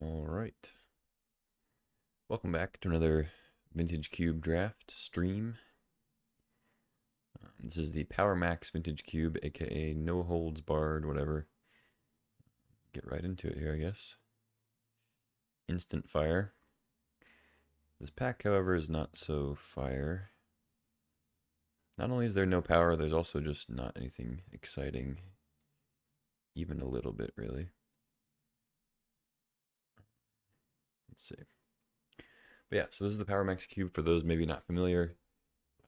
All right. Welcome back to another Vintage Cube draft stream. This is the Power Max Vintage Cube, aka No Holds Barred, whatever. Get right into it here, I guess. Instant fire. This pack, however, is not so fire. Not only is there no power, there's also just not anything exciting, even a little bit, really. Let's see. But yeah, so this is the Power Max Cube for those maybe not familiar.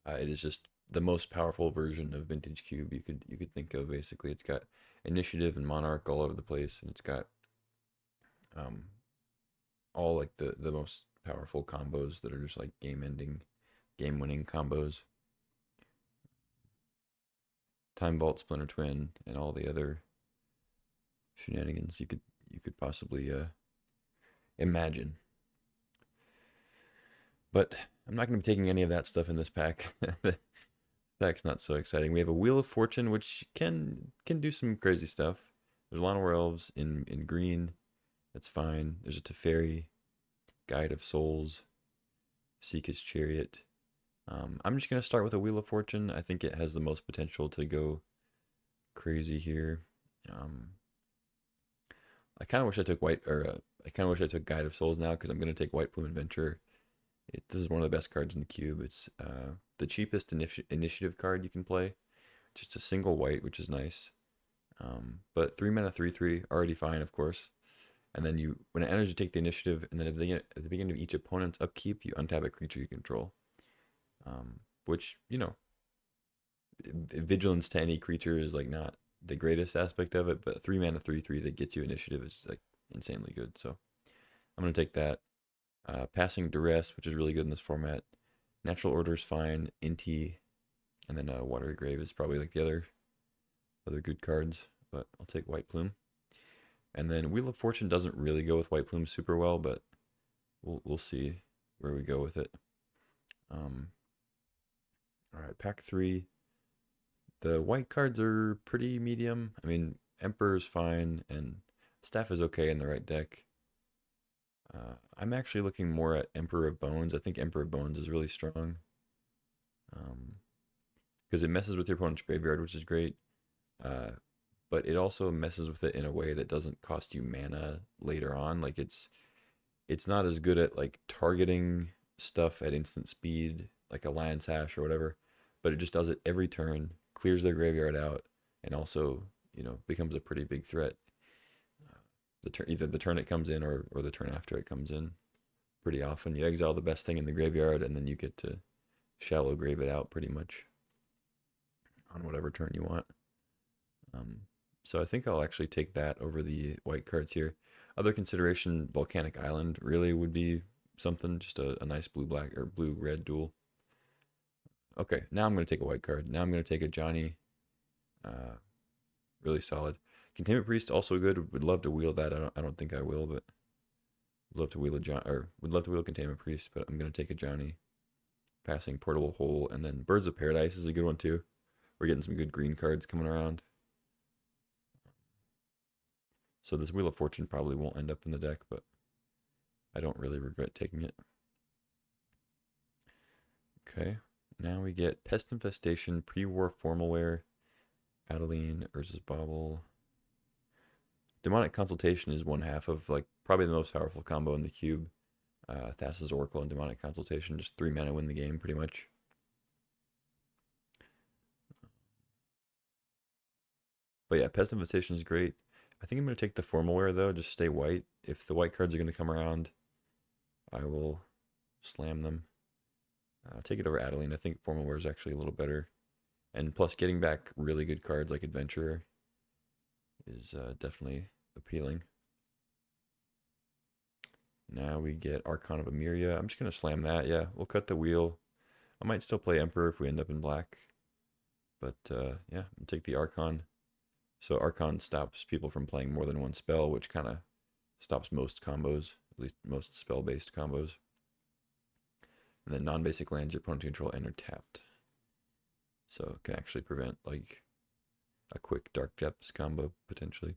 It is just the most powerful version of Vintage Cube you could think of. Basically, it's got initiative and monarch all over the place, and it's got um, all like the most powerful combos that are just like game ending, game winning combos. Time Vault, Splinter Twin, and all the other shenanigans you could possibly imagine. But I'm not going to be taking any of that stuff in this pack. Pack's not so exciting. We have a Wheel of Fortune, which can do some crazy stuff. There's Llanowar Elves in green. That's fine. There's a Teferi, Guide of Souls, Seek's Chariot. I'm just gonna start with a Wheel of Fortune. I think it has the most potential to go crazy here. Um, I kind of wish I took white, or I kind of wish I took Guide of Souls now because I'm gonna take White Plume Adventurer. This is one of the best cards in the cube. It's the cheapest initiative card you can play. Just a single white, which is nice. But 3 mana, 3/3, already fine, of course. And then when it enters, you take the initiative, and then at the beginning of each opponent's upkeep, you untap a creature you control. Which, vigilance to any creature is like not the greatest aspect of it, but 3 mana, 3/3 that gets you initiative is like insanely good. So I'm gonna take that. Passing Duress, which is really good in this format. Natural Order is fine. Inti, and then Watery Grave is probably like the other good cards, but I'll take White Plume. And then Wheel of Fortune doesn't really go with White Plume super well, but we'll see where we go with it. All right, pack 3. The white cards are pretty medium. I mean, Emperor's fine, and Staff is okay in the right deck. I'm actually looking more at Emperor of Bones. I think Emperor of Bones is really strong. Because it messes with your opponent's graveyard, which is great. But it also messes with it in a way that doesn't cost you mana later on. Like it's not as good at like targeting stuff at instant speed, like a Lion Sash or whatever, but it just does it every turn, clears their graveyard out, and also, becomes a pretty big threat. Either the turn it comes in or the turn after it comes in. Pretty often you exile the best thing in the graveyard, and then you get to shallow grave it out pretty much on whatever turn you want. So I think I'll actually take that over the white cards here. Other consideration, Volcanic Island really would be something, just a nice blue-black or blue-red duel. Okay, now I'm going to take a white card. Now I'm going to take a Johnny. Really solid. Containment Priest, also good. Would love to wheel that. I don't think I will, but would love to wheel would love to wheel Containment Priest, but I'm going to take a Johnny. Passing Portable Hole, and then Birds of Paradise is a good one too. We're getting some good green cards coming around. So this Wheel of Fortune probably won't end up in the deck, but I don't really regret taking it. Okay, now we get Pest Infestation, Pre-War Formalware, Adeline, Urza's Bauble. Demonic Consultation is one half of like probably the most powerful combo in the cube. Thassa's Oracle and Demonic Consultation, just 3 mana win the game pretty much. But yeah, Pest Infestation is great. I think I'm going to take the Formalware though, just stay white. If the white cards are going to come around, I will slam them. Take it over Adeline. I think Formalware is actually a little better. And plus, getting back really good cards like Adventurer is definitely appealing. Now we get Archon of Emeria. I'm just going to slam that. Yeah, we'll cut the wheel. I might still play Emperor if we end up in black. But yeah, I'll take the Archon. So Archon stops people from playing more than one spell, which kind of stops most combos, at least most spell-based combos. And then non-basic lands your opponent control enter tapped. So it can actually prevent like a quick Dark Depths combo potentially.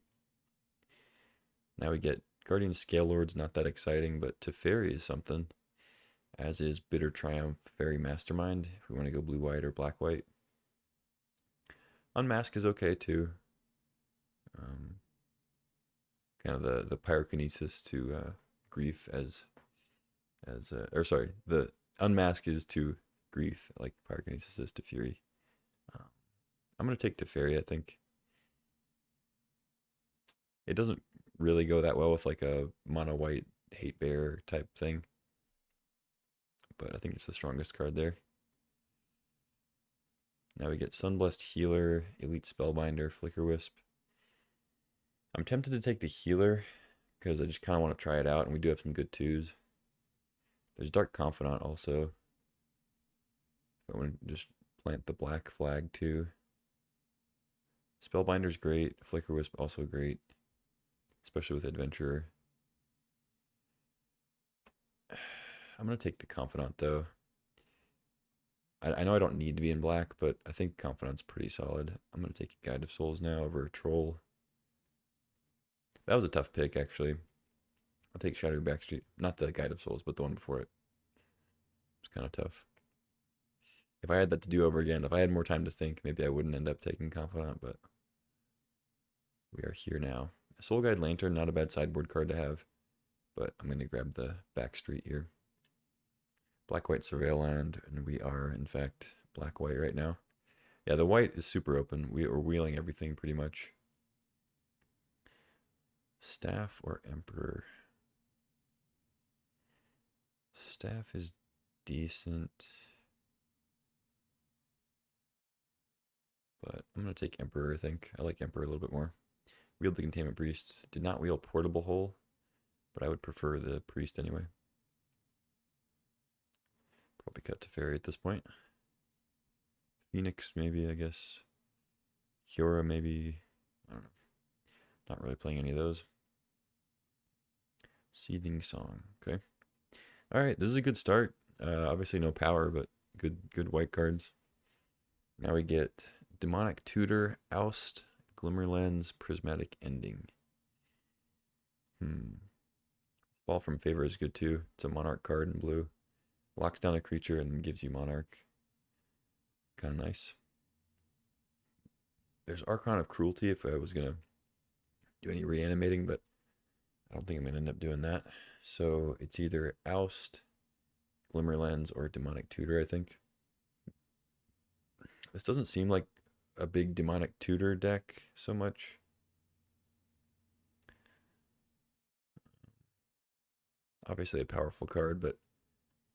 Now we get Guardian Scale Lord's not that exciting, but Teferi is something, as is Bitter Triumph Fairy Mastermind, if we want to go blue-white or black-white. Unmask is okay too. Kind of the pyrokinesis to grief or sorry, the unmask is to grief, like pyrokinesis is to fury. I'm gonna take Teferi, I think. It doesn't really go that well with like a mono white hate bear type thing, but I think it's the strongest card there. Now we get Sunblessed Healer, Elite Spellbinder, Flicker Wisp. I'm tempted to take the Healer because I just kind of want to try it out, and we do have some good twos. There's Dark Confidant also. I want to just plant the black flag too. Spellbinder's great. Flicker Wisp also great, especially with Adventurer. I'm going to take the Confidant though. I know I don't need to be in black, but I think Confidant's pretty solid. I'm going to take Guide of Souls now over Troll. That was a tough pick, actually. I'll take Shadow Backstreet. Not the Guide of Souls, but the one before it. It's kind of tough. If I had that to do over again, if I had more time to think, maybe I wouldn't end up taking Confidant, but we are here now. Soul Guide Lantern, not a bad sideboard card to have, but I'm going to grab the Backstreet here. Black-White Surveil Land, and we are, in fact, black-white right now. Yeah, the white is super open. We are wheeling everything pretty much. Staff or Emperor? Staff is decent, but I'm going to take Emperor, I think. I like Emperor a little bit more. Wield the Containment Priest. Did not wheel Portable Hole, but I would prefer the Priest anyway. Probably cut Teferi at this point. Phoenix maybe, I guess. Kiora maybe. I don't know. Not really playing any of those. Seething Song. Okay. All right, this is a good start. Obviously no power, but good white cards. Now we get Demonic Tutor, Oust, Glimmer Lens, Prismatic Ending. Fall from Favor is good too. It's a Monarch card in blue. Locks down a creature and then gives you Monarch. Kind of nice. There's Archon of Cruelty if I was going to do any reanimating, but I don't think I'm going to end up doing that. So it's either Oust, Glimmer Lens, or Demonic Tutor, I think. This doesn't seem like a big Demonic Tutor deck so much. Obviously a powerful card, but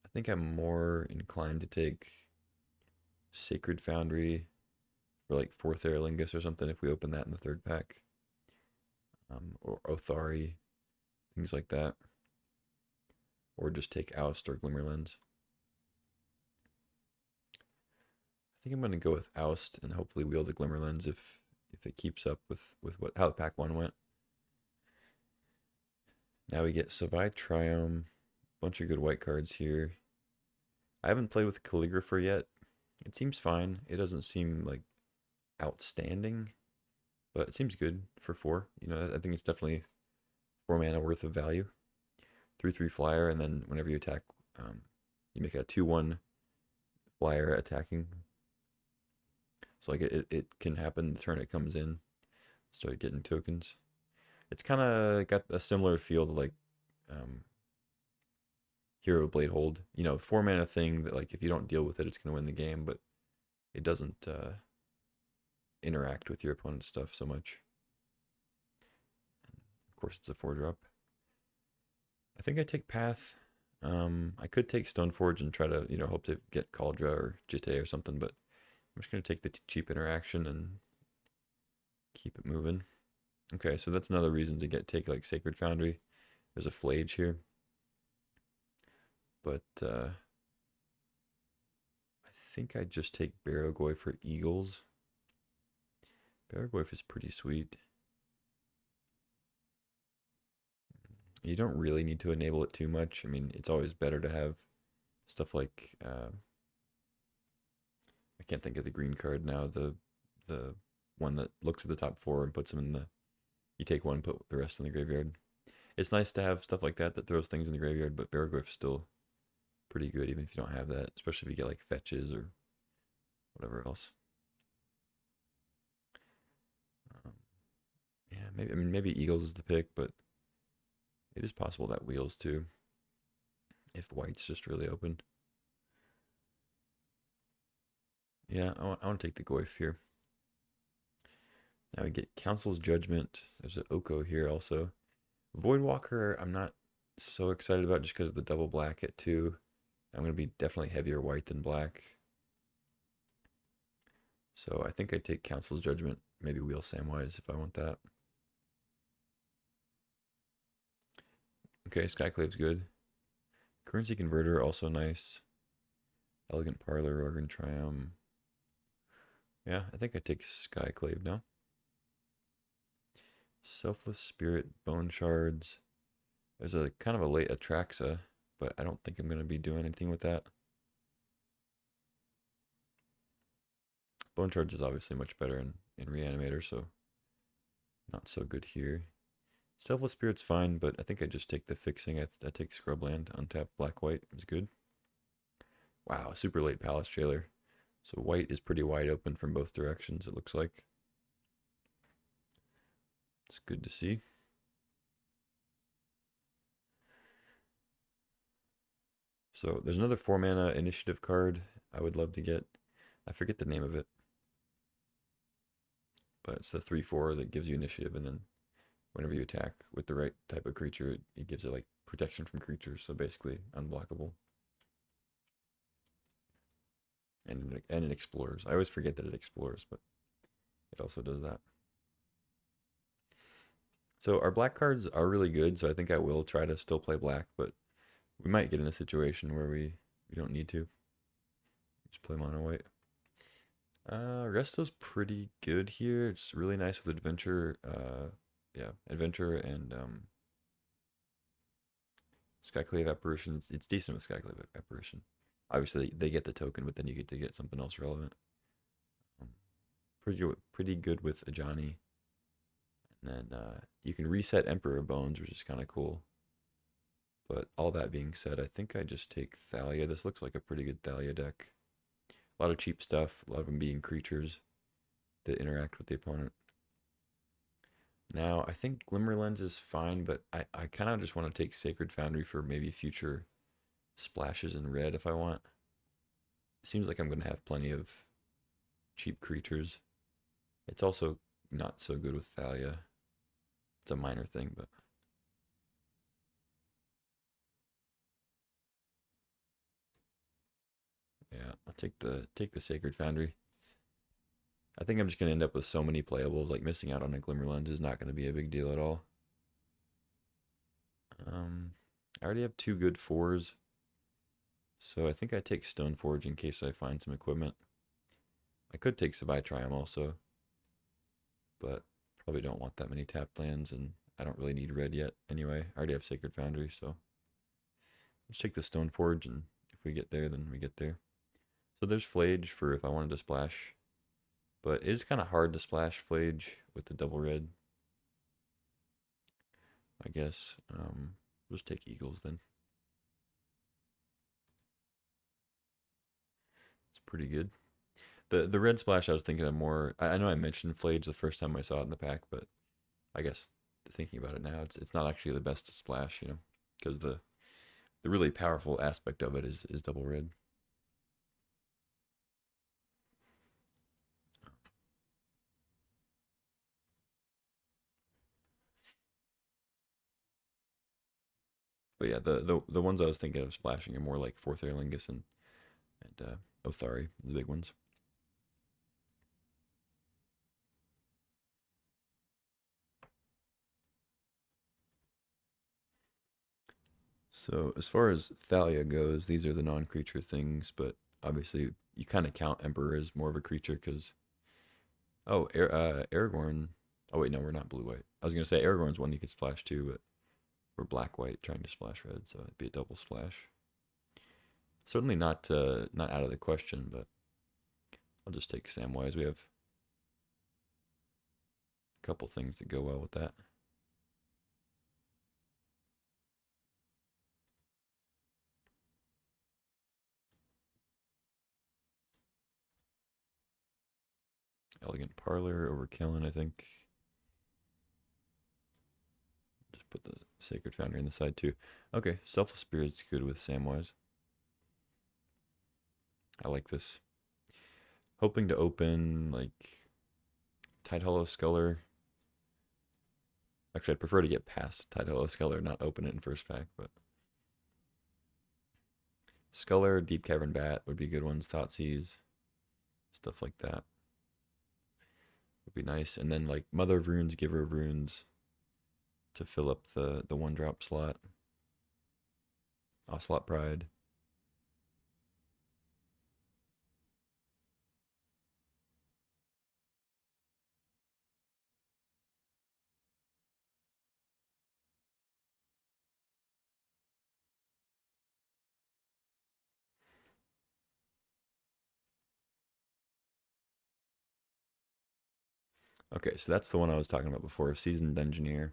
I think I'm more inclined to take Sacred Foundry for like 4th Aerlingus or something if we open that in the 3rd pack. Or Othari, things like that. Or just take Oust or Glimmer Lens. I think I'm going to go with Oust and hopefully wield the Glimmer Lens if it keeps up with how the pack 1 went. Now we get Savai Triome, bunch of good white cards here. I haven't played with Calligrapher yet. It seems fine. It doesn't seem like outstanding, but it seems good for 4. You know, I think it's definitely 4 mana worth of value. 3/3 flyer, and then whenever you attack, you make a 2/1 flyer attacking. So like it can happen the turn it comes in. Start getting tokens. It's kind of got a similar feel to like Hero Blade Hold. You know, 4 mana thing that like if you don't deal with it, it's gonna win the game, but it doesn't interact with your opponent's stuff so much. And of course, it's a 4-drop. I think I take Path. I could take Stoneforge and try to, you know, hope to get Kaldra or Jitte or something, but I'm just going to take the cheap interaction and keep it moving. Okay, so that's another reason to take like Sacred Foundry. There's a Flage here. But I think I'd just take Barrogoy for Eagles. Barrogoy is pretty sweet. You don't really need to enable it too much. I mean, it's always better to have stuff like I can't think of the green card now. The one that looks at the top 4 and puts them in the. You take one, put the rest in the graveyard. It's nice to have stuff like that that throws things in the graveyard, but Baraglyph's still pretty good even if you don't have that, especially if you get like fetches or whatever else. Um, yeah, maybe I mean maybe Eagles is the pick, but it is possible that Wheels too if White's just really open. Yeah, I want to take the Goyf here. Now we get Council's Judgment. There's an Oko here also. Voidwalker, I'm not so excited about just because of the double black at 2. I'm going to be definitely heavier white than black. So I think I take Council's Judgment, maybe Wheel Samwise if I want that. Okay, Skyclave's good. Currency Converter, also nice. Elegant Parlor, Organ Triumph. Yeah, I think I take Skyclave now. Selfless Spirit, Bone Shards. There's a kind of a late Atraxa, but I don't think I'm going to be doing anything with that. Bone Shards is obviously much better in Reanimator, so not so good here. Selfless Spirit's fine, but I think I just take the fixing. I take Scrubland, untap Black-White is good. Wow, super late Palace Jailer. So white is pretty wide open from both directions, it looks like. It's good to see. So there's another 4-mana initiative card I would love to get. I forget the name of it. But it's the 3/4 that gives you initiative, and then whenever you attack with the right type of creature, it gives it like protection from creatures, so basically unblockable. And it explores. I always forget that it explores, but it also does that. So our black cards are really good, so I think I will try to still play black, but we might get in a situation where we don't need to. Just play mono white. Resto's pretty good here. It's really nice with Adventure. Yeah, Adventure and Skyclave Apparition. It's decent with Skyclave Apparition. Obviously, they get the token, but then you get to get something else relevant. Um, pretty good with Ajani. And then you can reset Emperor Bones, which is kind of cool. But all that being said, I think I just take Thalia. This looks like a pretty good Thalia deck. A lot of cheap stuff, a lot of them being creatures that interact with the opponent. Now, I think Glimmer Lens is fine, but I kind of just want to take Sacred Foundry for maybe future splashes in red if I want. It seems like I'm going to have plenty of cheap creatures. It's also not so good with Thalia. It's a minor thing, but... yeah, I'll take the Sacred Foundry. I think I'm just going to end up with so many playables, like missing out on a Glimmer Lens is not going to be a big deal at all. I already have 2 good 4s, so I think I take Stoneforge in case I find some equipment. I could take Savai Triumph also, but probably don't want that many tapped lands, and I don't really need red yet anyway. I already have Sacred Foundry, so let's take the Stoneforge, and if we get there, then we get there. So there's Flage for if I wanted to splash, but it is kind of hard to splash Flage with the double red, I guess. We'll just take Eagles then. It's pretty good. The red splash I was thinking of more. I know I mentioned Flage the first time I saw it in the pack, but I guess thinking about it now, it's not actually the best to splash, you know, because the really powerful aspect of it is double red. But yeah, the ones I was thinking of splashing are more like Fourth Aerlingus and Othari, the big ones. So as far as Thalia goes, these are the non-creature things, but obviously you kind of count Emperor as more of a creature because Aragorn. Oh wait, no, we're not blue white. I was gonna say Aragorn's one you could splash too, but we're black white trying to splash red, so it'd be a double splash. Certainly not out of the question, but I'll just take Samwise. We have a couple things that go well with that. Elegant Parlor over Killen, I think. Just put the Sacred Foundry on the side too. Okay, Selfless Spirit's good with Samwise. I like this. Hoping to open like Tidehollow Sculler. Actually, I'd prefer to get past Tidehollow Sculler, not open it in first pack, but Sculler, Deep Cavern Bat would be good ones. Thoughtseize, stuff like that would be nice. And then like Mother of Runes, Giver of Runes to fill up the 1-drop slot. Ocelot Pride. Okay, so that's the one I was talking about before, Seasoned Engineer.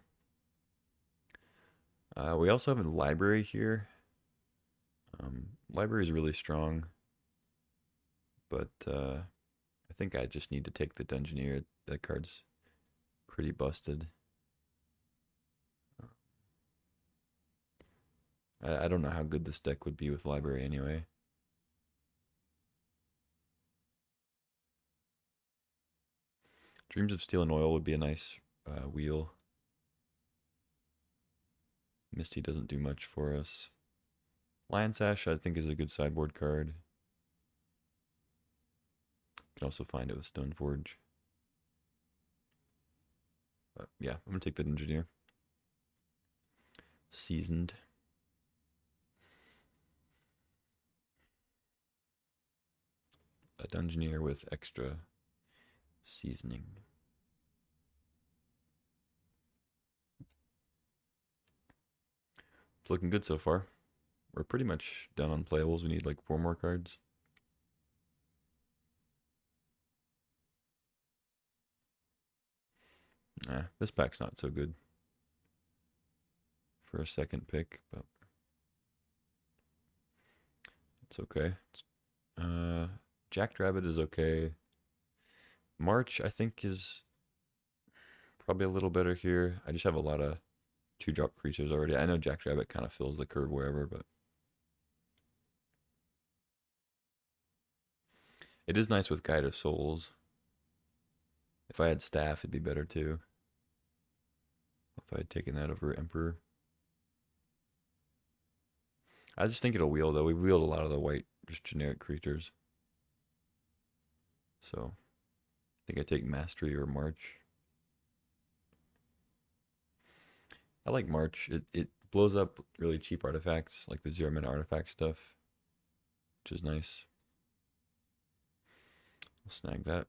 We also have a library here. Library is really strong, but I think I just need to take the Dungeoneer. That card's pretty busted. I don't know how good this deck would be with library anyway. Dreams of Steel and Oil would be a nice wheel. Misty doesn't do much for us. Lion Sash, I think, is a good sideboard card. You can also find it with Stoneforge. But yeah, I'm going to take the Engineer. Seasoned. A Dungeoneer with extra seasoning. It's looking good so far. We're pretty much done on playables. We need like 4 more cards. Nah, this pack's not so good for a second pick, but it's okay. Jackrabbit is okay. March, I think, is probably a little better here. I just have a lot of 2-drop creatures already. I know Jackrabbit kind of fills the curve wherever, but it is nice with Guide of Souls. If I had Staff, it'd be better too. If I had taken that over Emperor. I just think it'll wheel, though. We wheeled a lot of the white, just generic creatures. So, I think I take Mastery or March. I like March. It blows up really cheap artifacts, like the 0-mana artifact stuff, which is nice. I'll snag that.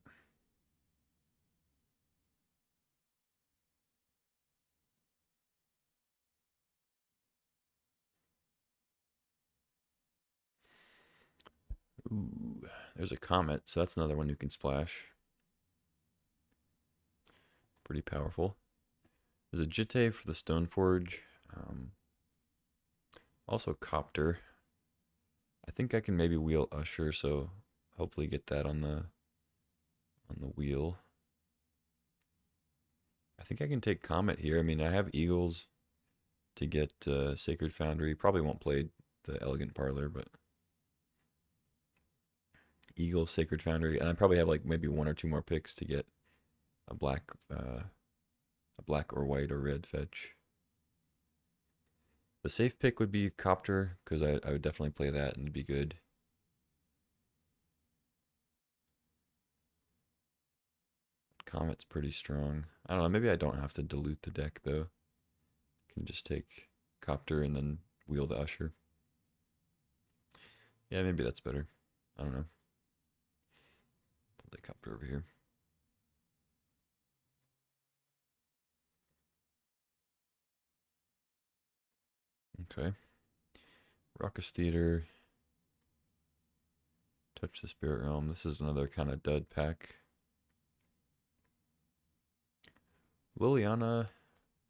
Ooh, there's a Comet, so that's another one you can splash. Pretty powerful. There's a Jitte for the Stoneforge. Also Copter. I think I can maybe wheel Usher, so hopefully get that on the wheel. I think I can take Comet here. I mean, I have Eagles to get Sacred Foundry. Probably won't play the Elegant Parlor, but Eagles, Sacred Foundry, and I probably have like maybe 1 or 2 more picks to get a black or white or red fetch. The safe pick would be Copter, because I would definitely play that and it'd be good. Comet's pretty strong. I don't know, maybe I don't have to dilute the deck though. I can just take Copter and then wheel the Usher. Yeah, maybe that's better. I don't know. Put the Copter over here. Okay. Raucous Theater. Touch the Spirit Realm. This is another kind of dud pack. Liliana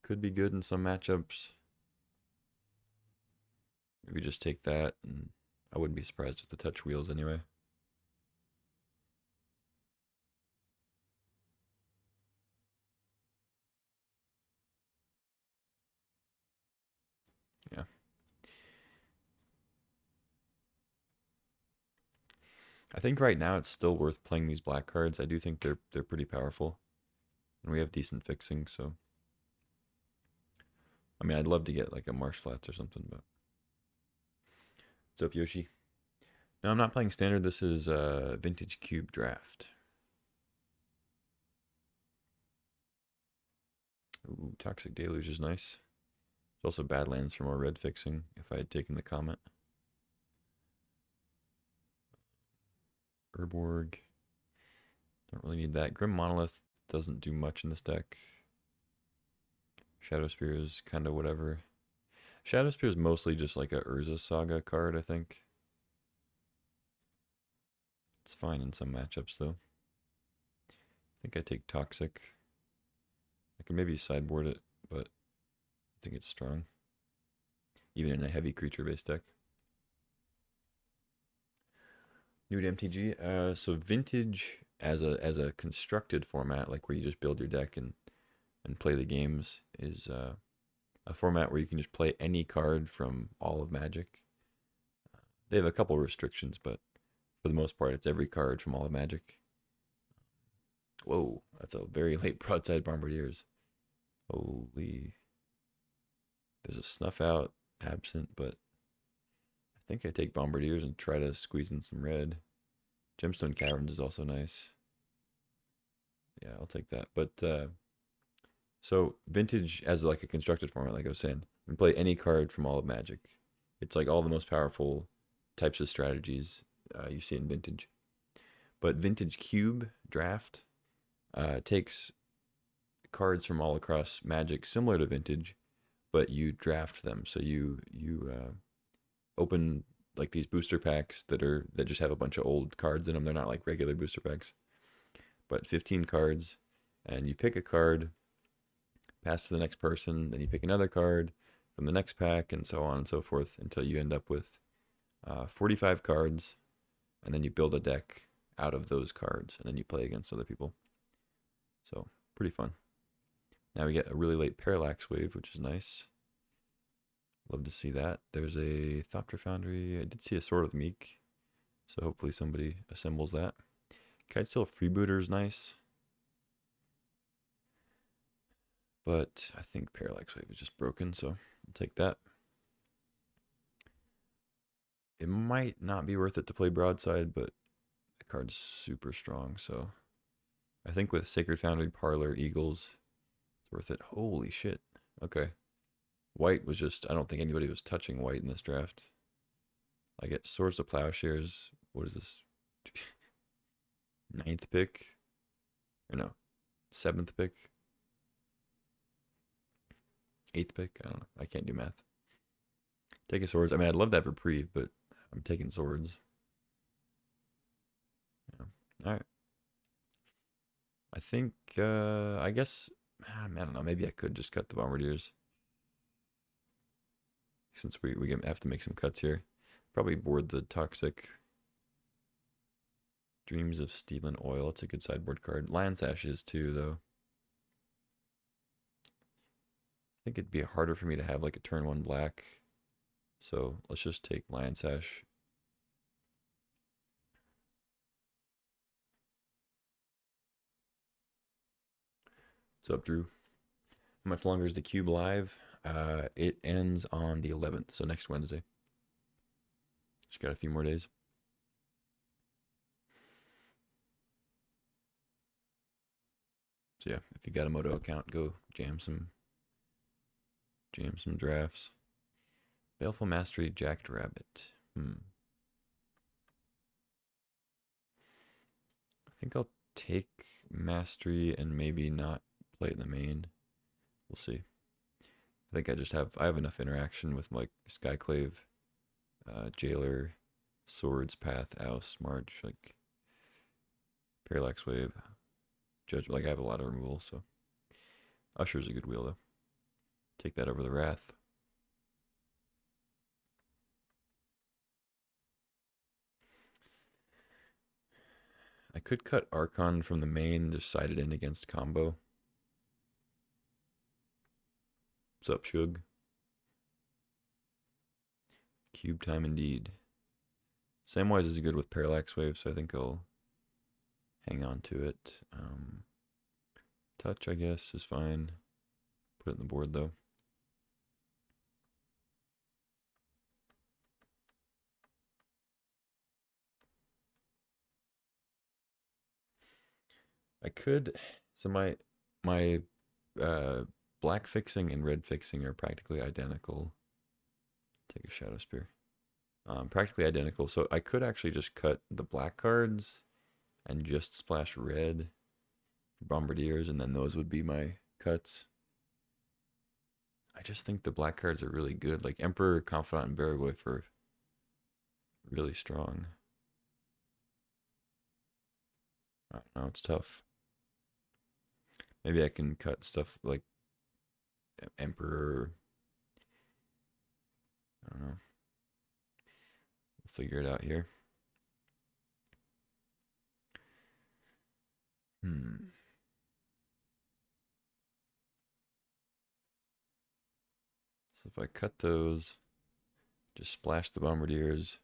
could be good in some matchups. Maybe just take that, and I wouldn't be surprised if the touch wheels anyway. Yeah. I think right now it's still worth playing these black cards. I do think they're pretty powerful. And we have decent fixing, so I mean I'd love to get like a Marsh Flats or something, but what's up, Yoshi? No, I'm not playing standard. This is Vintage Cube Draft. Ooh, Toxic Deluge is nice. There's also Badlands for more red fixing if I had taken the comment. Urborg. Don't really need that. Grim Monolith doesn't do much in this deck. Shadow Spear is kind of whatever. Shadow Spear is mostly just like a Urza Saga card, I think. It's fine in some matchups, though. I think I take Toxic. I can maybe sideboard it, but I think it's strong. Even in a heavy creature-based deck. New to MTG. So Vintage as a constructed format, like where you just build your deck and play the games, is a format where you can just play any card from all of Magic. They have a couple restrictions, but for the most part, it's every card from all of Magic. Whoa, that's a very late broadside Bombardiers. Holy. There's a Snuff Out absent, but I think I take Bombardiers and try to squeeze in some red. Gemstone Caverns is also nice. Yeah, I'll take that. But so Vintage as like a constructed format, like I was saying, you can play any card from all of Magic. It's like all the most powerful types of strategies you see in Vintage. But Vintage Cube Draft takes cards from all across Magic, similar to Vintage, but you draft them. So you open like these booster packs that just have a bunch of old cards in them. They're not like regular booster packs, but 15 cards, and you pick a card, pass to the next person, then you pick another card from the next pack, and so on and so forth until you end up with 45 cards, and then you build a deck out of those cards, and then you play against other people. So pretty fun. Now we get a really late Parallax Wave, which is nice. Love to see that. There's a Thopter Foundry. I did see a Sword of the Meek, so hopefully somebody assembles that. Kitesail Freebooter is nice, but I think Parallax Wave is just broken, so I'll take that. It might not be worth it to play Broadside, but the card's super strong, so I think with Sacred Foundry, Parlor, Eagles, it's worth it. Holy shit. Okay. White was just, I don't think anybody was touching white in this draft. I get Swords of Plowshares. What is this? 9th pick? Or no, 7th pick? 8th pick? I don't know. I can't do math. Taking Swords. I mean, I'd love that Reprieve, but I'm taking Swords. Yeah. All right. I think, I guess, I don't know. Maybe I could just cut the Bombardiers. Since we have to make some cuts here. Probably board the Toxic. Dreams of Stealing Oil. It's a good sideboard card. Lion Sash is too, though. I think it'd be harder for me to have like a turn 1 black. So let's just take Lion Sash. What's up, Drew? How much longer is the Cube live? It ends on the 11th, so next Wednesday. Just got a few more days. So yeah, if you got a Moto account, go jam some drafts. Baleful Mastery, Jacked Rabbit. I think I'll take Mastery and maybe not play it in the main. We'll see. I think I have enough interaction with like Skyclave, Jailer, Swords, Path, Oust, March, like Parallax Wave, Judge. Like I have a lot of removal, so Usher's a good wheel though. Take that over the Wrath. I could cut Archon from the main and just side it in against combo. What's up, Shug? Cube time indeed. Samwise is good with Parallax Wave, so I think I'll hang on to it. Touch, I guess, is fine. Put it in the board, though. I could, so my black fixing and red fixing are practically identical. Take a Shadow Spear. Practically identical, so I could actually just cut the black cards and just splash red for Bombardiers, and then those would be my cuts. I just think the black cards are really good. Like Emperor, Confidant, and Baragoi are really strong. I don't know, it's tough. Maybe I can cut stuff like Emperor. I don't know. We'll figure it out here. So if I cut those, just splash the Bombardiers,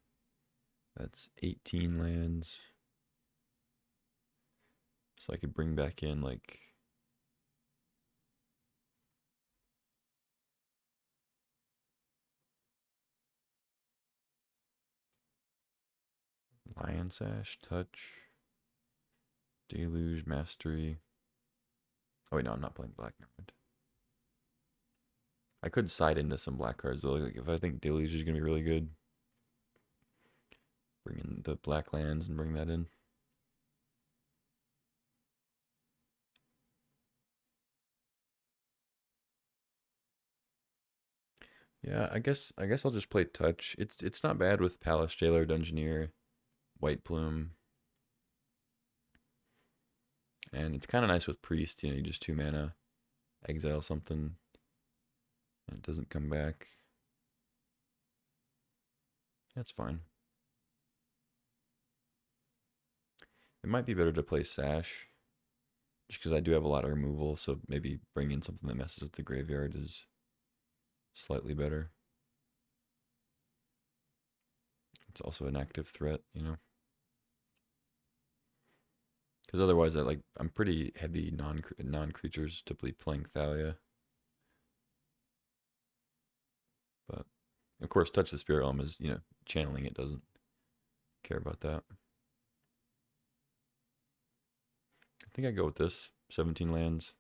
that's 18 lands. So I could bring back in like Lion Sash, Touch, Deluge, Mastery. Oh wait, no, I'm not playing black. Never mind. I could side into some black cards though. Like if I think Deluge is gonna be really good, bring in the black lands and bring that in. Yeah, I guess I'll just play Touch. It's not bad with Palace Jailer, Dungeoneer, White Plume. And it's kind of nice with Priest, you just 2 mana, exile something, and it doesn't come back. That's fine. It might be better to play Sash, just because I do have a lot of removal, so maybe bring in something that messes with the graveyard is slightly better. It's also an active threat, Because otherwise, I'm pretty heavy non-creatures, typically playing Thalia. But of course, Touch the Spirit Realm is, channeling it doesn't care about that. I think I go with this 17 lands.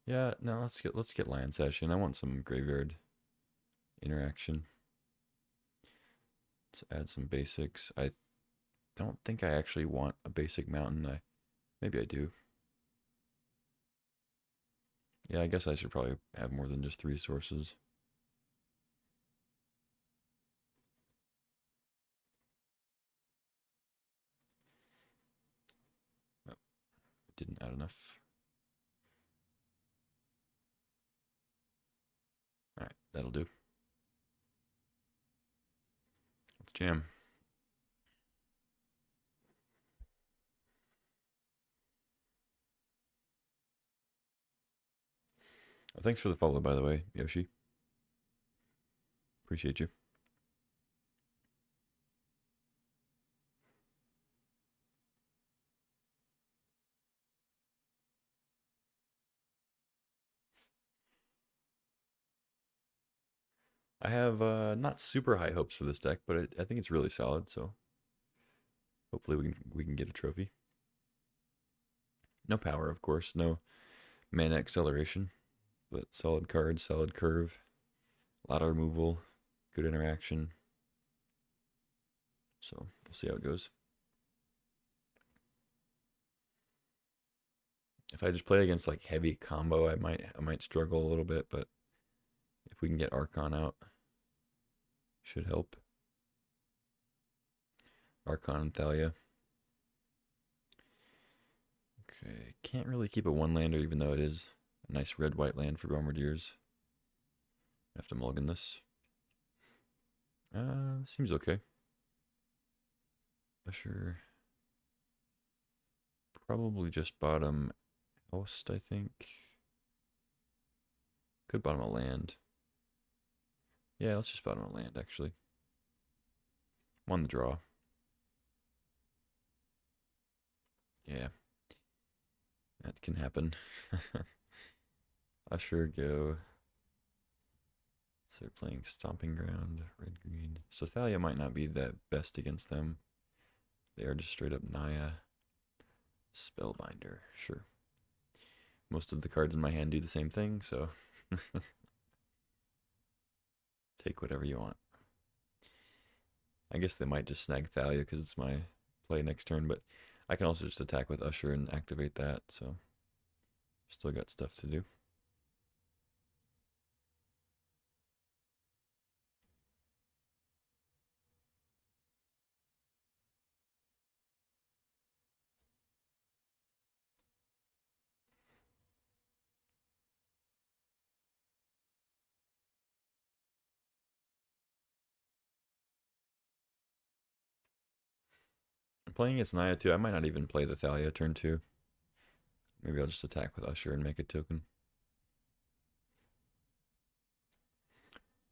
Yeah, no, let's get Lion Sash in. I want some graveyard interaction. Let's add some basics. I don't think I actually want a basic mountain. Maybe I do. Yeah, I guess I should probably have more than just 3 sources. Oh, didn't add enough. Alright, that'll do. Let's jam. Oh, thanks for the follow, by the way, Yoshi. Appreciate you. I have not super high hopes for this deck, but I think it's really solid, so hopefully we can get a trophy. No power, of course, no mana acceleration, but solid cards, solid curve, a lot of removal, good interaction. So we'll see how it goes. If I just play against like heavy combo, I might struggle a little bit, but if we can get Archon out, should help. Archon and Thalia. Okay, can't really keep a 1-lander even though it is a nice red-white land for Bombardiers. I have to mulligan this. Seems okay. Usher. Probably just bottom Oust, I think. Could bottom a land. Yeah, let's just bottom a land, actually. On the draw. Yeah, that can happen. Usher, go. So they're playing Stomping Ground, red, green. So Thalia might not be that best against them. They are just straight up Naya. Spellbinder, sure. Most of the cards in my hand do the same thing, so take whatever you want. I guess they might just snag Thalia because it's my play next turn, but I can also just attack with Usher and activate that, so still got stuff to do. I'm playing against Naya too. I might not even play the Thalia turn 2. Maybe I'll just attack with Usher and make a token.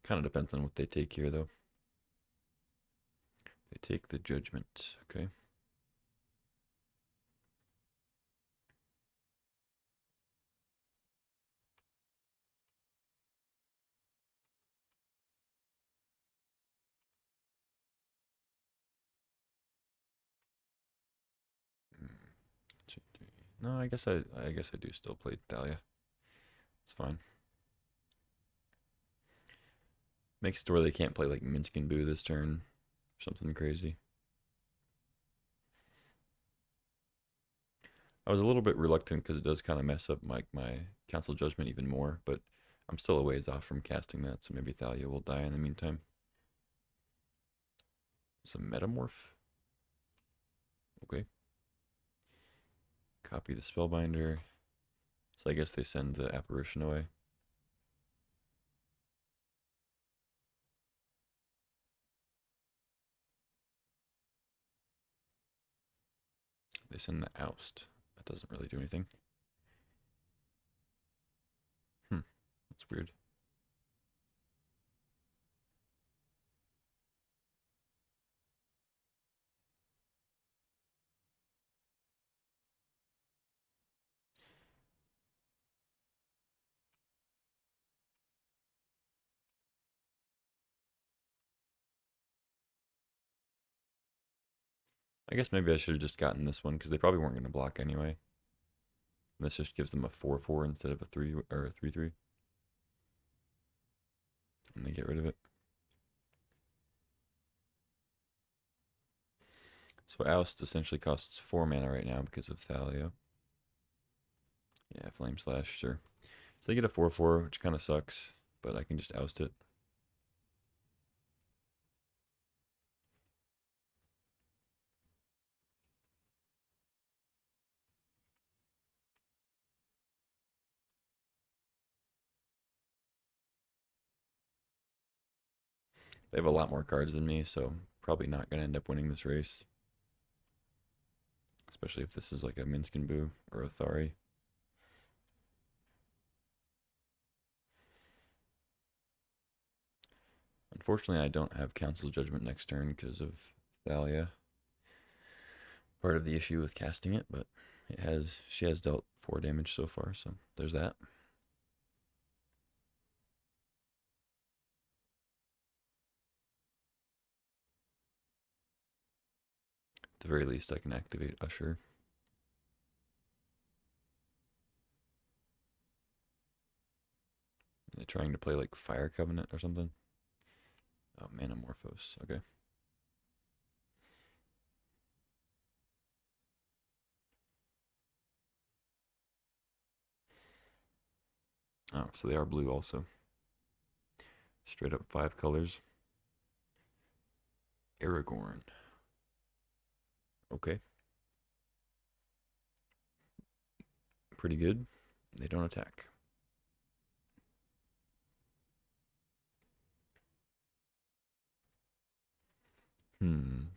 Kind of depends on what they take here, though. They take the Judgment, okay. Mm, 2, 3. No, I guess I do still play Thalia. It's fine. Makes it to where they can't play like Minsc and Boo this turn. Something crazy. I was a little bit reluctant because it does kind of mess up my Council Judgment even more, but I'm still a ways off from casting that, so maybe Thalia will die in the meantime. Some Metamorph. Okay. Copy the Spellbinder. So I guess they send the Apparition away. They send the Oust. That doesn't really do anything. That's weird. I guess maybe I should have just gotten this one because they probably weren't going to block anyway. This just gives them a 4/4 instead of a 3 or a 3/3. And they get rid of it. So Oust essentially costs 4 mana right now because of Thalia. Yeah, Flame Slash, sure. So they get a 4/4, which kind of sucks, but I can just oust it. They have a lot more cards than me, so probably not going to end up winning this race. Especially if this is like a Minsc and Boo or a Thari. Unfortunately, I don't have Council Judgment next turn because of Thalia. Part of the issue with casting it, but she has dealt 4 damage so far, so there's that. At the very least, I can activate Usher. Are they trying to play like Fire Covenant or something? Oh, Manamorphose. Okay. Oh, so they are blue also. Straight up 5 colors. Aragorn. Okay. Pretty good. They don't attack. Hmm.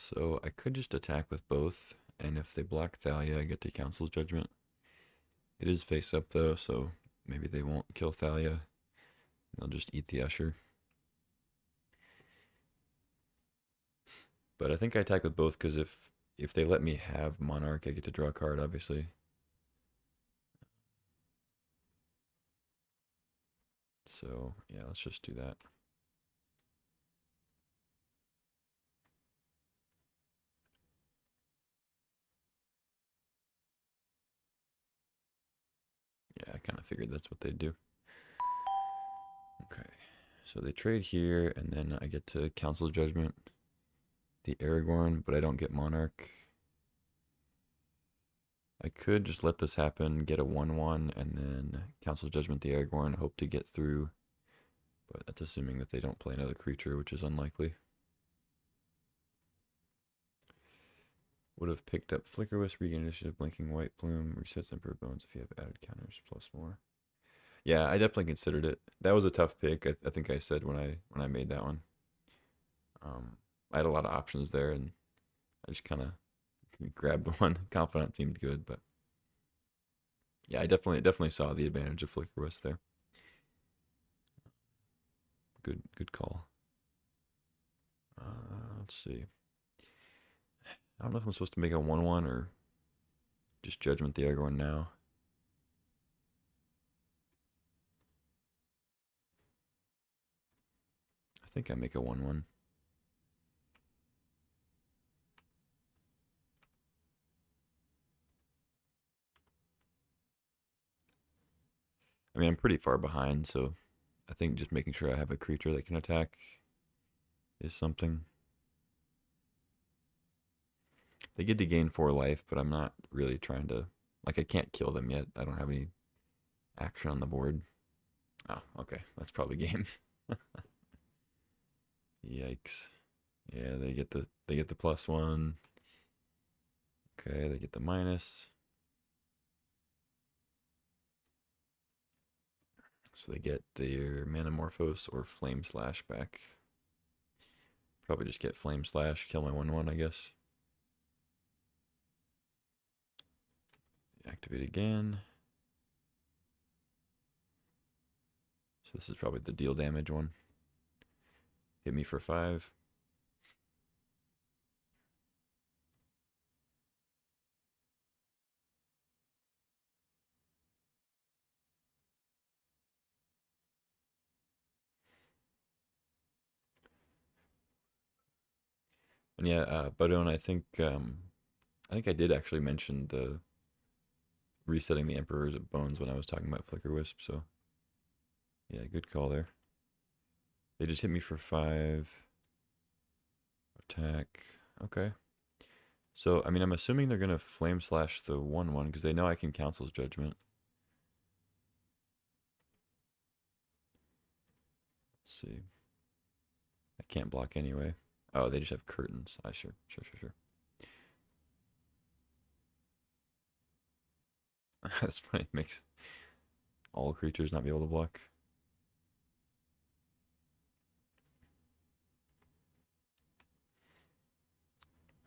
So I could just attack with both, and if they block Thalia, I get to Council's Judgment. It is face up though, so maybe they won't kill Thalia. They'll just eat the Usher. But I think I attack with both because if they let me have Monarch, I get to draw a card, obviously. So yeah, let's just do that. Yeah, I kind of figured that's what they'd do. Okay, so they trade here, and then I get to Council Judgment the Aragorn, but I don't get Monarch. I could just let this happen, get a 1/1, and then Council Judgment the Aragorn, hope to get through. But that's assuming that they don't play another creature, which is unlikely. Would have picked up Flicker Wisp, Regain Initiative, Blinking White Plume, resets Emperor Bones if you have added counters plus more. Yeah, I definitely considered it. That was a tough pick. I think I said when I made that one. I had a lot of options there, and I just kind of grabbed one. Confidant seemed good, but yeah, I definitely saw the advantage of Flicker Wisp there. Good call. Let's see. I don't know if I'm supposed to make a 1/1 or just Judgment the Aragorn now. I think I make a 1/1. I mean, I'm pretty far behind, so I think just making sure I have a creature that can attack is something. They get to gain 4 life, but I'm not really trying to... Like, I can't kill them yet. I don't have any action on the board. Oh, okay. That's probably game. Yikes. Yeah, they get the +1. Okay, they get the minus. So they get their Manamorphose or Flame Slash back. Probably just get Flame Slash, kill my 1/1, I guess. Activate again. So this is probably the deal damage one. Hit me for 5. And yeah, Badon, I think I did actually mention the resetting the Emperor's Bones when I was talking about Flicker Wisp, so yeah, good call there. They just hit me for 5. Attack. Okay. So, I mean, I'm assuming they're going to Flame Slash the 1/1 because they know I can Council's Judgment. Let's see. I can't block anyway. Oh, they just have curtains. Sure. That's funny. It makes all creatures not be able to block.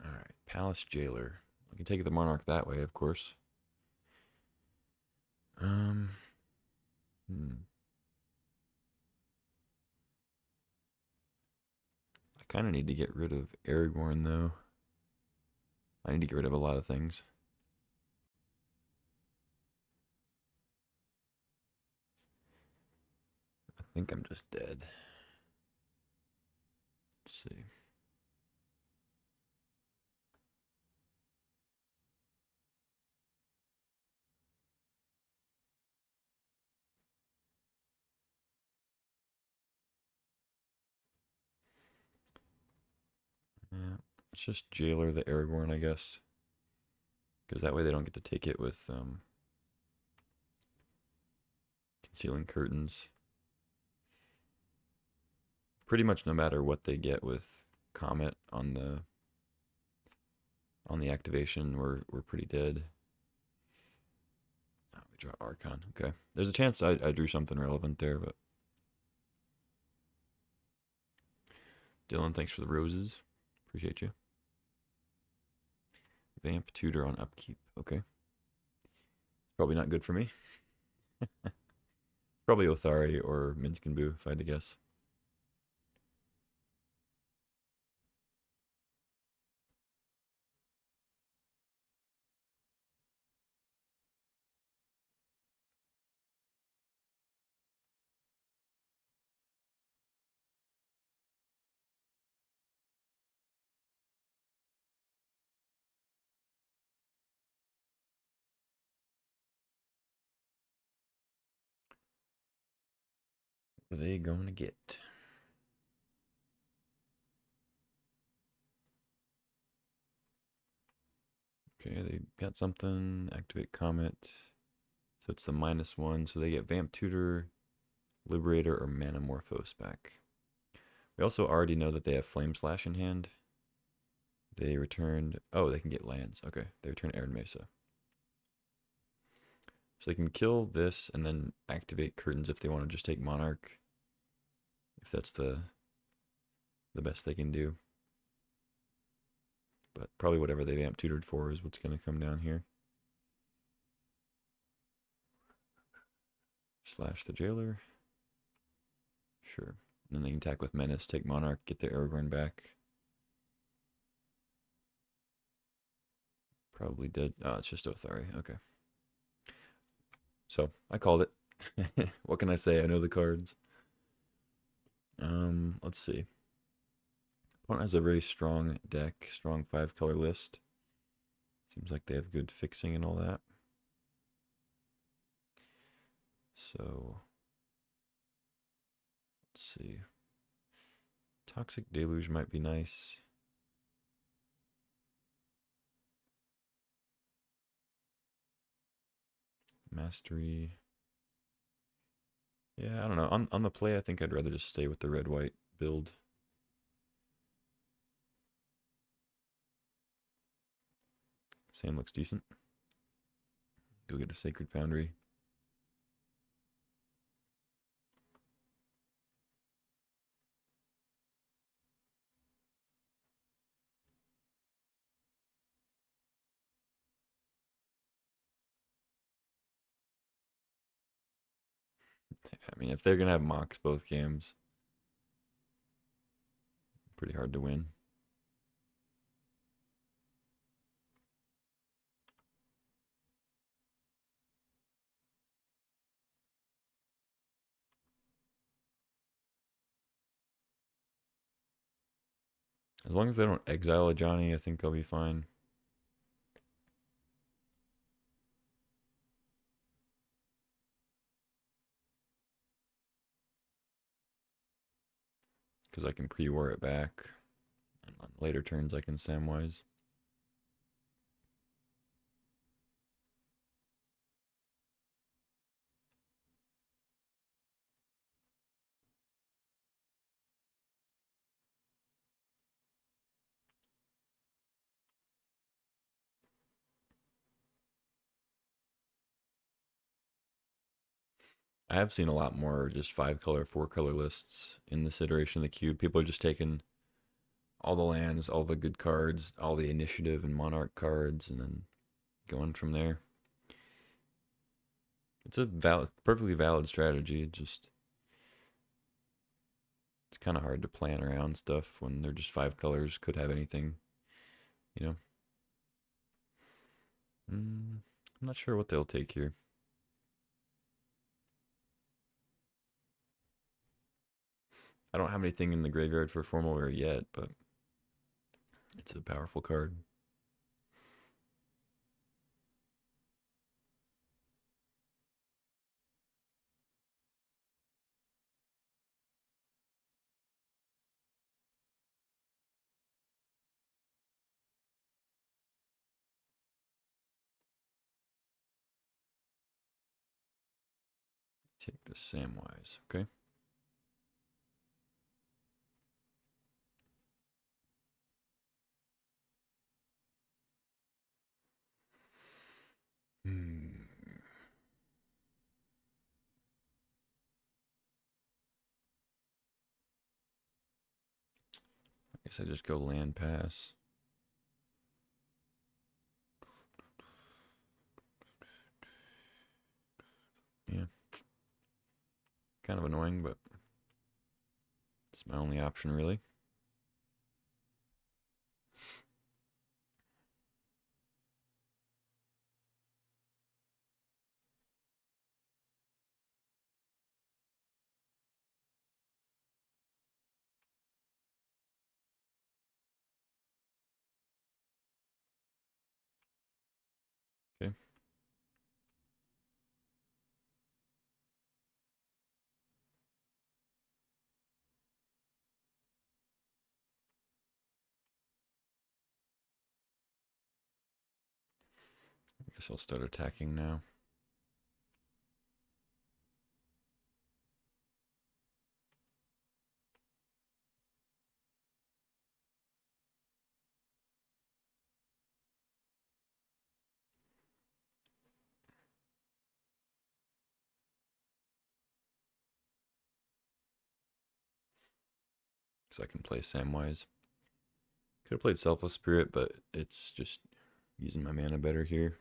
Alright, Palace Jailer. I can take the Monarch that way, of course. I kind of need to get rid of Aragorn, though. I need to get rid of a lot of things. I think I'm just dead. Let's see. Yeah, it's just Jailer the Aragorn, I guess. Because that way they don't get to take it with Concealing Curtains. Pretty much no matter what they get with Comet on the activation, we're pretty dead. Oh, we draw Archon. Okay. There's a chance I drew something relevant there, but Dylan, thanks for the roses. Appreciate you. Vamp Tutor on upkeep. Okay. Probably not good for me. Probably Othari or Minskin Boo, if I had to guess. What are they going to get? Okay, they got something. Activate Comet. So it's the -1. So they get Vamp Tutor, Liberator, or Manamorphose back. We also already know that they have Flame Slash in hand. They returned. Oh, they can get lands. Okay, they return Aaron Mesa. So they can kill this and then activate Curtains if they want to just take Monarch. If that's the best they can do. But probably whatever they Vamp Tutored for is what's going to come down here. Slash the Jailer. Sure. And then they can attack with Menace, take Monarch, get their Aragorn back. Probably dead. Oh, it's just Othari. Okay. So, I called it. What can I say? I know the cards. Let's see. Opponent has a very strong deck, strong 5-color list. Seems like they have good fixing and all that. So, let's see. Toxic Deluge might be nice. Mastery. Yeah, I don't know. On the play, I think I'd rather just stay with the red-white build. Sand looks decent. Go get a Sacred Foundry. I mean, if they're going to have Mox both games, pretty hard to win. As long as they don't exile a Johnny, I think I'll be fine. Because I can pre-war it back. And on later turns, I can Samwise. I have seen a lot more just 5-color, 4-color lists in this iteration of the cube. People are just taking all the lands, all the good cards, all the initiative and monarch cards, and then going from there. It's a perfectly valid strategy. It's kind of hard to plan around stuff when they're just 5 colors. Could have anything, you know. I'm not sure what they'll take here. I don't have anything in the graveyard for Formal Wear yet, but it's a powerful card. Take the Samwise, okay? I guess I just go land pass. Kind of annoying, but it's my only option, really. Okay. I guess I'll start attacking now. So I can play Samwise. Could have played Selfless Spirit, but it's just using my mana better here.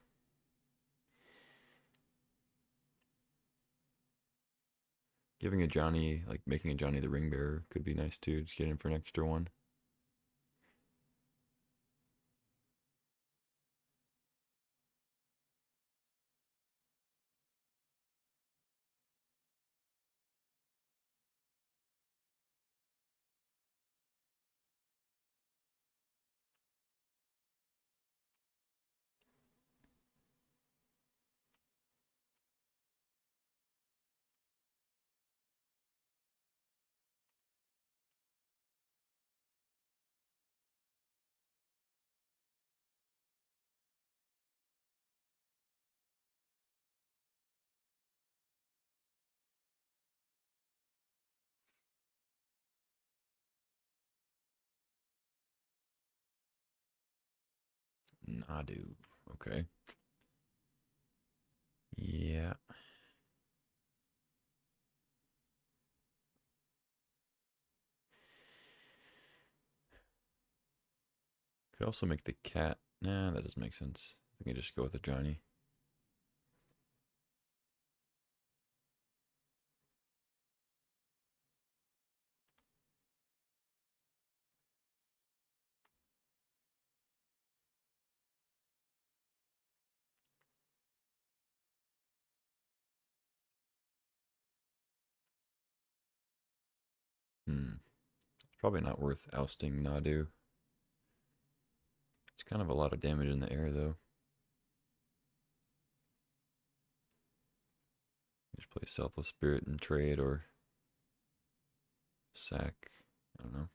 Giving a Johnny, like making a Johnny the Ring Bearer could be nice too. Just get in for an extra one. Nadu. Okay. Yeah. Could also make the cat. Nah, that doesn't make sense. I think I just go with a Johnny. It's probably not worth ousting Nadu. It's kind of a lot of damage in the air, though. Just play Selfless Spirit and trade or sack. I don't know.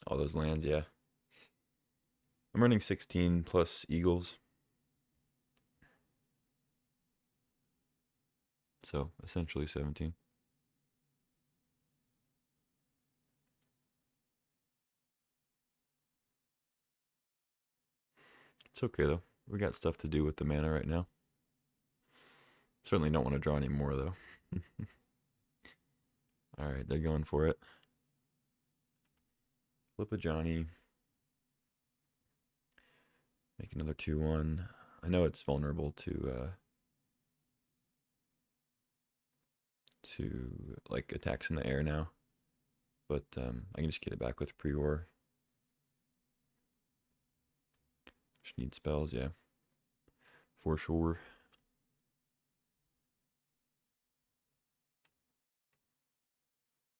All those lands, yeah. I'm running 16 plus Eagles. So essentially 17. It's okay though. We got stuff to do with the mana right now. Certainly don't want to draw any more though. Alright, they're going for it. Flip a Johnny. Make another 2-1. I know it's vulnerable to like attacks in the air now. But I can just get it back with Prior. Just need spells, yeah. For sure.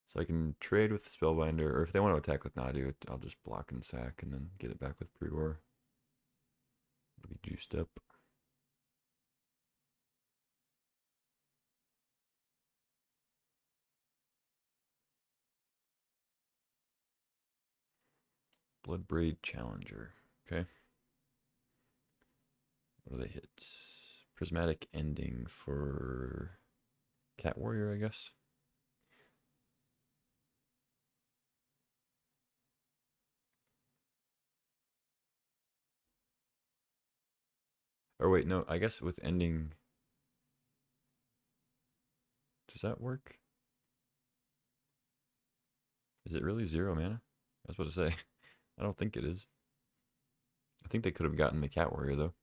So I can trade with the Spellbinder, or if they want to attack with Nadu, I'll just block and sack and then get it back with Prior. It'll be juiced up. Bloodbraid Challenger. Okay. What do they hit? Prismatic Ending for Cat Warrior, I guess. Or wait, no, I guess with ending. Does that work? Is it really 0 mana? I was about to say. I don't think it is. I think they could have gotten the Cat Warrior, though.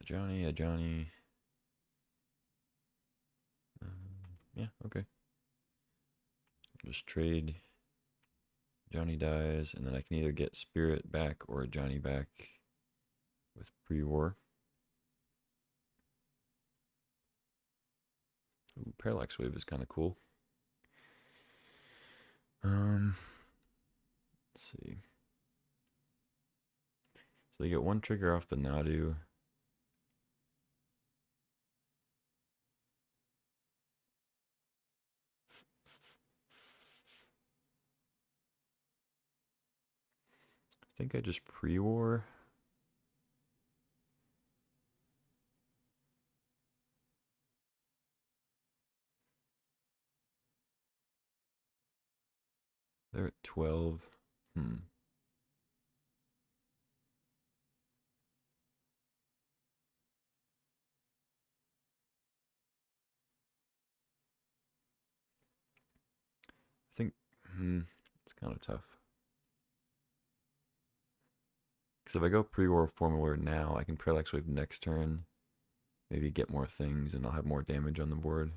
A Johnny. Yeah, okay. Just trade. Johnny dies, and then I can either get Spirit back or Johnny back with pre-war. Ooh, Parallax Wave is kind of cool. Let's see. So they get one trigger off the Nadu. I think I just pre-war. They're at 12. I think it's kind of tough. Because if I go pre-war Formula now, I can Parallax Wave next turn. Maybe get more things, and I'll have more damage on the board.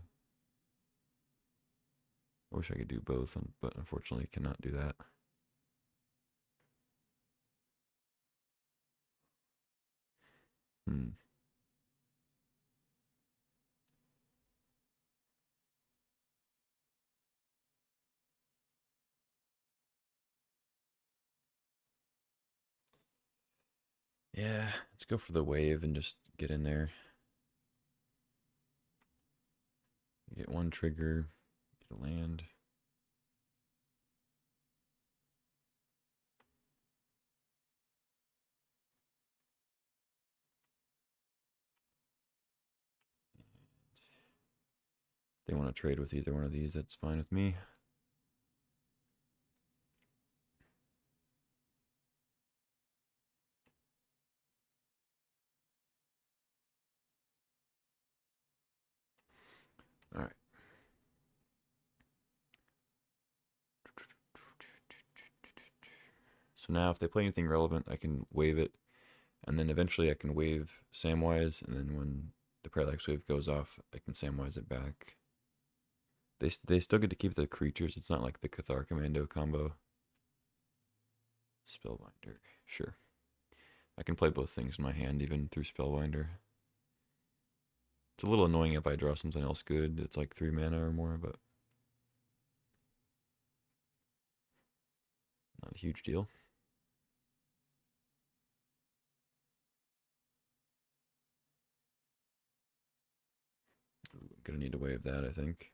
I wish I could do both, but unfortunately cannot do that. Yeah, let's go for the wave and just get in there. Get one trigger, get a land. If they want to trade with either one of these, that's fine with me. All right. So now if they play anything relevant, I can wave it. And then eventually I can wave Samwise. And then when the Parallax Wave goes off, I can Samwise it back. They still get to keep the creatures. It's not like the Cathar Commando combo. Spellbinder. Sure. I can play both things in my hand, even through Spellbinder. It's a little annoying if I draw something else good. It's like 3 mana or more, but not a huge deal. Ooh, gonna need to wave that, I think.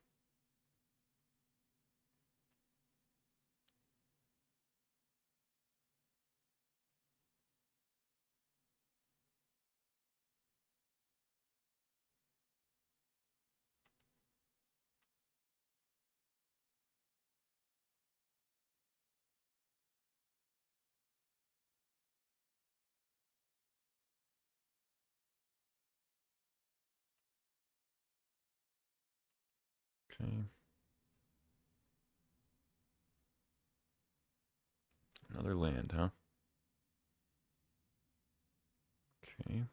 Okay. Another land, huh? Okay.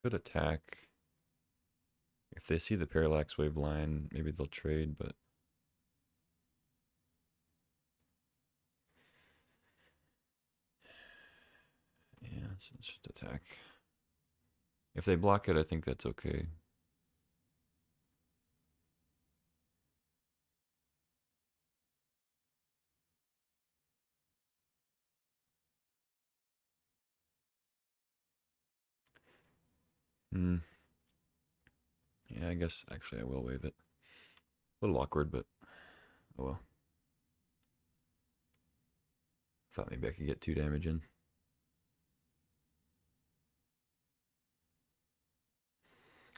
Could attack. If they see the Parallax Wave line, maybe they'll trade, but yeah, let's just attack. If they block it, I think that's okay. Hmm. Yeah, I guess actually I will wave it. A little awkward, but oh well. Thought maybe I could get 2 damage in.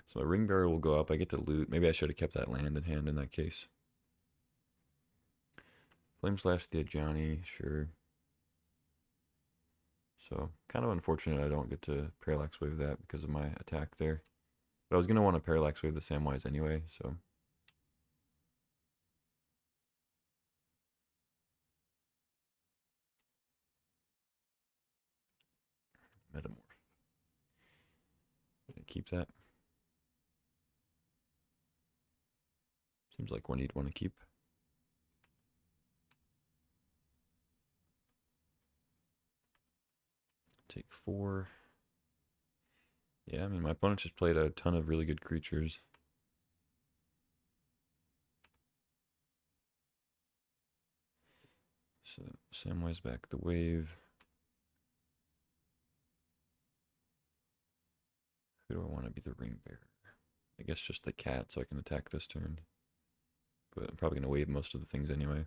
So my ring bearer will go up. I get to loot. Maybe I should have kept that land in hand in that case. Flame Slash the Ajani, sure. So kind of unfortunate I don't get to Parallax Wave that because of my attack there. But I was going to want to Parallax Wave the Samwise anyway, so. Metamorph. Gonna keep that. Seems like one you'd want to keep. Take 4. Yeah, I mean, my opponent just played a ton of really good creatures. So Samwise back the wave. Who do I want to be the ring bearer? I guess just the cat so I can attack this turn. But I'm probably going to wave most of the things anyway.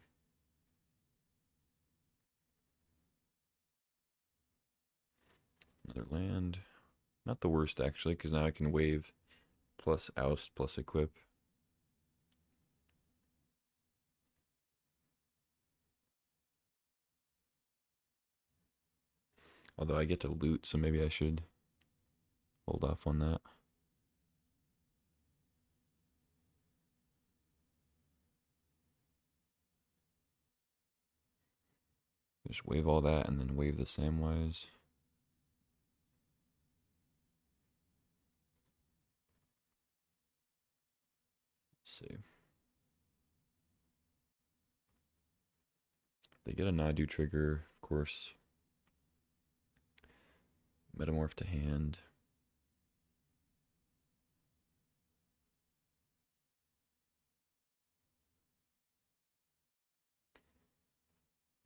Another land. Not the worst actually, because now I can wave plus oust plus equip. Although I get to loot, so maybe I should hold off on that. Just wave all that and then wave the Samwise. Let's see. They get a Nadu trigger, of course. Metamorph to hand.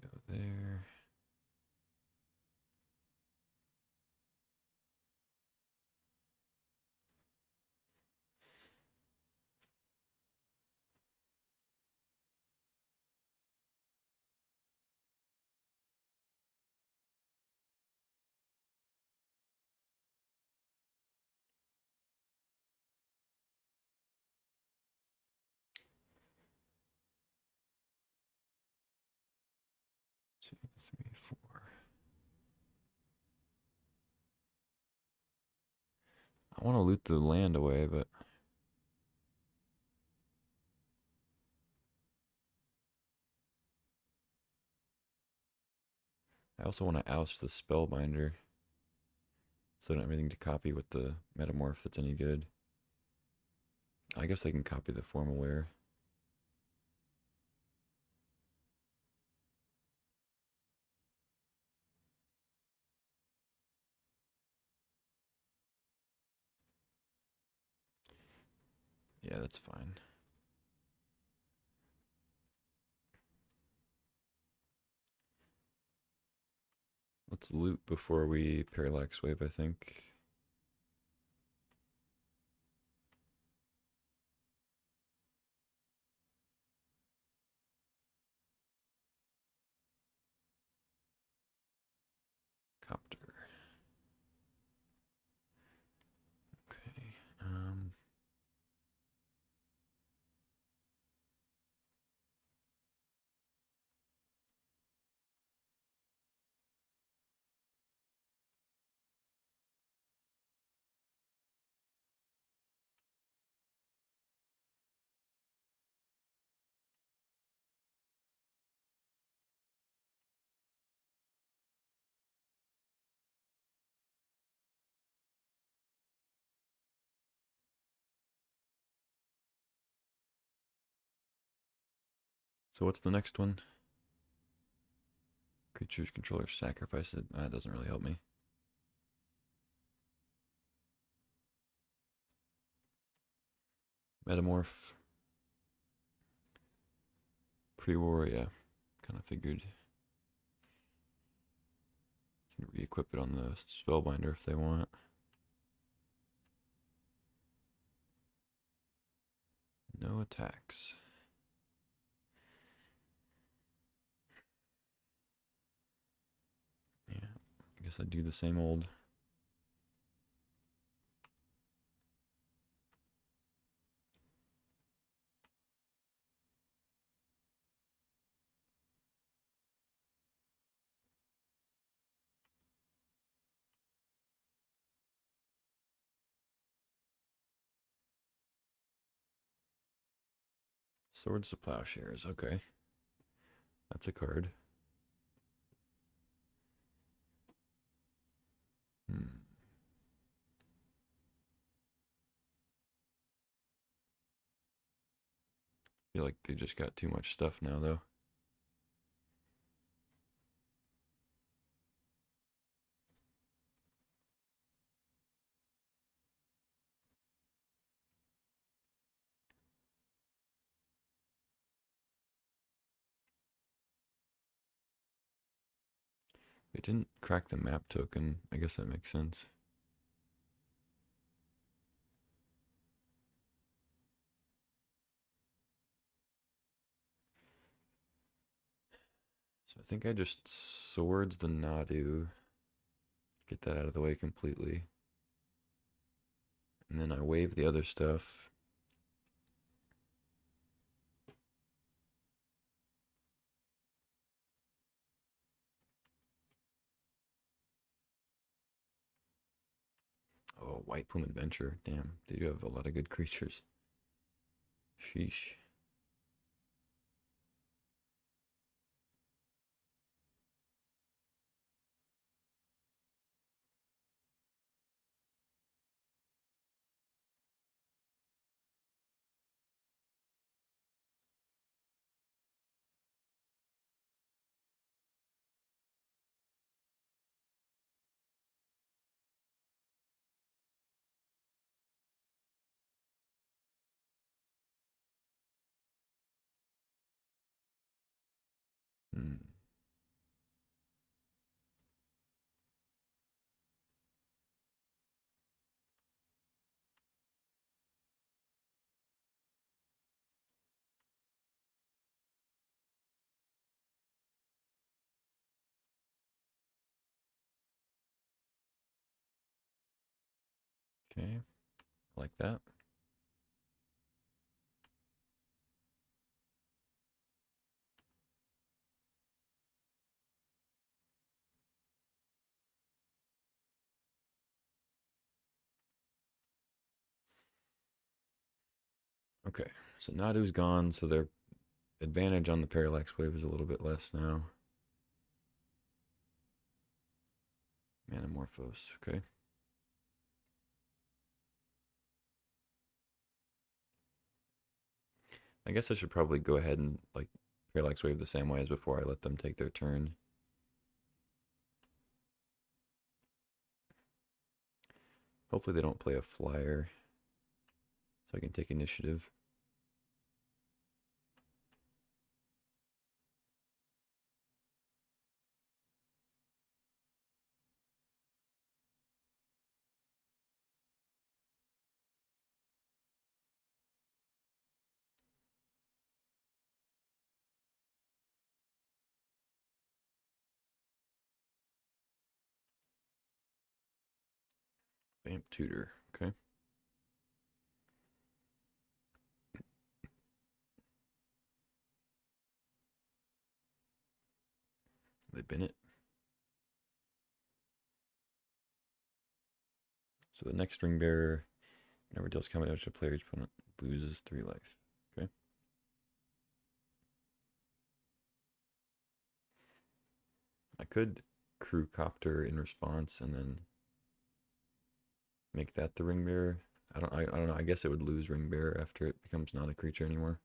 Go there. Two, three, four. I want to loot the land away, but I also want to oust the Spellbinder. So I don't have anything to copy with the Metamorph that's any good. I guess they can copy the Form Aware. Yeah, that's fine. Let's loot before we Parallax Wave, I think. Copter. Okay. So what's the next one? Creature's controller sacrifice it. That doesn't really help me. Metamorph. Pre-war, yeah. Kind of figured. Can re-equip it on the Spellbinder if they want. No attacks. Yeah, I guess I'd do the same old. Swords to Plowshares, okay. That's a card. Hmm. Feel like they just got too much stuff now, though. They didn't crack the map token. I guess that makes sense. So I think I just swords the Nadu. Get that out of the way completely. And then I wave the other stuff. Oh, White Plume Adventure. Damn, they do have a lot of good creatures. Sheesh. Hmm. Okay, like that. Okay, so Nadu's gone, so their advantage on the Parallax Wave is a little bit less now. Manamorphose, okay. I guess I should probably go ahead and like Parallax Wave the same way as before. I let them take their turn. Hopefully they don't play a flyer, so I can take initiative. Vamp Tutor, okay. They bin it. So the next Ring Bearer never deals combat damage to a player, each opponent loses 3 life. Okay. I could Crew Copter in response and then make that the Ring Bearer. I don't know. I guess it would lose Ring Bearer after it becomes not a creature anymore.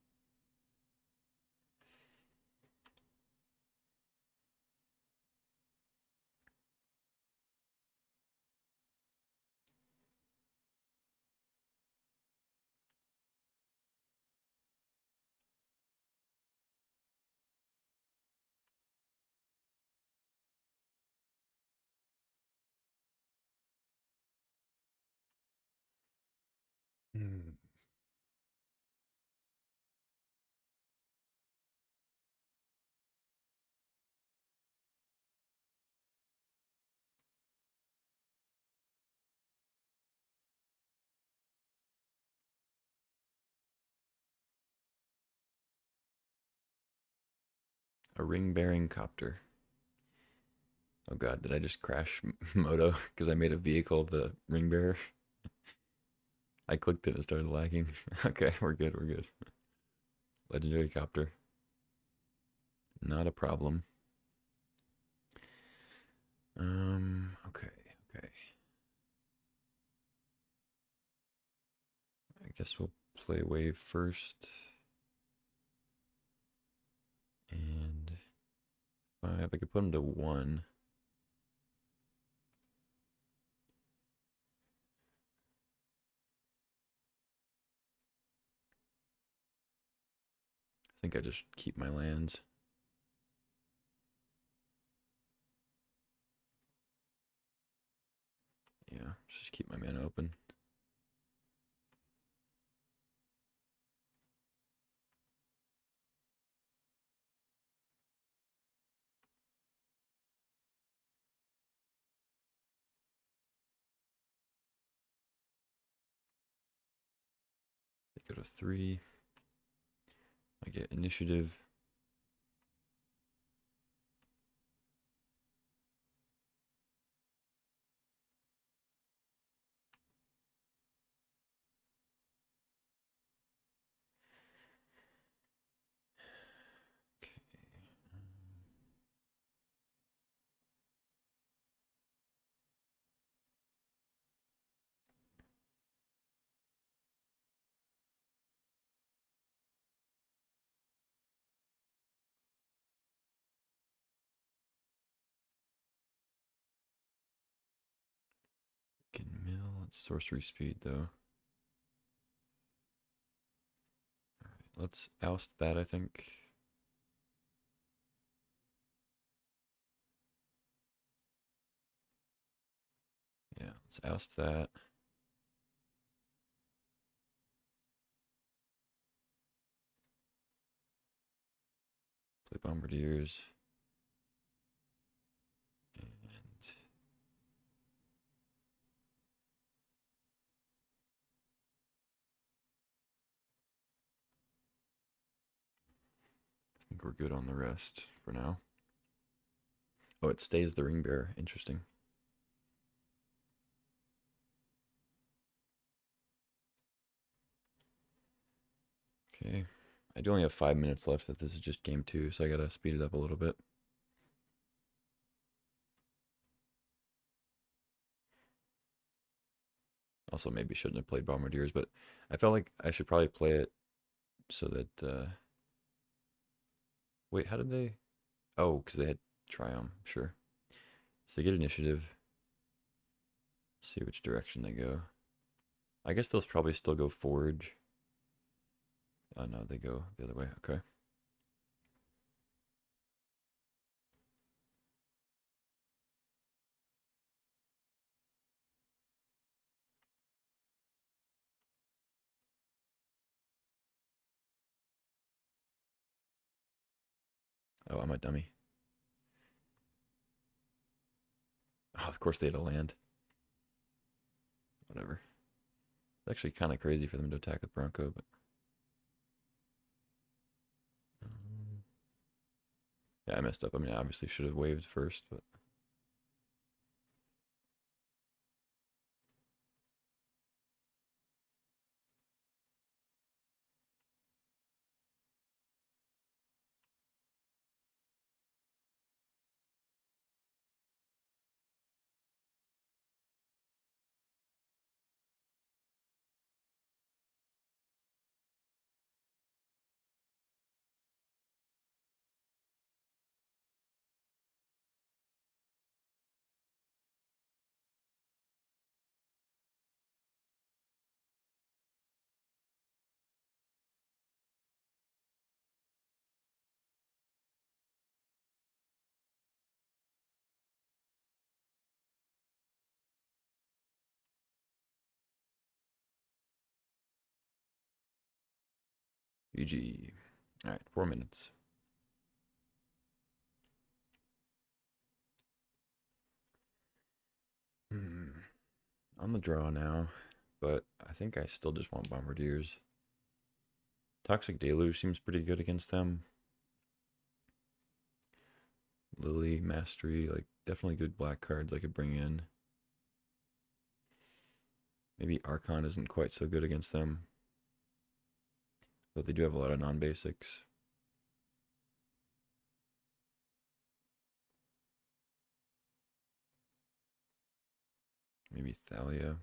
Hmm. A ring-bearing copter. Oh god, did I just crash Moto because I made a vehicle the ring bearer? I clicked it and it started lagging. Okay, we're good, we're good. Legendary copter. Not a problem. Okay, okay. I guess we'll play wave first. And 5. I could put him to 1. I think I just keep my lands. Yeah, just keep my mana open. They go to 3. I get initiative. Okay. Can mill. It's sorcery speed though. Alright, let's oust that, I think. Yeah, let's oust that. Play Bombardiers. And I think we're good on the rest for now. Oh, it stays the ring bearer. Interesting. Okay. I do only have 5 minutes left if this is just game 2, so I gotta speed it up a little bit. Also, maybe shouldn't have played Bombardiers, but I felt like I should probably play it so that, wait, how did they? Oh, because they had Triumph, sure. So they get initiative. See which direction they go. I guess they'll probably still go Forge. Oh, no, they go the other way. Okay. Oh, I'm a dummy. Oh, of course they had a land. Whatever. It's actually kind of crazy for them to attack with Bronco, but um, yeah, I messed up. I mean, I obviously should have waved first, but GG. All right, 4 minutes. On the draw now, but I think I still just want Bombardiers. Toxic Deluge seems pretty good against them. Lily, Mastery, like definitely good black cards I could bring in. Maybe Archon isn't quite so good against them, but they do have a lot of non-basics. Maybe Thalia.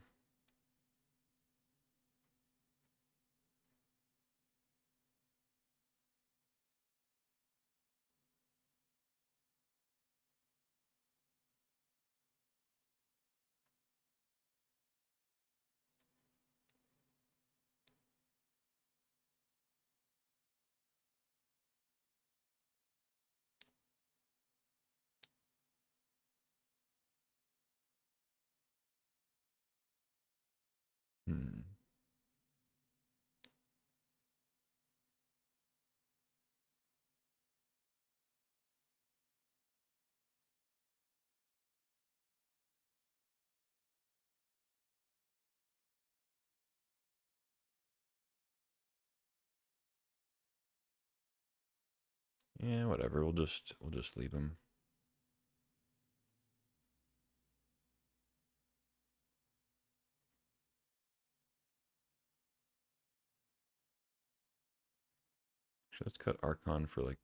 Hmm. Yeah, whatever. We'll just leave him. So let's cut Archon for like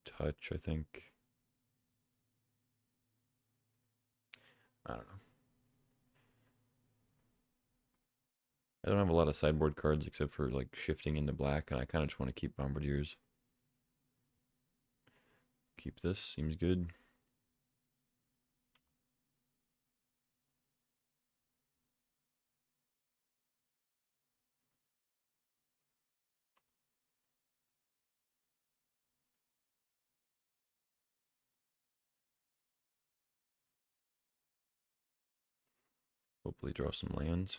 touch, I think. I don't know. I don't have a lot of sideboard cards except for like shifting into black, and I kind of just want to keep Bombardiers. Keep this, seems good. Hopefully draw some lands.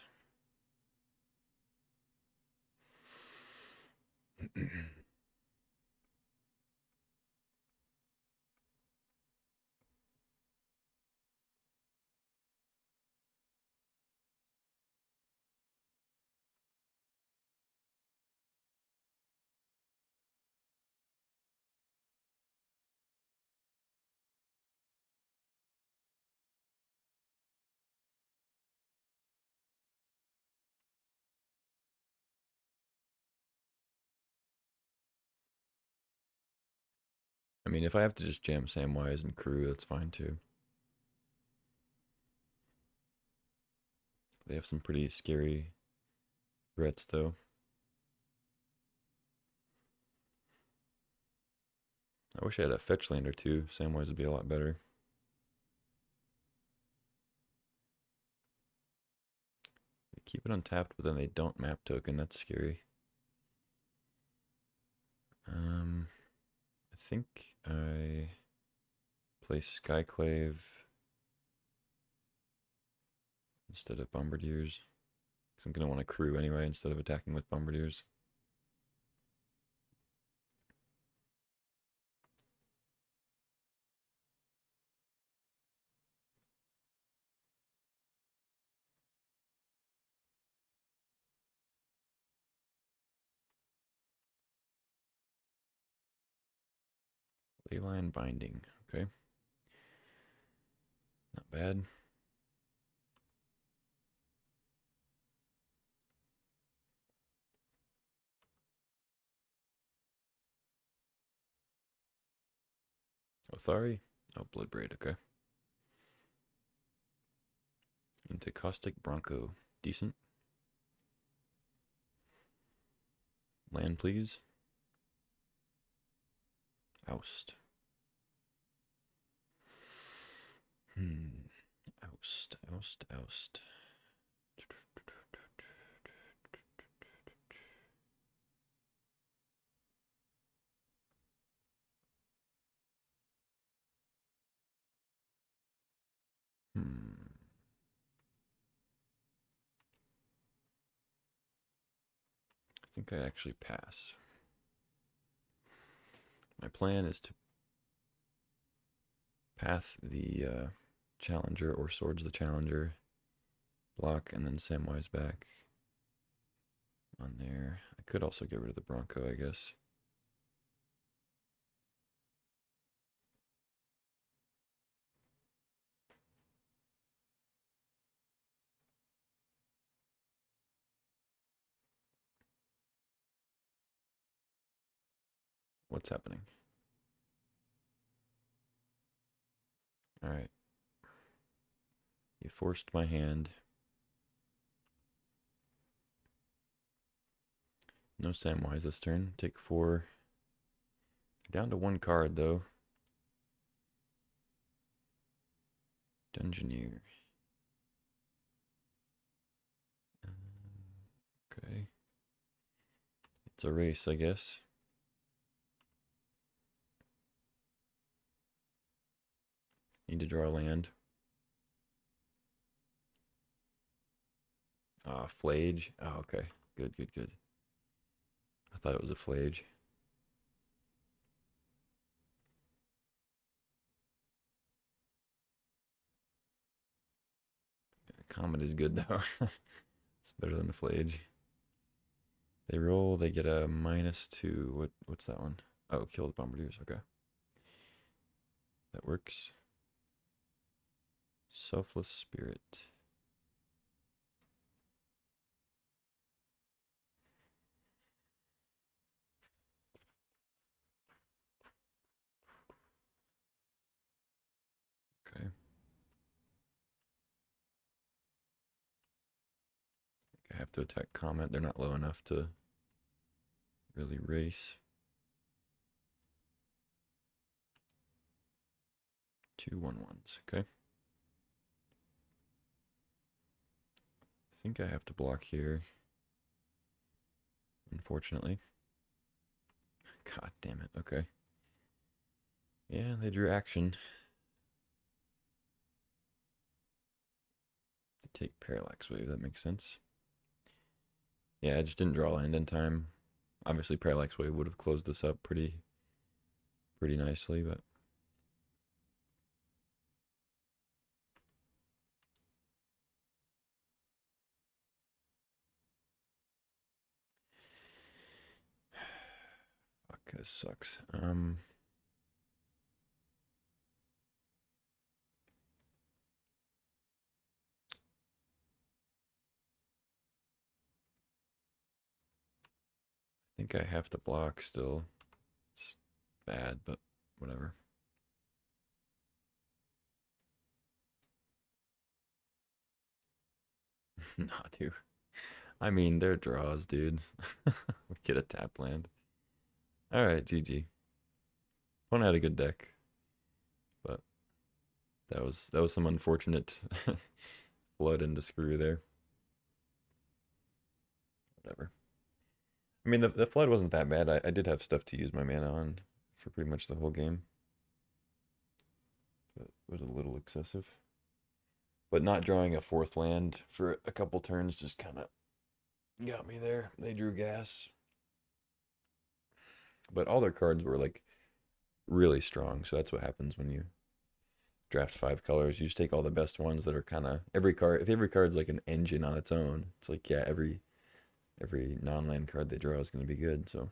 I mean, if I have to just jam Samwise and crew, that's fine too. They have some pretty scary threats, though. I wish I had a fetch land or two. Samwise would be a lot better. They keep it untapped, but then they don't map token. That's scary. I think I play Skyclave instead of Bombardiers. Because I'm going to want to crew anyway instead of attacking with Bombardiers. Leyline Binding. Okay. Not bad. Othari. Oh, Bloodbraid. Okay. Into Caustic Bronco. Decent. Land, please. Oust. Oust, oust, oust. I think I actually pass. My plan is to path the Challenger or Swords the Challenger, block, and then Samwise back on there. I could also get rid of the Bronco, I guess. What's happening? All right. You forced my hand. No Samwise this turn. Take 4. Down to 1 card, though. Dungeoneer. Okay. It's a race, I guess. Need to draw a land. Flage. Oh, okay. Good, good, good. I thought it was a Flage. Comet is good, though. It's better than a Flage. They roll, they get a -2. What's that one? Oh, kill the Bombardiers. Okay. That works. Selfless Spirit. Okay. I have to attack Comet. They're not low enough to really race. 2 1/1s. Okay. I think I have to block here. Unfortunately. God damn it. Okay. Yeah, they drew action. They take Parallax Wave. That makes sense. Yeah, I just didn't draw land in time. Obviously, Parallax Wave would have closed this up pretty nicely, but fuck, this sucks. I think I have to block still. It's bad, but whatever. Nah, dude. I mean, they're draws, dude. We get a tap land. All right, GG. One had a good deck, but that was some unfortunate flood into screw there. Whatever. I mean, the flood wasn't that bad. I did have stuff to use my mana on for pretty much the whole game, but it was a little excessive. But not drawing a 4th land for a couple turns just kind of got me there. They drew gas, but all their cards were like really strong. So that's what happens when you draft 5 colors. You just take all the best ones that are kind of every card. If every card's like an engine on its own, it's like, yeah, every non-land card they draw is going to be good. So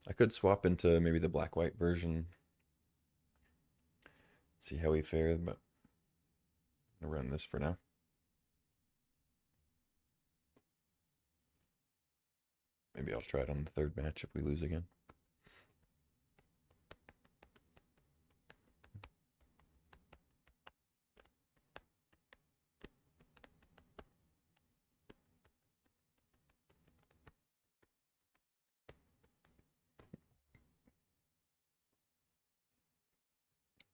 I could swap into maybe the black-white version, see how we fare, but I'm gonna run this for now. Maybe I'll try it on the 3rd match if we lose again.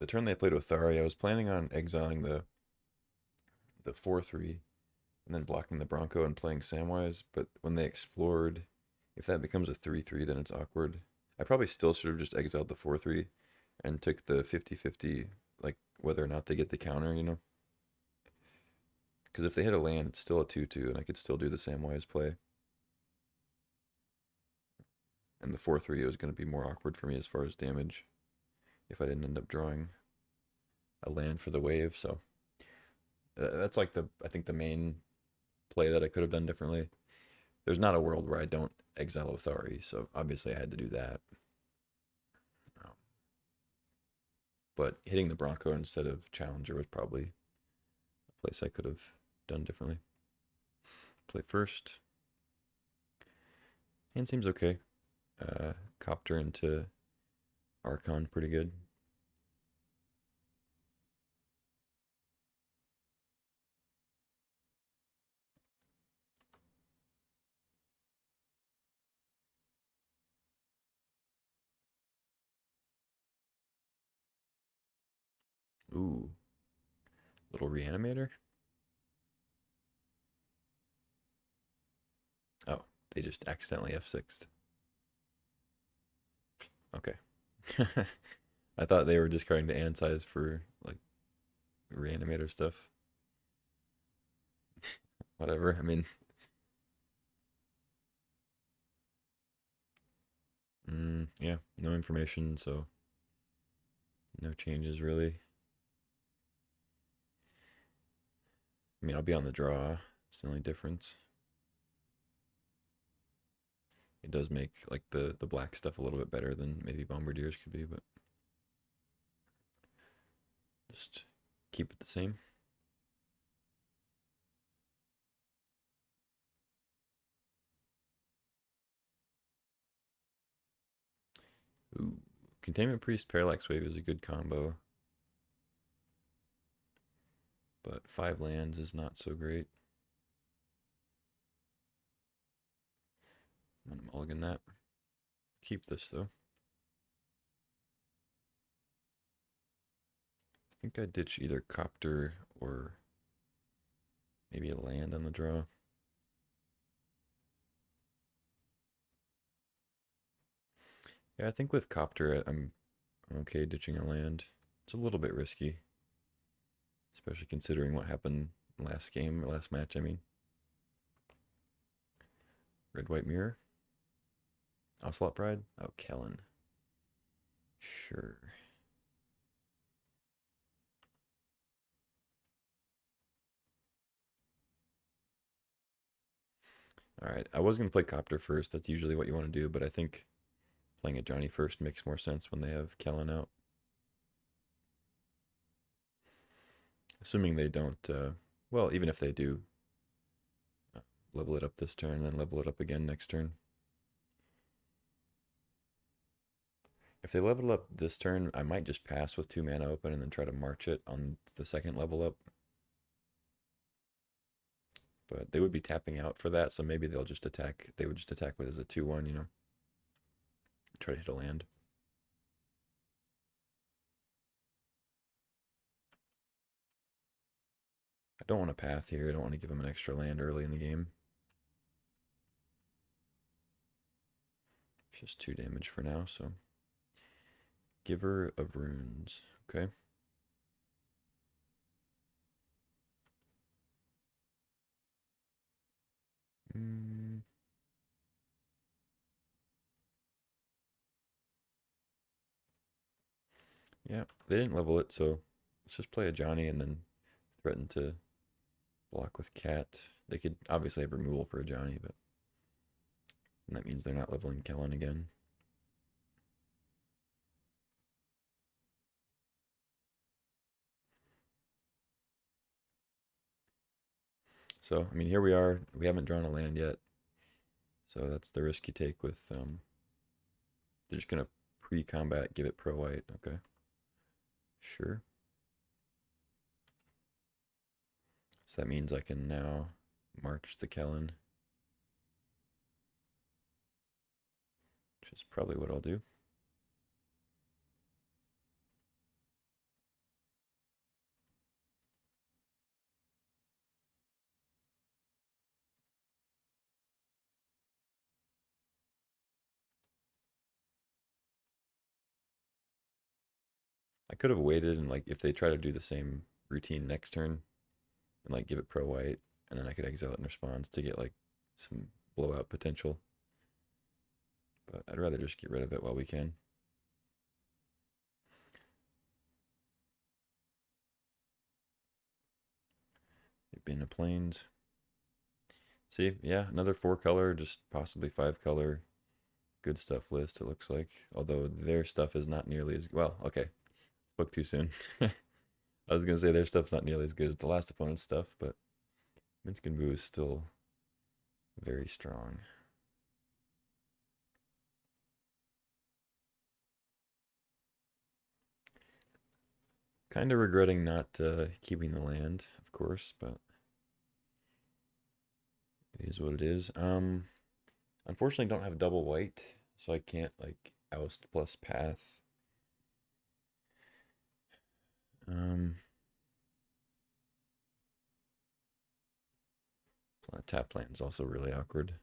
The turn they played with Thari, I was planning on exiling the 4/3 and then blocking the Bronco and playing Samwise, but when they explored, if that becomes a 3/3, then it's awkward. I probably still should have just exiled the 4/3 and took the 50-50, like whether or not they get the counter, you know? Because if they hit a land, it's still a 2-2, and I could still do the Samwise play. And the 4-3 was going to be more awkward for me as far as damage if I didn't end up drawing a land for the wave. So that's like I think the main play that I could have done differently. There's not a world where I don't exile Othari, so obviously I had to do that. Um, but hitting the Bronco instead of Challenger was probably a place I could have done differently. Play first. Hand seems okay. Copter into Archon, pretty good. Ooh, little reanimator. Oh, they just accidentally F6'd. Okay. I thought they were discarding the hand size for like reanimator stuff. Whatever. I mean, yeah, no information, so no changes really. I mean, I'll be on the draw. It's the only difference. It does make like the black stuff a little bit better than maybe Bombardiers could be, but just keep it the same. Ooh, Containment Priest Parallax Wave is a good combo, but 5 lands is not so great. I'm gonna mulligan that. Keep this though. I think I'd ditch either Copter or maybe a land on the draw. Yeah, I think with Copter, I'm okay ditching a land. It's a little bit risky, especially considering what happened last game, or last match, I mean. Red, White Mirror. Ocelot Bride? Oh, Kellen. Sure. All right, I was going to play Copter first. That's usually what you want to do, but I think playing Ajani first makes more sense when they have Kellen out. Assuming they don't, well, even if they do, uh, level it up this turn, then level it up again next turn. If they level up this turn, I might just pass with 2 mana open and then try to march it on the second level up. But they would be tapping out for that, so maybe they'll just attack. They would just attack with as a 2-1, you know? Try to hit a land. I don't want a path here. I don't want to give him an extra land early in the game. Just 2 damage for now, so. Giver of Runes. Okay. Mm. Yeah, they didn't level it, so let's just play Ajani and then threaten to block with Cat. They could obviously have removal for Ajani, but that means they're not leveling Kellen again. So, I mean, here we are. We haven't drawn a land yet. So that's the risk you take with, they're just going to pre-combat, give it pro-white. Okay. Sure. So that means I can now march the Kellen, which is probably what I'll do. I could have waited and like if they try to do the same routine next turn and like give it pro white, and then I could exile it in response to get like some blowout potential. But I'd rather just get rid of it while we can. Ibina Plains. See, yeah, another 4-color, just possibly 5-color. Good stuff list, it looks like. Although their stuff is not nearly as well. Okay, spoke too soon. I was gonna say their stuff's not nearly as good as the last opponent's stuff, but Minsc and Boo is still very strong. Kind of regretting not keeping the land, of course, but it is what it is. Unfortunately, don't have double white, so I can't like oust plus path. Tap land is also really awkward.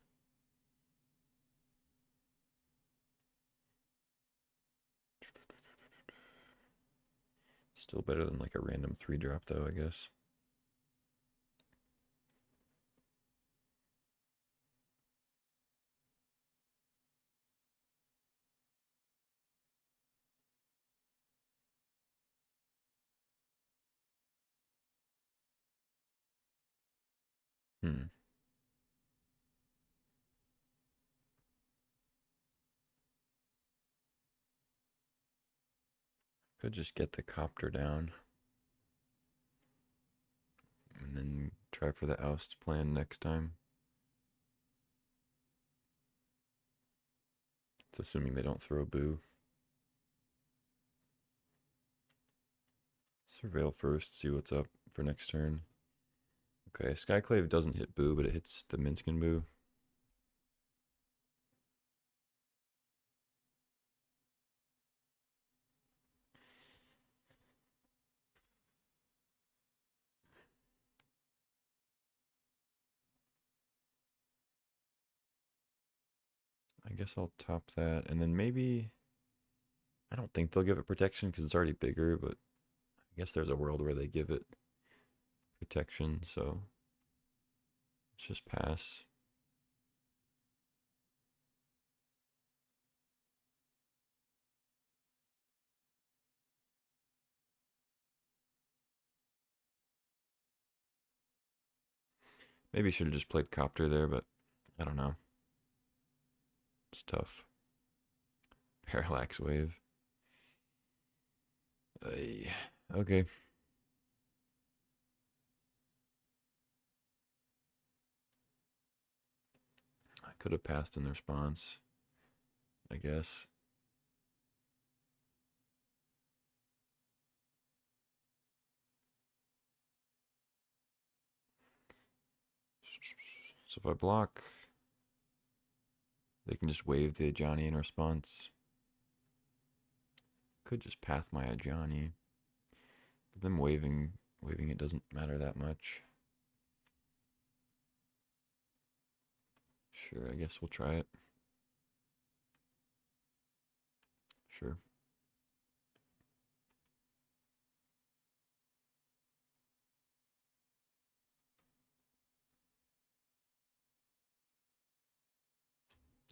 Still better than like a random 3-drop though, I guess. Hmm. Could just get the copter down. And then try for the oust plan next time. It's assuming they don't throw Boo. Surveil first, see what's up for next turn. Okay, Skyclave doesn't hit Boo, but it hits the Minsc and Boo. I guess I'll top that, and then maybe... I don't think they'll give it protection because it's already bigger, but I guess there's a world where they give it protection, so let's just pass. Maybe should have just played Copter there, but I don't know. It's tough. Parallax Wave. Okay. I could have passed in the response, I guess. So if I block, they can just wave the Ajani in response. Could just path my Ajani. But them waving it doesn't matter that much. Sure, I guess we'll try it. Sure.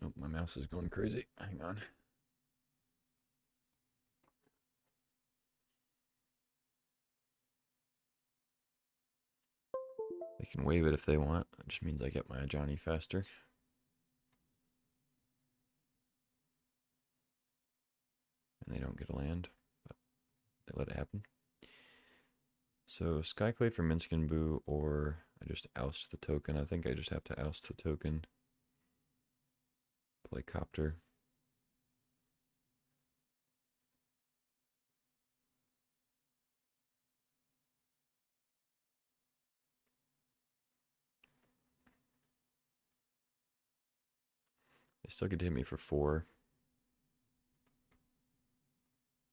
Oh, my mouse is going crazy. Hang on. They can wave it if they want. It just means I get my Ajani faster. And they don't get a land, but they let it happen. So Skyclave for Minsc and Boo, or I just oust the token. I think I just have to oust the token. Play Copter. They still get to hit me for 4.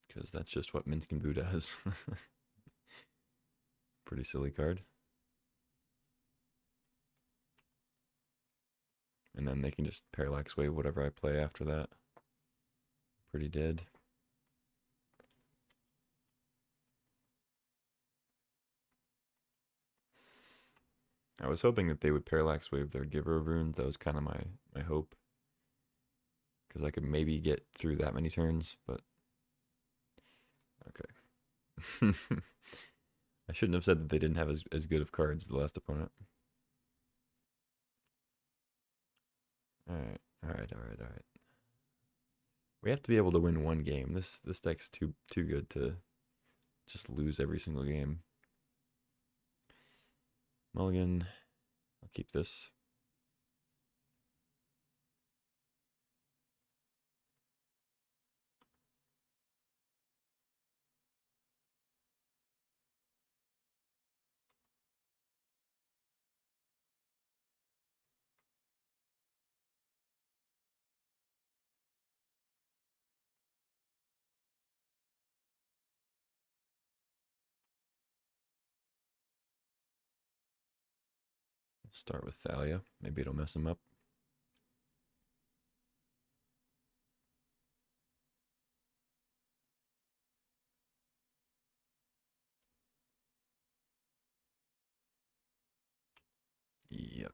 Because that's just what Minsc and Boo does. Pretty silly card. And then they can just Parallax Wave whatever I play after that. Pretty dead. I was hoping that they would Parallax Wave their Giver of Runes. That was kind of my hope. Because I could maybe get through that many turns, but okay. I shouldn't have said that they didn't have as good of cards as the last opponent. Alright, alright, alright, alright. We have to be able to win one game. This deck's too good to just lose every single game. Mulligan. I'll keep this. Start with Thalia. Maybe it'll mess him up. Yuck.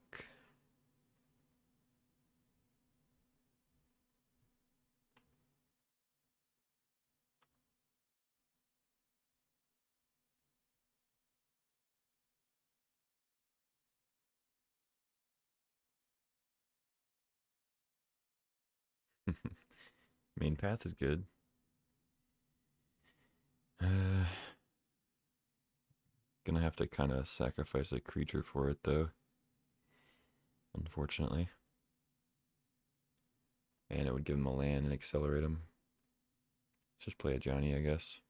Main path is good. Gonna have to kind of sacrifice a creature for it, though. Unfortunately. And it would give him a land and accelerate him. Let's just play a Johnny, I guess.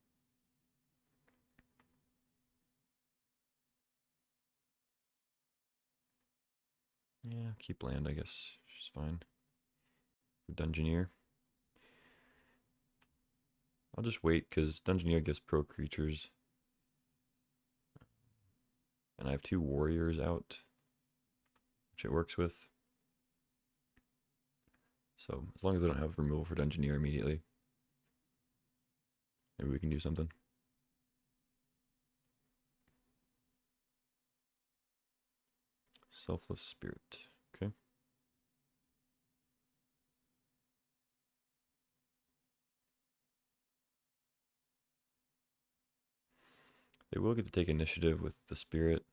Yeah, keep land, I guess. Which is fine. For Dungeoneer. I'll just wait, because Dungeoneer gets pro creatures. And I have 2 warriors out, which it works with. So, as long as I don't have removal for Dungeoneer immediately, maybe we can do something. Selfless Spirit. Okay. They will get to take initiative with the Spirit.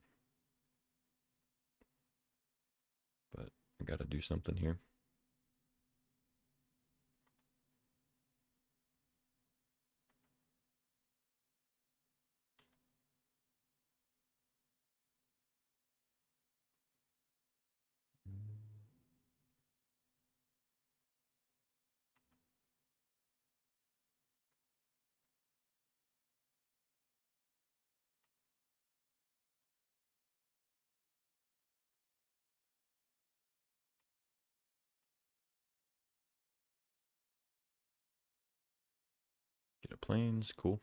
But I gotta do something here. Get a plains, cool.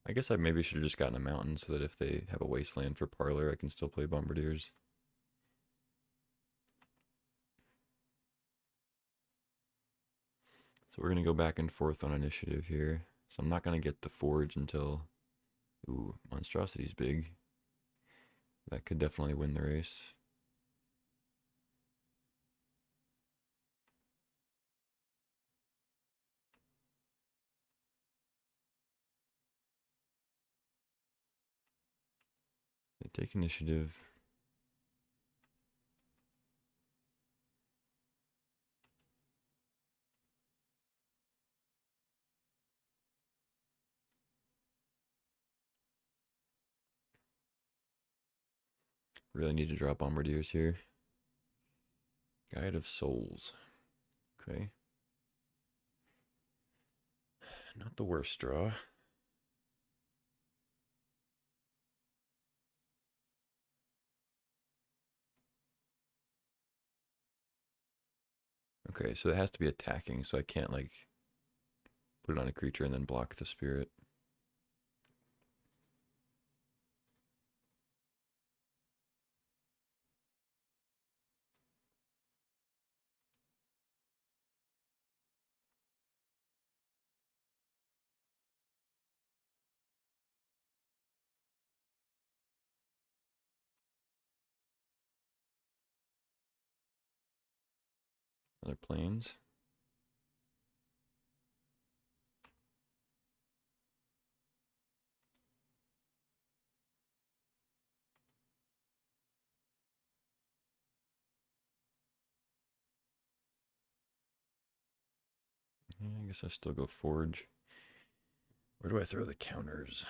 I guess I maybe should have just gotten a mountain so that if they have a wasteland for Parlor, I can still play Bombardiers. So we're going to go back and forth on initiative here. So I'm not going to get the Forge until... Ooh, Monstrosity's big. That could definitely win the race. They take initiative. Really need to drop Bombardiers here. Guide of Souls. Okay. Not the worst draw. Okay, so it has to be attacking, so I can't, like, put it on a creature and then block the Spirit. Other planes. Yeah, I guess I still go forge. Where do I throw the counters?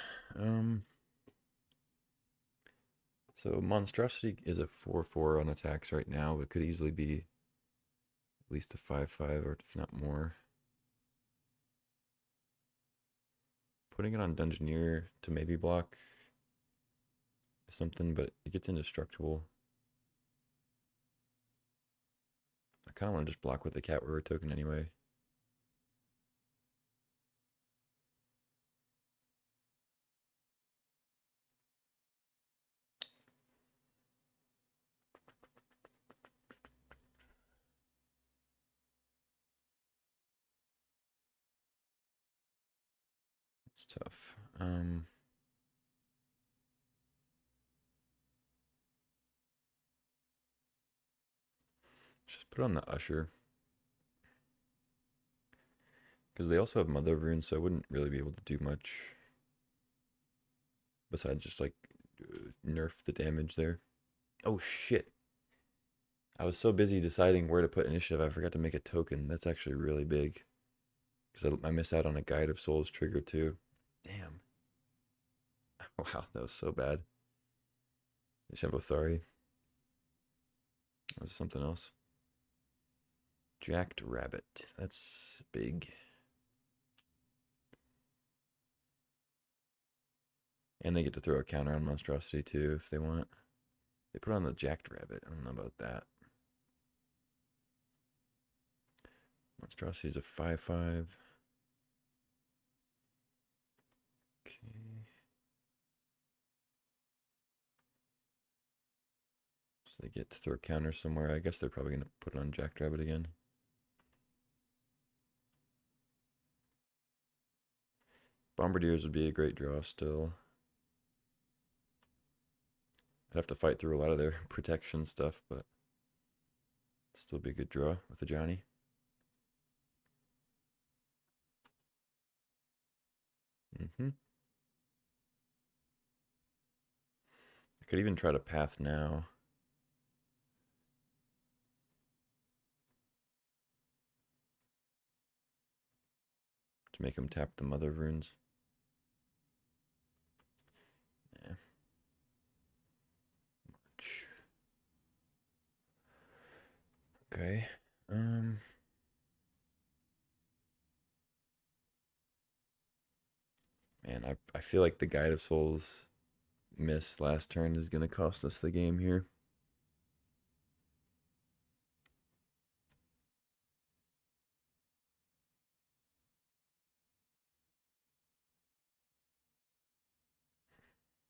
So Monstrosity is a 4/4 on attacks right now, but could easily be at least a 5/5, or if not more. Putting it on Dungeoneer to maybe block something, but it gets indestructible. I kind of want to just block with the Cat Weaver token anyway. It's tough. Just put on the Usher. Because they also have Mother of Runes, so I wouldn't really be able to do much. Besides just like nerf the damage there. Oh shit. I was so busy deciding where to put initiative, I forgot to make a token. That's actually really big. Because I missed out on a Guide of Souls trigger too. Damn. Wow, that was so bad. Shembothari. Was something else? Jacked Rabbit. That's big. And they get to throw a counter on Monstrosity too if they want. They put on the Jacked Rabbit. I don't know about that. Monstrosity is a 5/5. Okay. So they get to throw counters somewhere. I guess they're probably going to put it on Jacked Rabbit again. Bombardiers would be a great draw still. I'd have to fight through a lot of their protection stuff, but it'd still be a good draw with the Johnny. I could even try to path now. To make him tap the Mother of Runes. Yeah. March. Okay. Man, I feel like the Guide of Souls miss last turn is going to cost us the game here.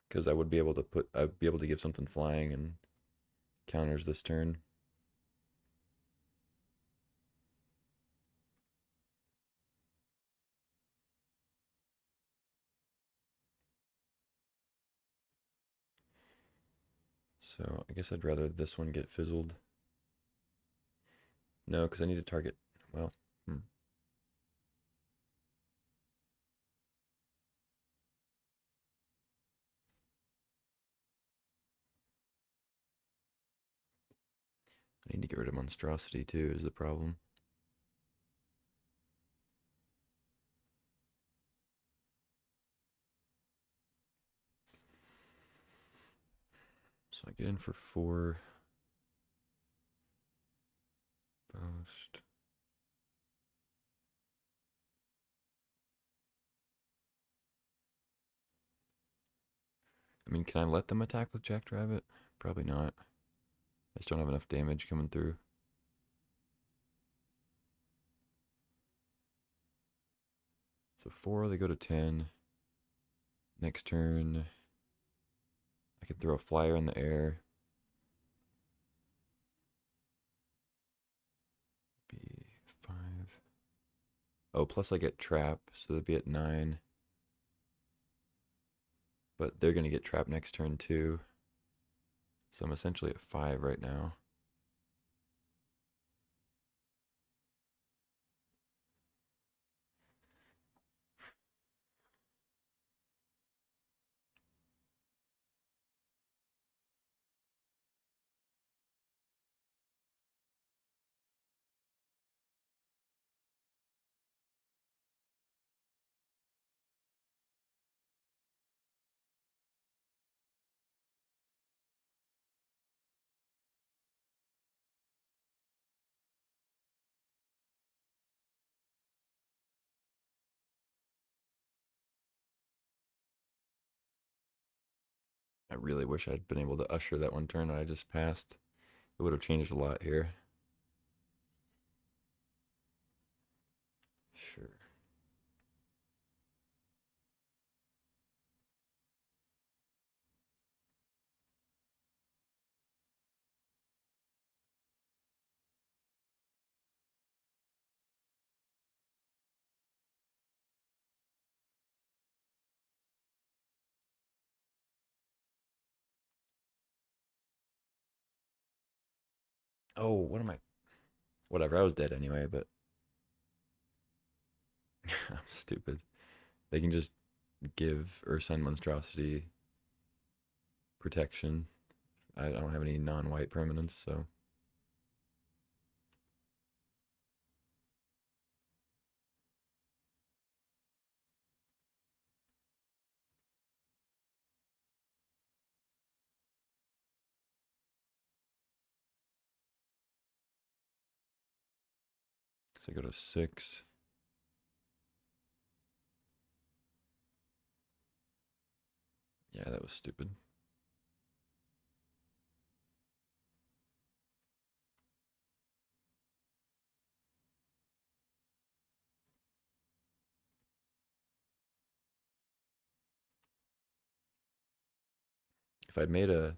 Because I would be able to I'd be able to give something flying and counters this turn. So I guess I'd rather this one get fizzled. No, because I need to target. Well, I need to get rid of Monstrosity too, is the problem. So I get in for 4. Post. I mean, can I let them attack with Jacked Rabbit? Probably not. I just don't have enough damage coming through. So 4, they go to 10. Next turn, I can throw a flyer in the air. Be 5. Oh, plus I get trap, so they'd be at 9. But they're going to get trap next turn too. So I'm essentially at 5 right now. really wish I'd been able to usher that one turn I just passed. It would have changed a lot here. Sure. Oh, what am I? Whatever. I was dead anyway, but I'm stupid. They can just give or send monstrosity protection. I don't have any non-white permanents, so I go to 6. Yeah, that was stupid. If I'd made a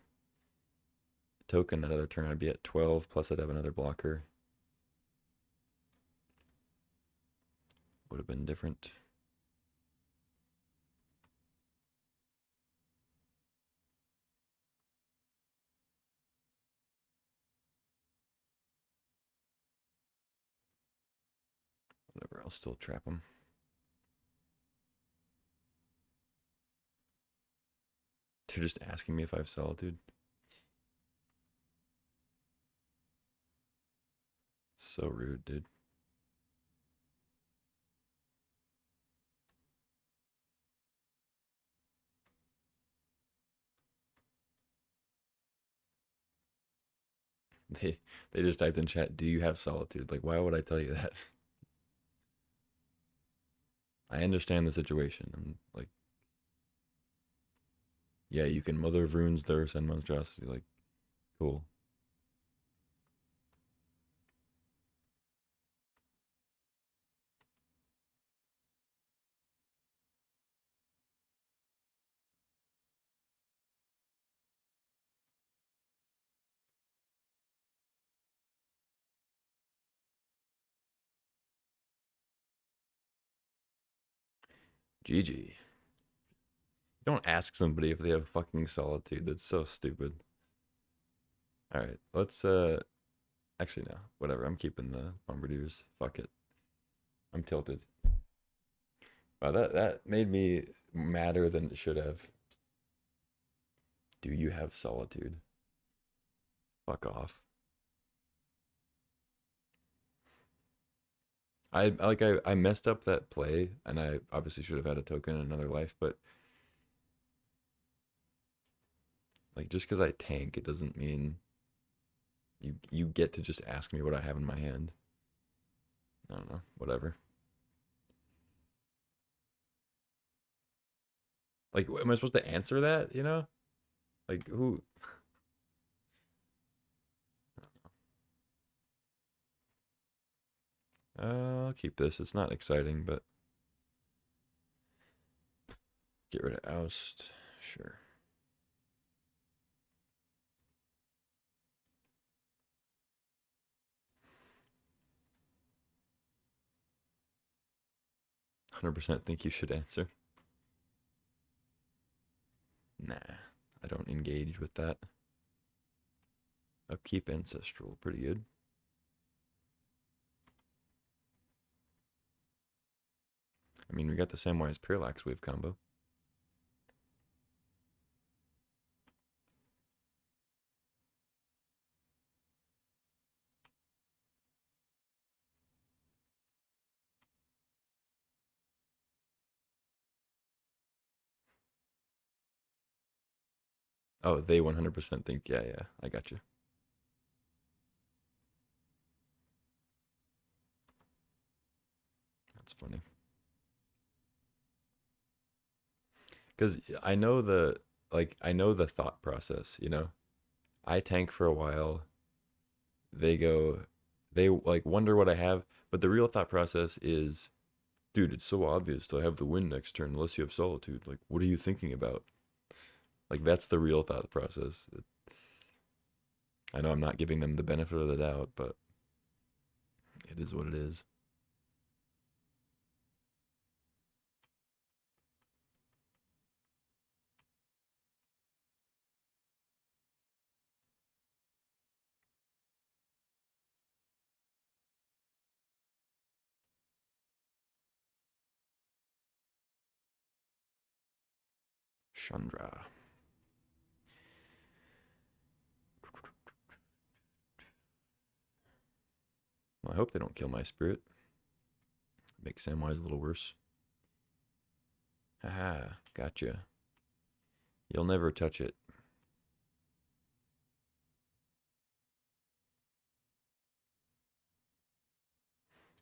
token that other turn, I'd be at 12, plus I'd have another blocker. Would have been different. Whatever, I'll still trap him. They're just asking me if I have Solitude. So rude, dude. They they just typed in chat, "Do you have Solitude?" Like, why would I tell you that? I understand the situation. I'm like, yeah, you can Mother of Runes, Thirst, and Monstrosity. Like, cool. GG. Don't ask somebody if they have fucking Solitude. That's so stupid. All right, let's actually no, whatever. I'm keeping the Bombardiers. Fuck it. I'm tilted. Wow, that made me madder than it should have. Do you have Solitude? Fuck off. I messed up that play, and I obviously should have had a token in another life, but like just because I tank, it doesn't mean you get to just ask me what I have in my hand. I don't know, whatever. Like, am I supposed to answer that? You know, like who? I'll keep this. It's not exciting, but get rid of oust. Sure. 100% think you should answer. Nah, I don't engage with that. Upkeep ancestral, pretty good. I mean, we got the Samwise Parallax wave combo. Oh, they 100% think, yeah, yeah, I got you. That's funny. Because I know the, like I know the thought process, you know. I tank for a while. They go, they like wonder what I have, but the real thought process is, dude, it's so obvious to have the win next turn unless you have Solitude. Like, what are you thinking about? Like, that's the real thought process. I know I'm not giving them the benefit of the doubt, but it is what it is. Chandra. Well, I hope they don't kill my spirit. Make Samwise a little worse. Haha, gotcha. You'll never touch it.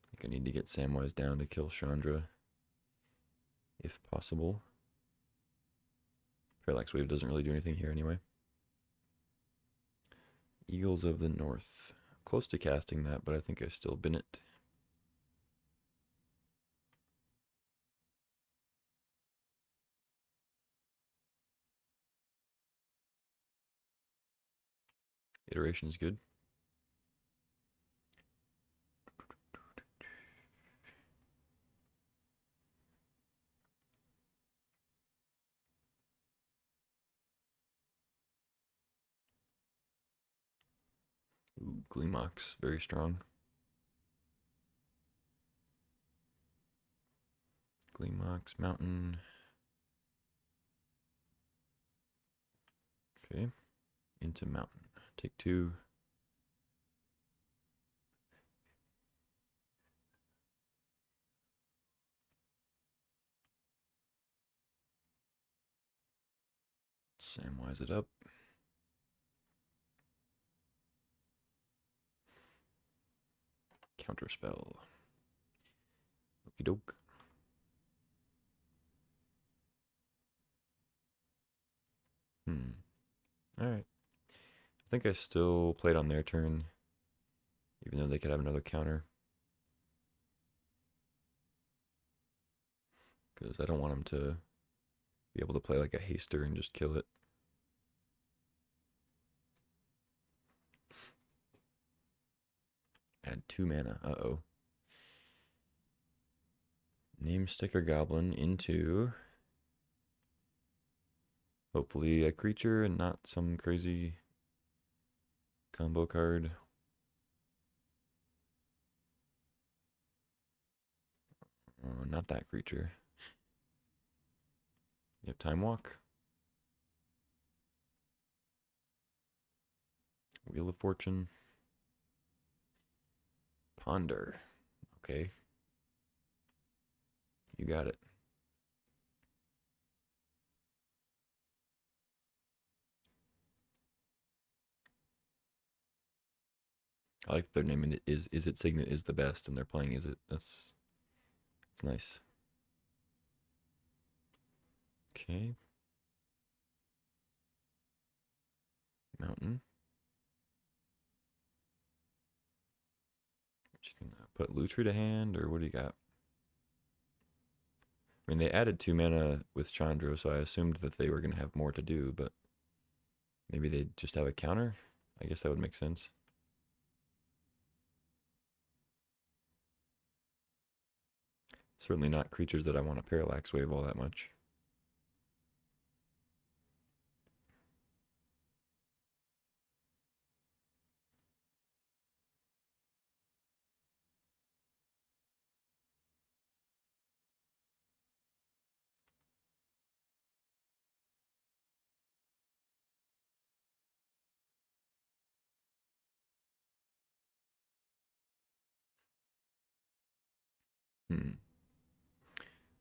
I think I need to get Samwise down to kill Chandra, if possible. Parallax Wave doesn't really do anything here anyway. Eagles of the North. Close to casting that, but I think I still bin it. Iteration is good. Ooh, Gleemox, very strong. Gleemox, Mountain. Okay, into Mountain. Take 2. Samwise it up. Counterspell. Okie doke. Alright. I think I still played on their turn, even though they could have another counter. Because I don't want them to be able to play like a haster and just kill it. Add 2 mana. Uh-oh. Name Sticker Goblin into hopefully a creature and not some crazy combo card. Oh, not that creature. You have Time Walk. Wheel of Fortune. Ponder. Okay. You got it. I like their name. Is it Signet is the best, and they're playing Is it. That's nice. Okay. Mountain. You can put Lutri to hand, or what do you got? I mean, they added 2 mana with Chandra, so I assumed that they were going to have more to do, but maybe they just have a counter? I guess that would make sense. Certainly not creatures that I want to Parallax Wave all that much.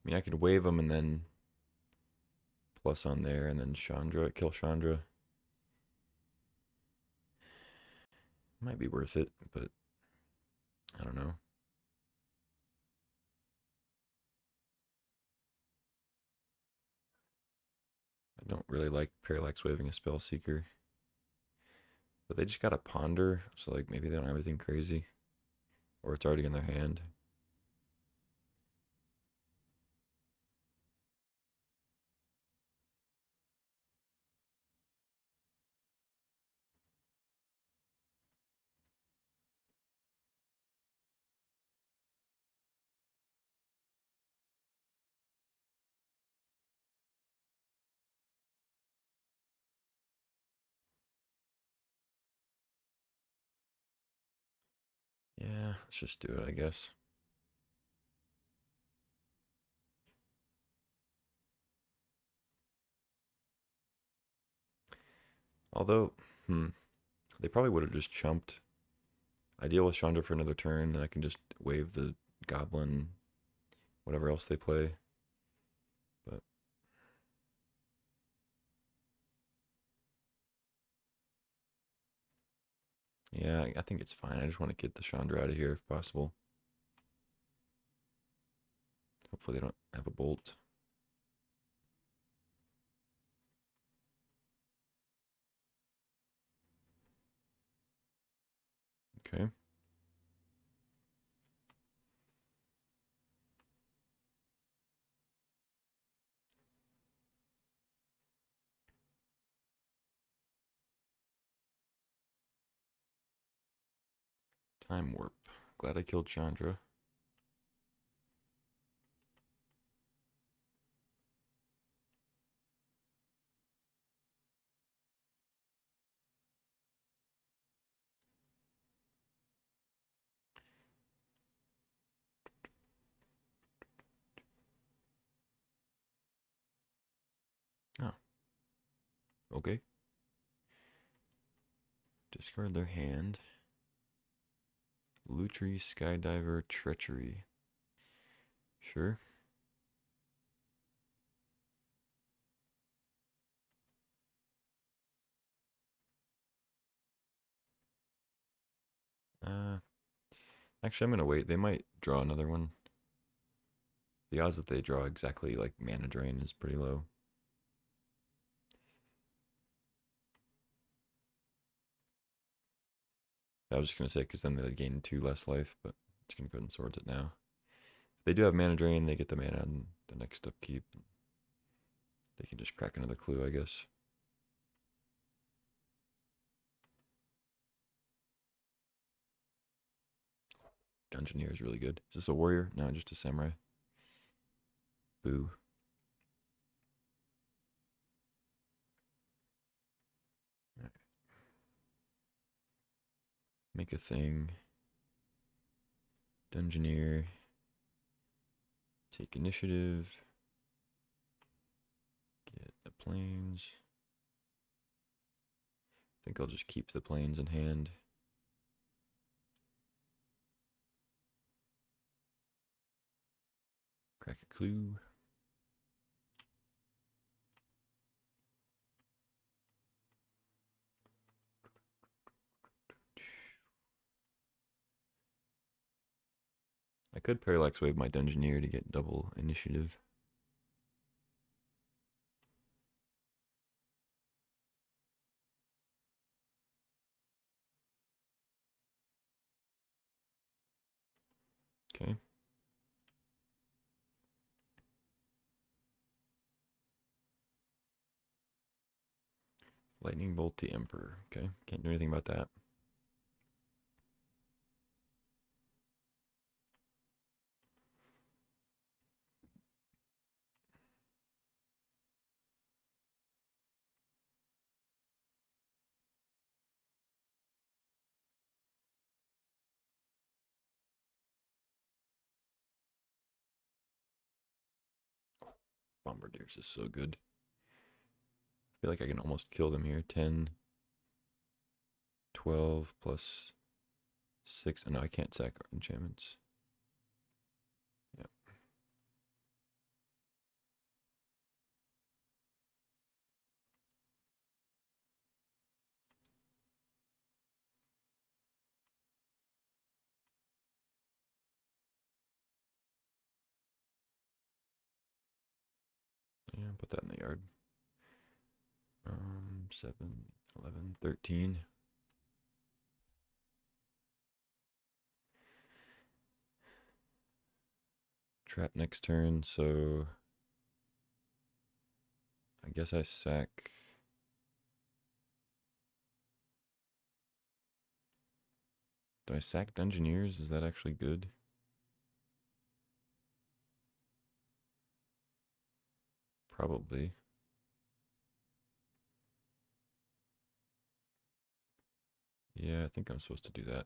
I mean, I could wave them and then plus on there, and then Chandra, kill Chandra. Might be worth it, but I don't know. Don't really like Parallax Waving a Spell Seeker. But they just got a Ponder, so like maybe they don't have anything crazy. Or it's already in their hand. Yeah, let's just do it, I guess. Although, they probably would have just chumped. I deal with Chandra for another turn, then I can just wave the Goblin, whatever else they play. But yeah, I think it's fine. I just want to get the Chandra out of here if possible. Hopefully they don't have a bolt. Okay. Time Warp. Glad I killed Chandra. Oh, okay. Discard their hand. Lutri, Skydiver, Treachery. Sure. Uh, Actually, I'm gonna wait. They might draw another one. The odds that they draw exactly like Mana Drain is pretty low. I was just gonna say because then they gain 2 less life, but I'm just gonna go ahead and swords it now. If they do have Mana Drain, they get the mana on the next upkeep. They can just crack another clue, I guess. Dungeoneer is really good. Is this a warrior? No, just a samurai. Boo. Right. Make a thing. Dungeoneer. Take initiative. Get the planes. I think I'll just keep the planes in hand. Crack a clue. I could Parallax Wave my Dungeoneer to get double initiative. Okay. Lightning Bolt the Emperor. Okay. Can't do anything about that. Bombardiers is so good. I feel like I can almost kill them here. 10, 12 plus 6. Oh, no, I can't sack enchantments. Yep. Yeah, put that in the yard. 7, 11, 13. Trap next turn, so I guess I sack. Do I sack Dungeoneers? Is that actually good? Probably. Yeah, I think I'm supposed to do that.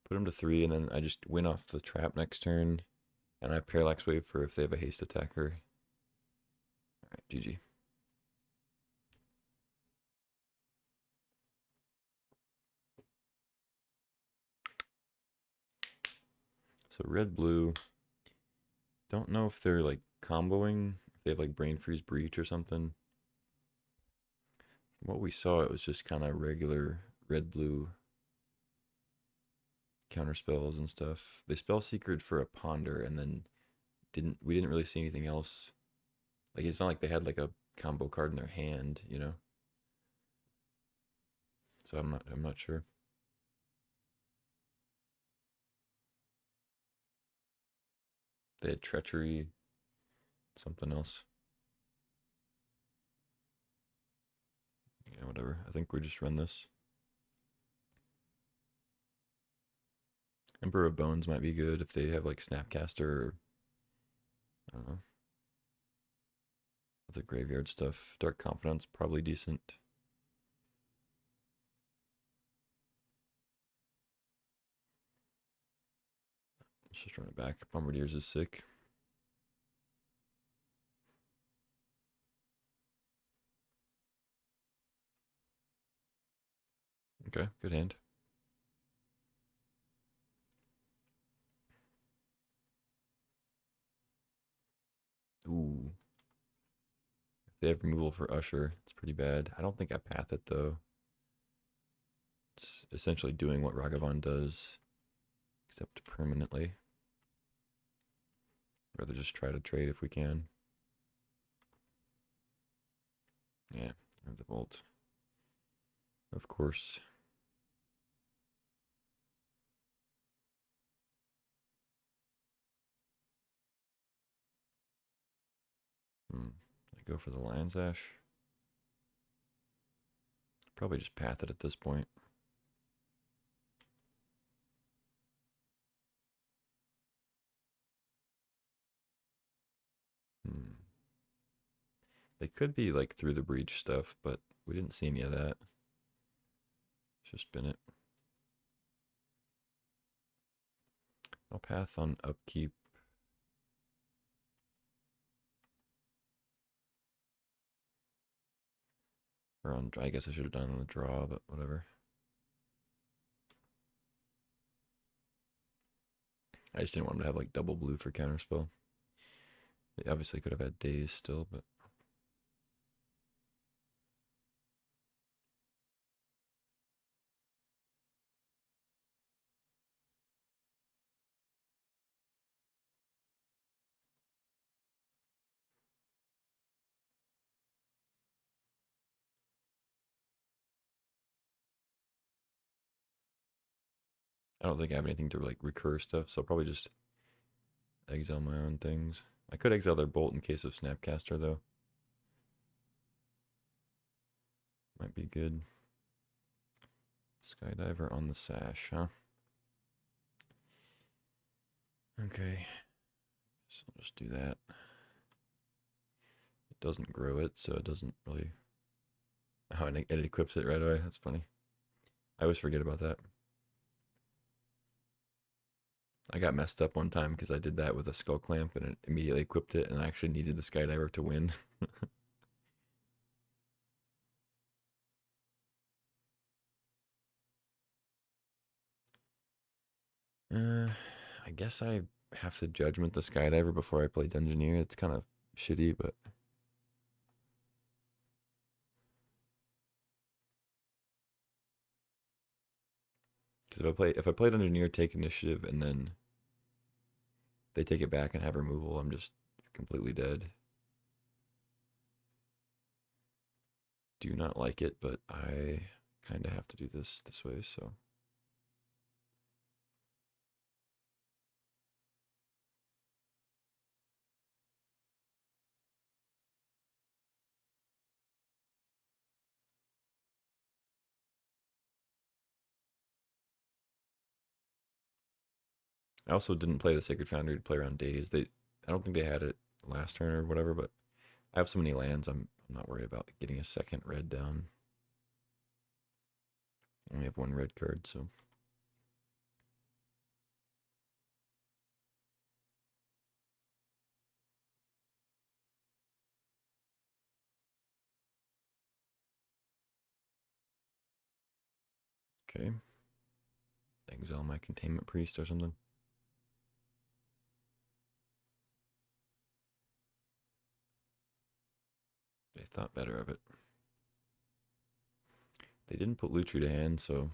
Put them to 3, and then I just win off the trap next turn. And I have Parallax Wave for if they have a haste attacker. Alright, GG. So red, blue. Don't know if they're like comboing, if they have like Brain Freeze Breach or something. What we saw, it was just kind of regular red, blue counter spells and stuff. They spell secret for a ponder, and then we didn't really see anything else. Like it's not like they had like a combo card in their hand, you know. So I'm not sure. They had treachery, something else. Yeah, whatever. I think we just run this. Emperor of Bones might be good if they have like Snapcaster or I don't know. The graveyard stuff. Dark Confidence, probably decent. Let's just run it back. Bombardiers is sick. Okay, good hand. Ooh. If they have removal for Usher, it's pretty bad. I don't think I path it though. It's essentially doing what Ragavan does, except permanently. Rather just try to trade if we can. Yeah, have the bolt. Of course. I go for the Lion's Ash. Probably just path it at this point. They could be like through the breach stuff, but we didn't see any of that. It's just been it. I'll path on upkeep. Or on, I guess I should have done on the draw, but whatever. I just didn't want them to have like double blue for counterspell. They obviously could have had days still, but I don't think I have anything to like recur stuff, so I'll probably just exile my own things. I could exile their bolt in case of Snapcaster though. Might be good. Skydiver on the sash, huh? Okay. So I'll just do that. It doesn't grow it, so it doesn't really. Oh, and it equips it right away. That's funny. I always forget about that. I got messed up one time because I did that with a skull clamp and it immediately equipped it, and I actually needed the skydiver to win. I guess I have to judgment the skydiver before I play Dungeoneer. It's kind of shitty, but because if I play Dungeoneer, take initiative, and then they take it back and have removal, I'm just completely dead. do not like it, but I kind of have to do this way, so. I also didn't play the Sacred Foundry to play around Daze. I don't think they had it last turn or whatever, but I have so many lands, I'm not worried about getting a second red down. I only have one red card, so. Okay. Exile my Containment Priest or something. They thought better of it. They didn't put Lutri to hand, so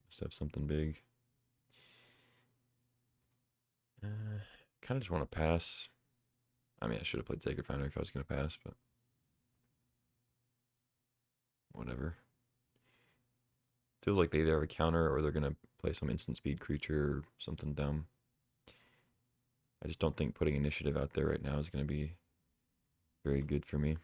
must have something big. Kind of just want to pass. I mean, I should have played Sacred Foundry if I was going to pass, but whatever. Feels like they either have a counter or they're going to play some instant speed creature or something dumb. I just don't think putting initiative out there right now is going to be very good for me.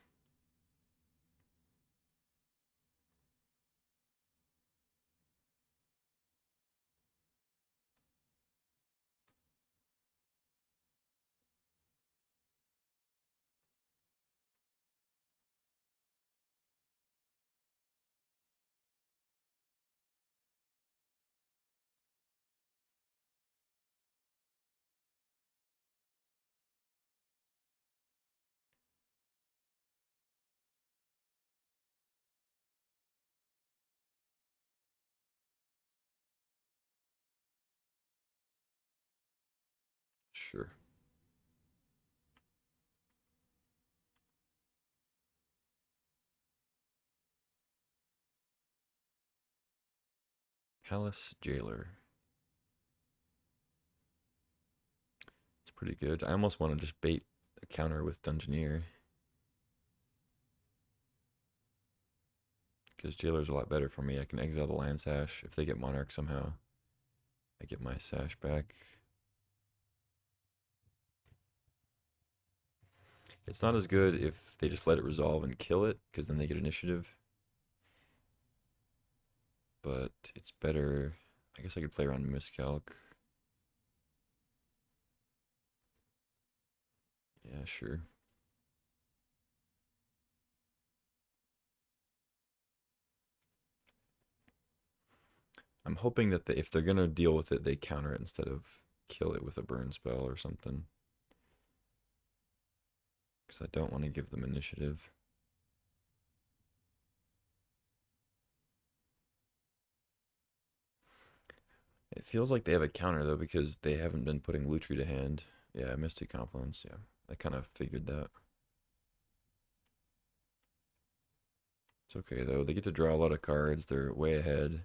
Sure. Palace Jailer. It's pretty good. I almost want to just bait a counter with Dungeoneer, because Jailer's a lot better for me. I can exile the land sash. If they get Monarch somehow, I get my sash back. It's not as good if they just let it resolve and kill it, because then they get initiative. But it's better. I guess I could play around Miscalc. Yeah, sure. I'm hoping that if they're going to deal with it, they counter it instead of kill it with a burn spell or something. Because I don't want to give them initiative. It feels like they have a counter, though, because they haven't been putting Lutri to hand. Yeah, Mystic Confluence, yeah. I kind of figured that. It's okay, though. They get to draw a lot of cards. They're way ahead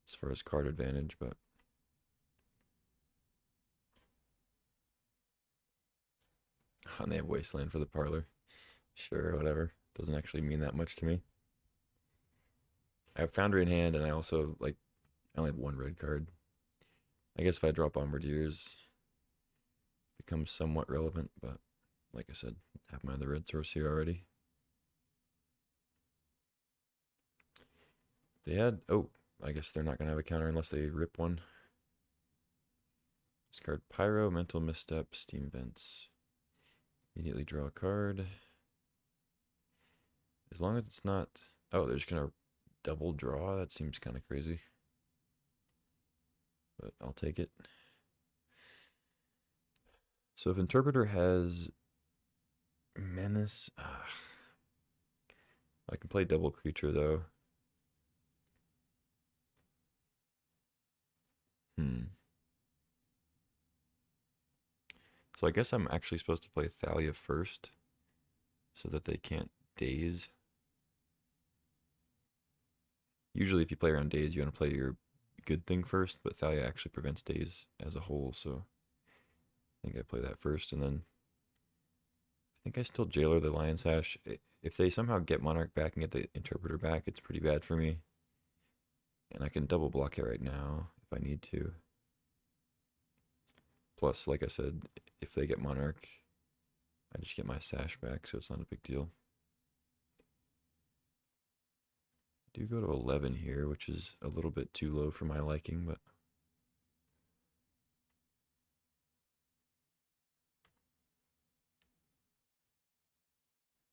as far as card advantage, but... And they have Wasteland for the parlor. Sure, whatever. Doesn't actually mean that much to me. I have Foundry in hand, and I also, like, I only have one red card. I guess if I drop Bombardiers, it becomes somewhat relevant, but like I said, I have my other red source here already. They had, oh, I guess they're not going to have a counter unless they rip one. Discard Pyro, Mental Misstep, Steam Vents. Immediately draw a card. As long as it's not, oh, they're just going to double draw. That seems kind of crazy. But I'll take it. So if Interpreter has Menace, I can play double creature though. So I guess I'm actually supposed to play Thalia first so that they can't daze. Usually if you play around daze, you want to play your good thing first, but Thalia actually prevents daze as a whole, so I think I play that first, and then think I still jailer the Lion Sash. If they somehow get Monarch back and get the Interpreter back, it's pretty bad for me. And I can double block it right now if I need to. Plus, like I said, if they get Monarch, I just get my Sash back, so it's not a big deal. I do go to 11 here, which is a little bit too low for my liking, but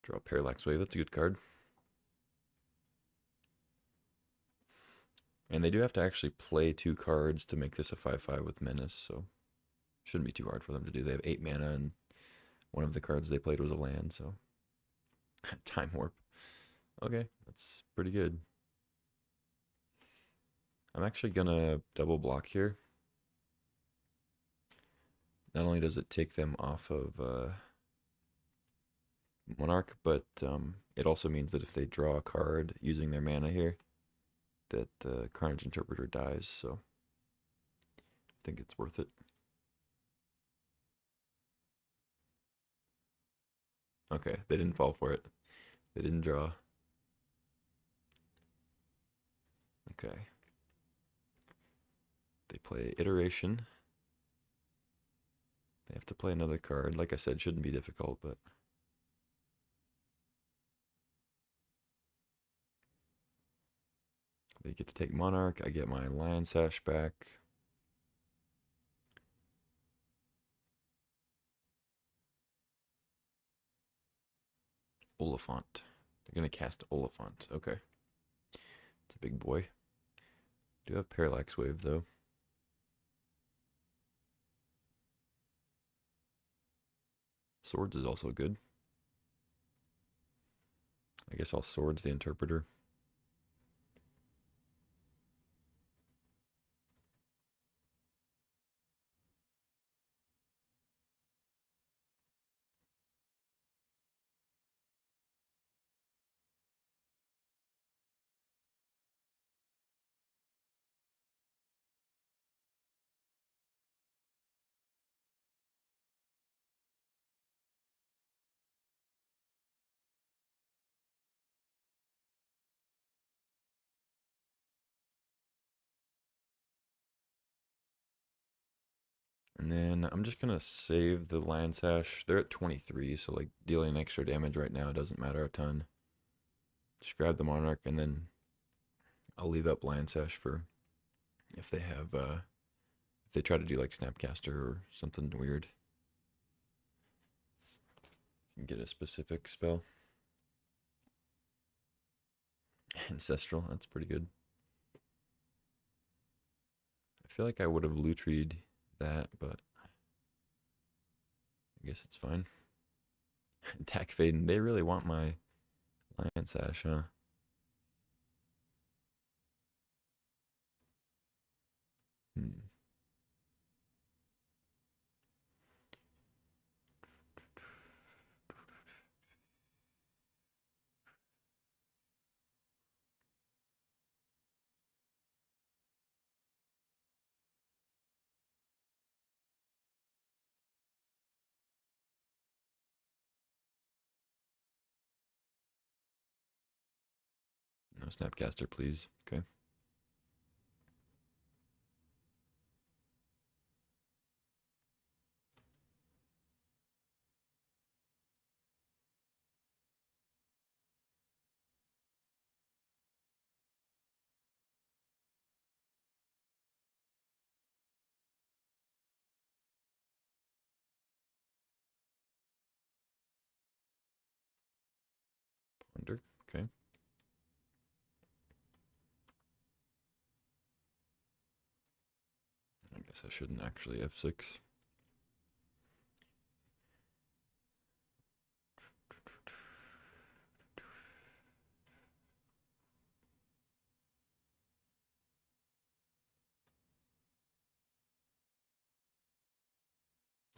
draw Parallax Wave. That's a good card. And they do have to actually play 2 cards to make this a 5/5 with Menace, so shouldn't be too hard for them to do. They have 8 mana, and one of the cards they played was a land, so Time Warp. Okay, that's pretty good. I'm actually gonna double block here. Not only does it take them off of Monarch, but it also means that if they draw a card using their mana here, that the Carnage Interpreter dies, so I think it's worth it. Okay, they didn't fall for it. They didn't draw. Okay. They play Iteration. They have to play another card. Like I said, shouldn't be difficult, but they get to take Monarch. I get my Lion Sash back. Oliphant. They're going to cast Oliphant. Okay. It's a big boy. Do have Parallax Wave, though. Swords is also good. I guess I'll Swords the Interpreter. And then I'm just going to save the Lion Sash. They're at 23, so like dealing extra damage right now doesn't matter a ton. Just grab the Monarch, and then I'll leave up Lion Sash for if they have, if they try to do like Snapcaster or something weird. You can get a specific spell. Ancestral, that's pretty good. I feel like I would have Lutried that, but I guess it's fine. Attack Faden, they really want my Lion Sash, huh? Hmm. No Snapcaster, please. Okay. Ponder. Okay. I guess I shouldn't actually F6.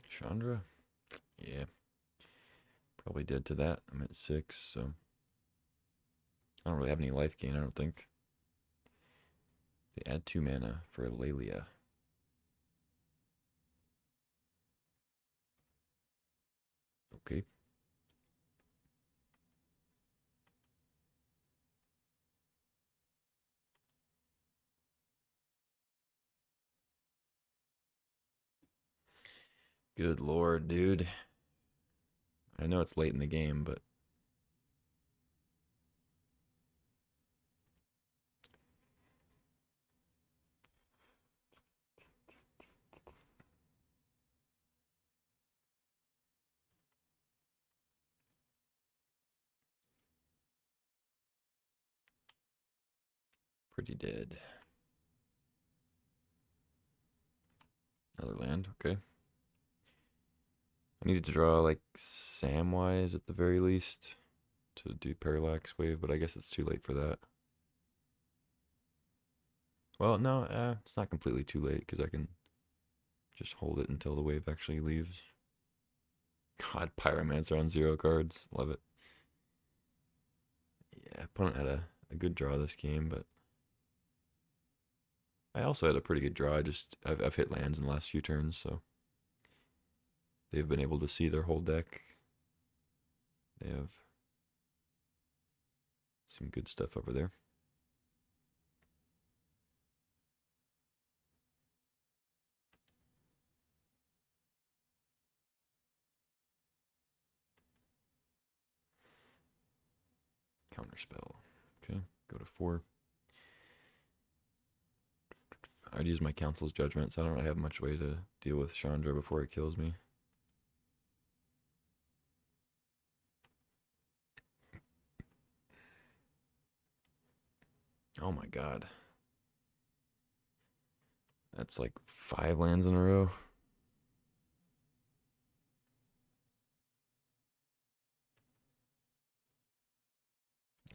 Chandra? Yeah. Probably dead to that. I'm at 6, so I don't really have any life gain, I don't think. They add 2 mana for Lelia. Okay. Good lord, dude. I know it's late in the game, but pretty dead. Another land, okay. I needed to draw like Samwise at the very least to do Parallax Wave, but I guess it's too late for that. Well, no, it's not completely too late because I can just hold it until the wave actually leaves. God, Pyromancer on 0 cards. Love it. Yeah, opponent had a good draw this game, but I also had a pretty good draw. I've hit lands in the last few turns, so they've been able to see their whole deck. They have some good stuff over there. Counterspell. Okay, go to 4. I'd use my Council's Judgment, so I don't really have much way to deal with Chandra before it kills me. Oh my god. That's like 5 lands in a row.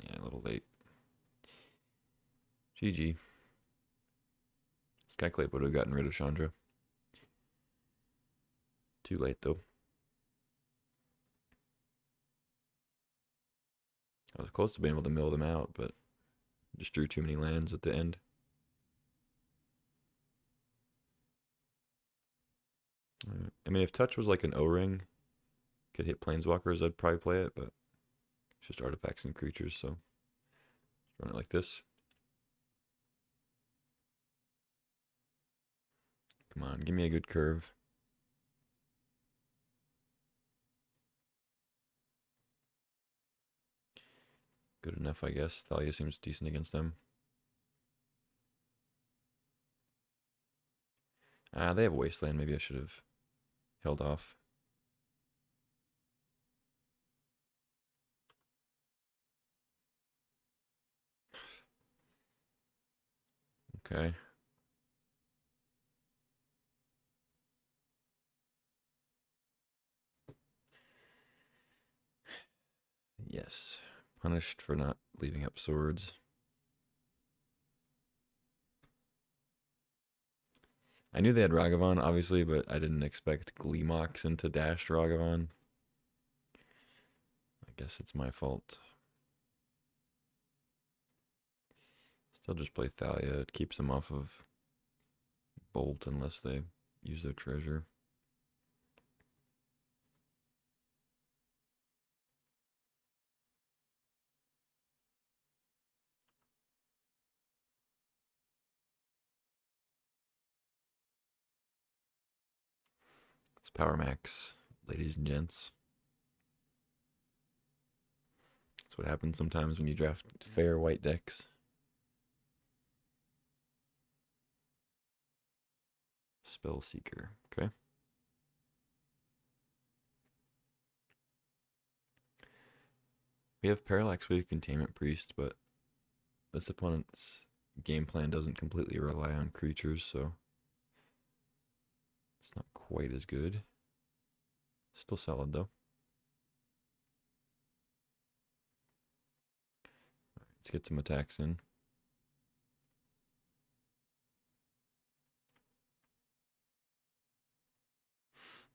Yeah, a little late. GG. Skyclave would have gotten rid of Chandra. Too late though. I was close to being able to mill them out, but just drew too many lands at the end. I mean, if Touch was like an O-ring, could hit Planeswalkers, I'd probably play it, but it's just artifacts and creatures, so just run it like this. Come on, give me a good curve. Good enough, I guess. Thalia seems decent against them. They have Wasteland. Maybe I should have held off. Okay. Yes. Punished for not leaving up swords. I knew they had Ragavan, obviously, but I didn't expect Gleemox into dashed Ragavan. I guess it's my fault. Still just play Thalia. It keeps them off of Bolt unless they use their treasure. It's Power Max, ladies and gents. That's what happens sometimes when you draft fair white decks. Spell Seeker. Okay. We have Parallax Wave Containment Priest, but this opponent's game plan doesn't completely rely on creatures, so it's not quite as good. Still solid though. Let's get some attacks in.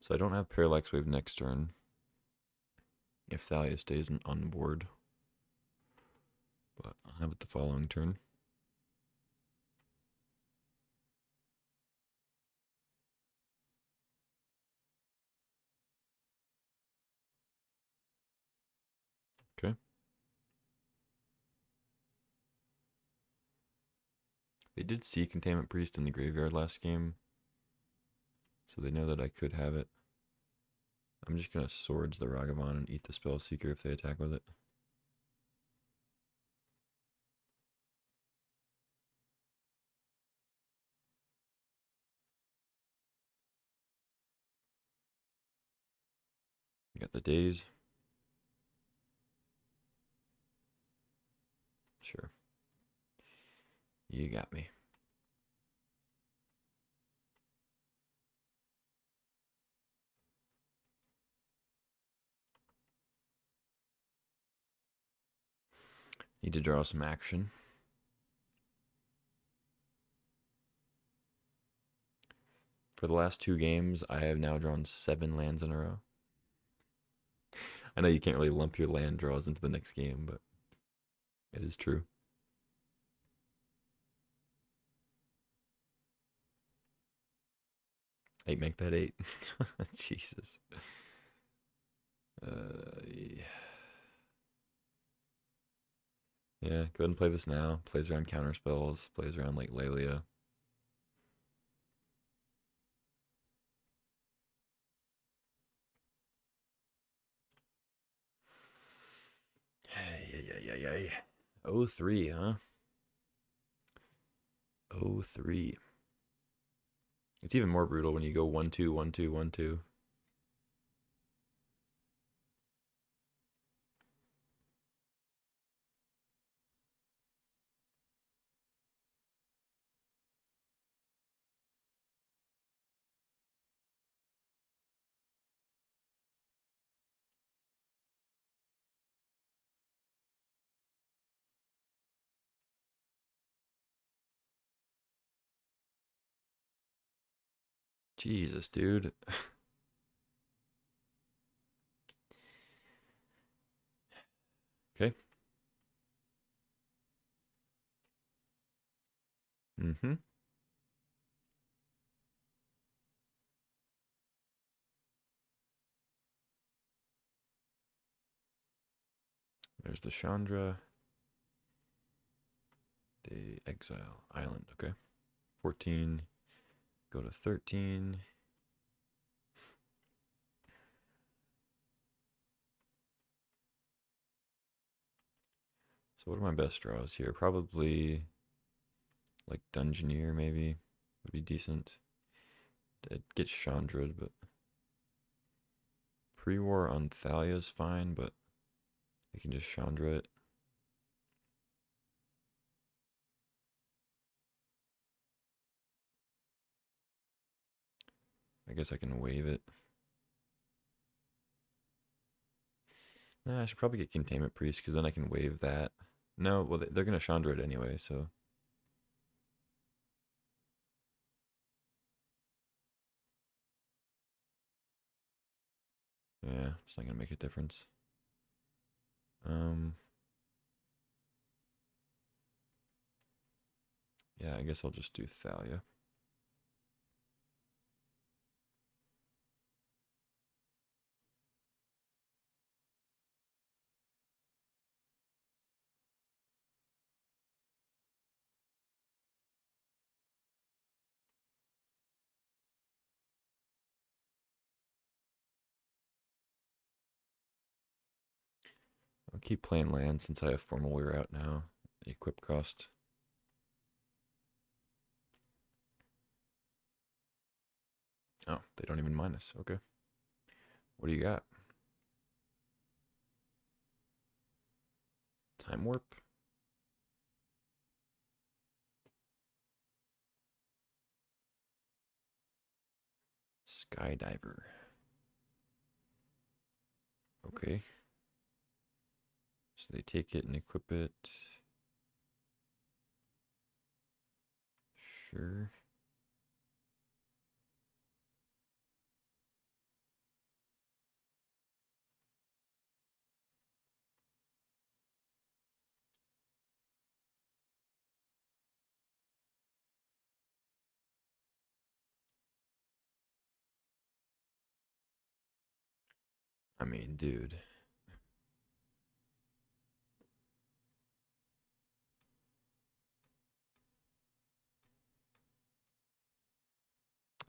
So I don't have Parallax Wave next turn if Thalia stays on the board, but I'll have it the following turn. Okay. They did see Containment Priest in the graveyard last game, so they know that I could have it. I'm just gonna Swords the Ragavan and eat the Spellseeker if they attack with it. Got the Daze. Sure. You got me. Need to draw some action. For the last 2 games, I have now drawn 7 lands in a row. I know you can't really lump your land draws into the next game, but it is true. 8, make that 8. Jesus. Yeah. Yeah, go ahead and play this now. Plays around counter spells, plays around like Lelia. Yeah. 03, huh? 03. It's even more brutal when you go 1-2, 1-2, 1-2. Jesus, dude. Okay. Mm-hmm. There's the Chandra. The Exile Island. Okay. 14. Go to 13. So what are my best draws here? Probably like Dungeoneer maybe would be decent. It gets Chandra'd, but Pre-War on Thalia's fine, but they can just Chandra it. I guess I can wave it. Nah, I should probably get Containment Priest because then I can wave that. No, well, they're going to Chandra it anyway, so. Yeah, it's not going to make a difference. Yeah, I guess I'll just do Thalia. I'll keep playing land since I have Formal Wear out now. Equip cost. Oh, they don't even minus. Okay. What do you got? Time Warp? Skydiver. Okay. So they take it and equip it. Sure. I mean, dude.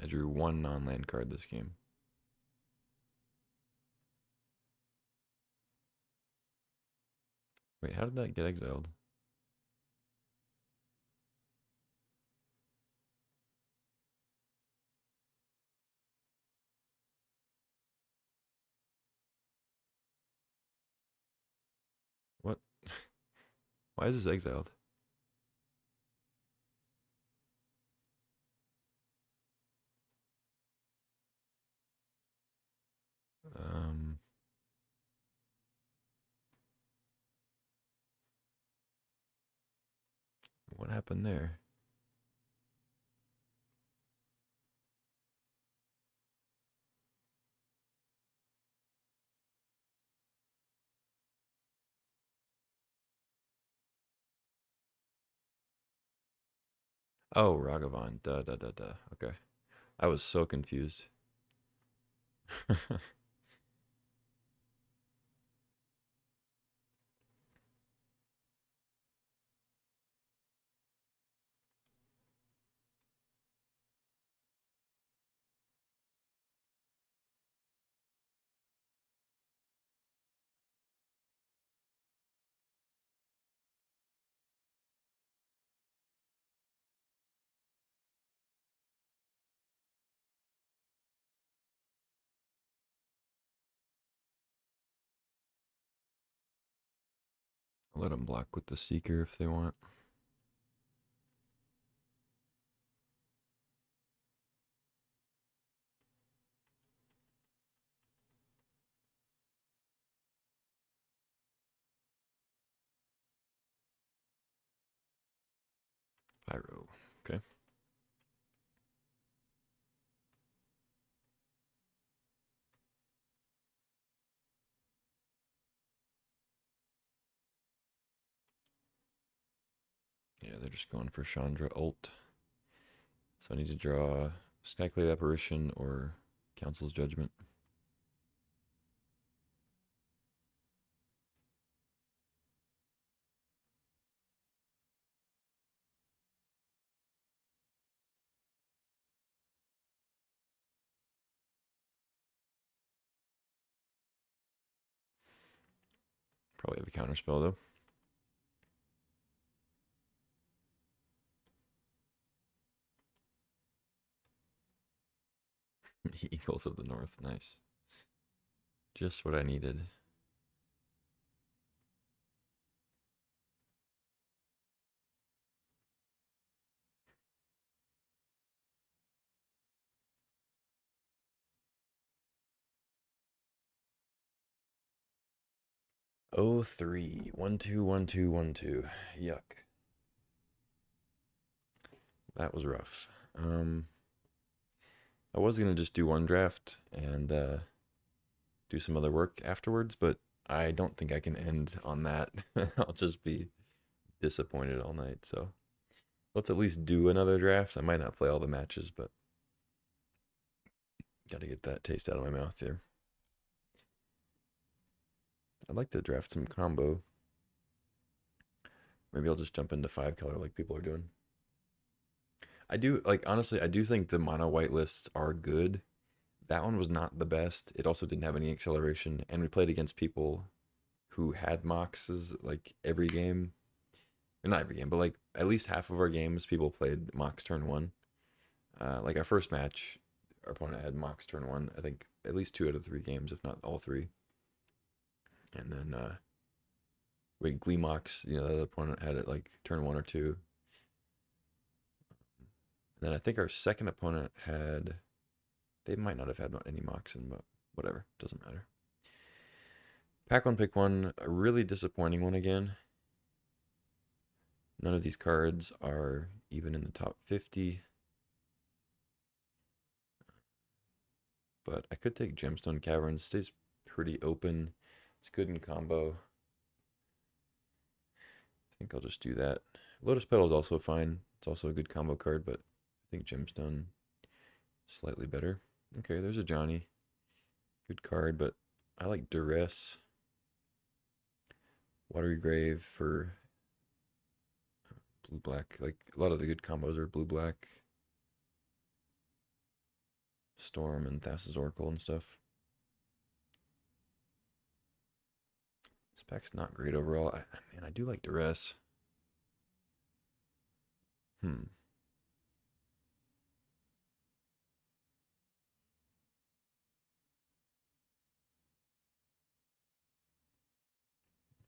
I drew 1 non-land card this game. Wait, how did that get exiled? What? Why is this exiled? Um, what happened there? Oh, Ragavan. Duh, duh, duh, duh. Okay. I was so confused. I'll let them block with the Seeker if they want. Pyro. Okay. Yeah, they're just going for Chandra ult. So I need to draw Skyclave Apparition or Council's Judgment. Probably have a counterspell though. Eagles of the North. Nice. Just what I needed. Oh, 3. 1, 2, 1, 2, 1, 2. Yuck. That was rough. I was gonna just do one draft and do some other work afterwards, but I don't think I can end on that. I'll just be disappointed all night. So let's at least do another draft. I might not play all the matches, but gotta get that taste out of my mouth here. I'd like to draft some combo. Maybe I'll just jump into 5 color like people are doing. I do like honestly, I do think the mono white lists are good. That one was not the best. It also didn't have any acceleration, and we played against people who had Moxes like every game. Or not every game, but like at least half of our games, people played Mox turn one. Like our first match, our opponent had Mox turn one. I think at least 2 out of 3 games, if not all three. And then we had Gleemox. You know, the other opponent had it like turn 1 or 2. And then I think our second opponent had. They might not have had any Moxen, but whatever, doesn't matter. Pack one, pick one. A really disappointing one again. None of these cards are even in the top 50. But I could take Gemstone Cavern. Stays pretty open. It's good in combo. I think I'll just do that. Lotus Petal is also fine. It's also a good combo card, but I think Gemstone slightly better. Okay, there's a Johnny. Good card, but I like Duress. Watery Grave for blue black. Like a lot of the good combos are blue black. Storm and Thassa's Oracle and stuff. pack's not great overall. Man, I do like Duress. Hmm.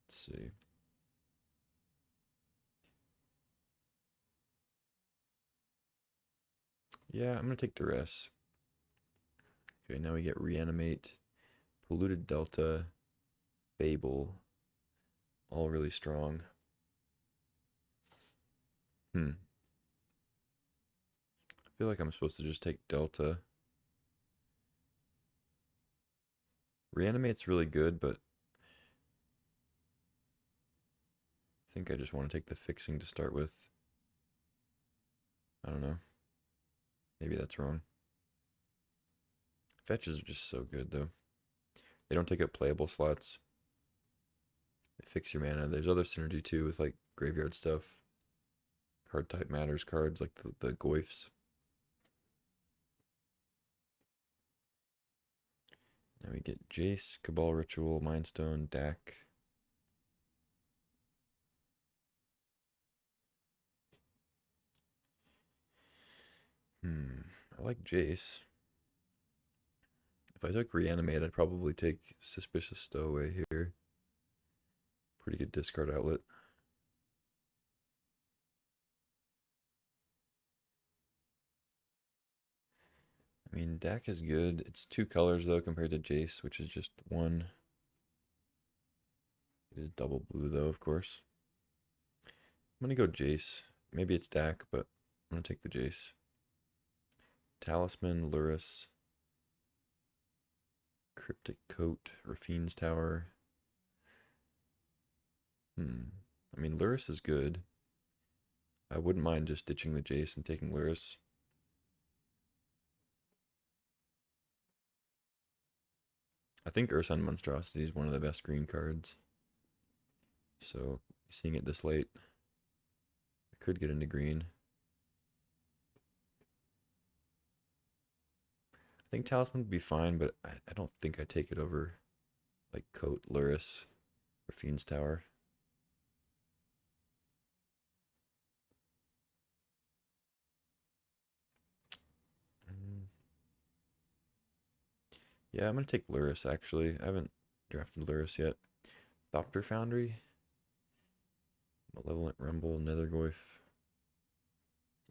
Let's see. Yeah, I'm gonna take Duress. Okay, now we get Reanimate, Polluted Delta, Fable. All really strong. Hmm. I feel like I'm supposed to just take Delta. Reanimate's really good, but I think I just want to take the fixing to start with. I don't know. Maybe that's wrong. Fetches are just so good, though. They don't take up playable slots. They fix your mana. There's other synergy, too, with, like, graveyard stuff. Card type matters cards, like the Goyfs. Now we get Jace, Cabal Ritual, Mindstone, Dak. I like Jace. If I took Reanimate, I'd probably take Suspicious Stowaway here. Pretty good discard outlet. I mean, Dak is good. It's 2 colors, though, compared to Jace, which is just 1. It is double blue, though, of course. I'm going to go Jace. Maybe it's Dak, but I'm going to take the Jace. Talisman, Lurrus, Cryptic Coat, Rafine's Tower. I mean, Lurrus is good. I wouldn't mind just ditching the Jace and taking Lurrus. I think Ursun Monstrosity is one of the best green cards. So, seeing it this late, I could get into green. I think Talisman would be fine, but I don't think I take it over, like, Coat, Lurrus, or Fiend's Tower. Yeah, I'm going to take Lurrus, actually. I haven't drafted Lurrus yet. Thopter Foundry, Malevolent Rumble, Nethergoyf,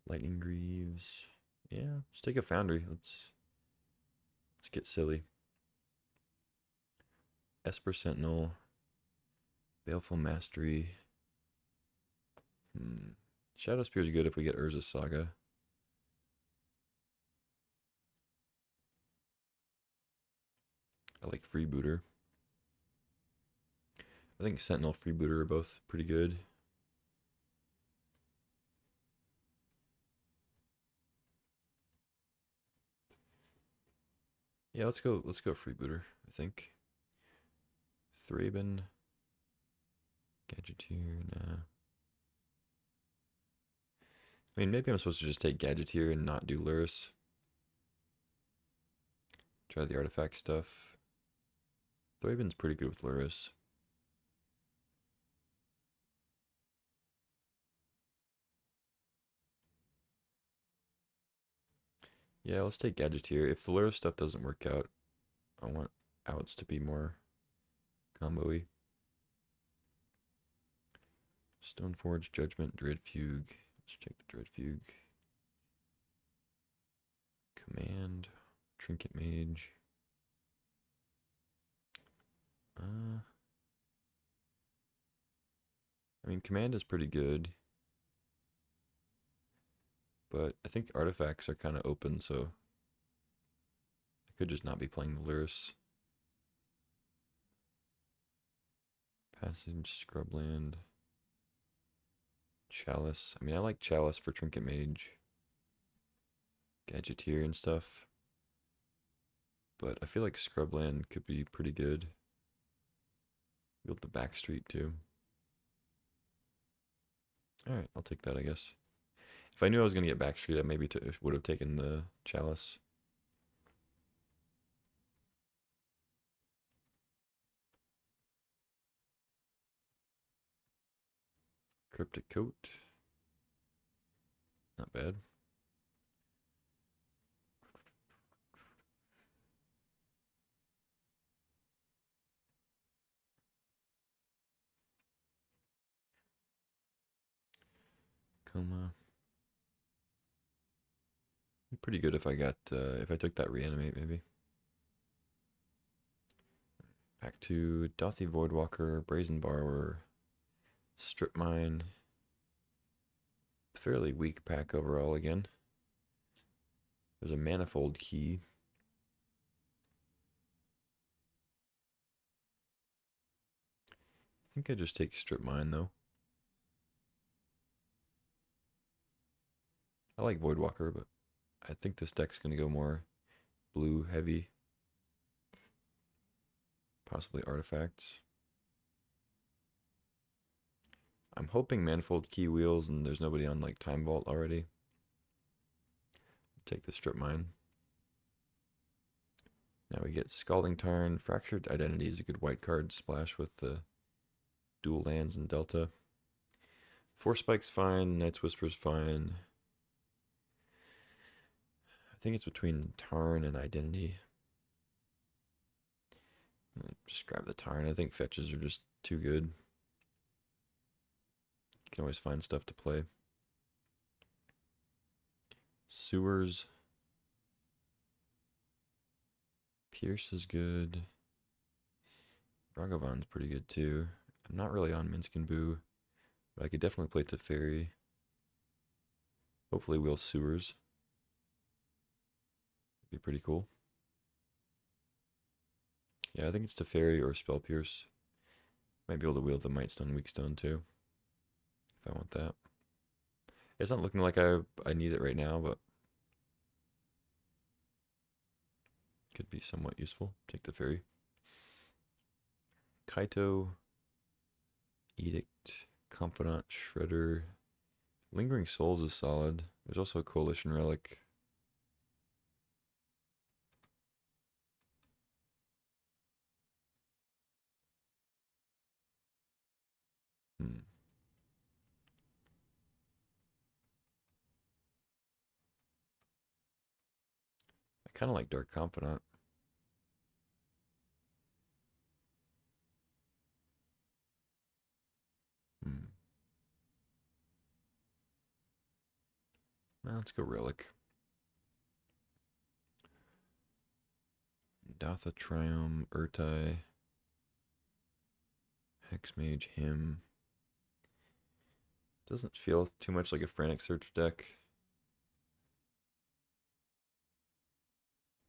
Lightning Greaves. Yeah, let's take a Foundry. Let's get silly. Esper Sentinel, Baleful Mastery. Shadow Spear is good if we get Urza's Saga. I like Freebooter. I think Sentinel, Freebooter are both pretty good. Yeah, let's go Freebooter, I think. Thraben, Gadgeteer, nah. I mean, maybe I'm supposed to just take Gadgeteer and not do Lurrus. Try the artifact stuff. Thraben's pretty good with Lurrus. Yeah, let's take Gadgeteer. If the Lurrus stuff doesn't work out, I want outs to be more combo-y. Stoneforge, Judgment, Dread Fugue. Let's check the Dread Fugue. Command, Trinket Mage. I mean, Command is pretty good. But I think artifacts are kind of open, so I could just not be playing the Lurrus. Passage, Scrubland, Chalice. I mean, I like Chalice for Trinket Mage, Gadgeteer and stuff. But I feel like Scrubland could be pretty good. Build the Backstreet too. Alright, I'll take that, I guess. If I knew I was going to get Backstreet, I maybe would have taken the Chalice. Cryptic Coat. Not bad. Coma. Pretty good if I got if I took that reanimate maybe. Pack 2, Dauthi Voidwalker, Brazen Borrower, Strip Mine. Fairly weak pack overall again. There's a Manifold Key. I think I just take Strip Mine though. I like Voidwalker, but I think this deck's going to go more blue heavy. Possibly artifacts. I'm hoping Manifold Key wheels and there's nobody on like Time Vault already. Take the Strip Mine. Now we get Scalding Tarn. Fractured Identity is a good white card splash with the dual lands and Delta. Force Spike's fine. Night's Whisper's fine. I think it's between Tarn and Identity. Just grab the Tarn. I think fetches are just too good. You can always find stuff to play. Sewers. Pierce is good. Raghavan's pretty good too. I'm not really on Minsc and Boo, but I could definitely play Teferi. Hopefully wheel Sewers. Be pretty cool. Yeah, I think it's Teferi or Spell Pierce. Might be able to wheel the Might Stone, Weak Stone too, if I want that. It's not looking like I need it right now, but could be somewhat useful. Take the Teferi. Kaito, Edict, Confidant, Shredder. Lingering Souls is solid. There's also a Coalition Relic. I kind of like Dark Confidant. Well, let's go Relic. Datha Triumph, Urtai, Hexmage, Him. Doesn't feel too much like a Frantic Search deck.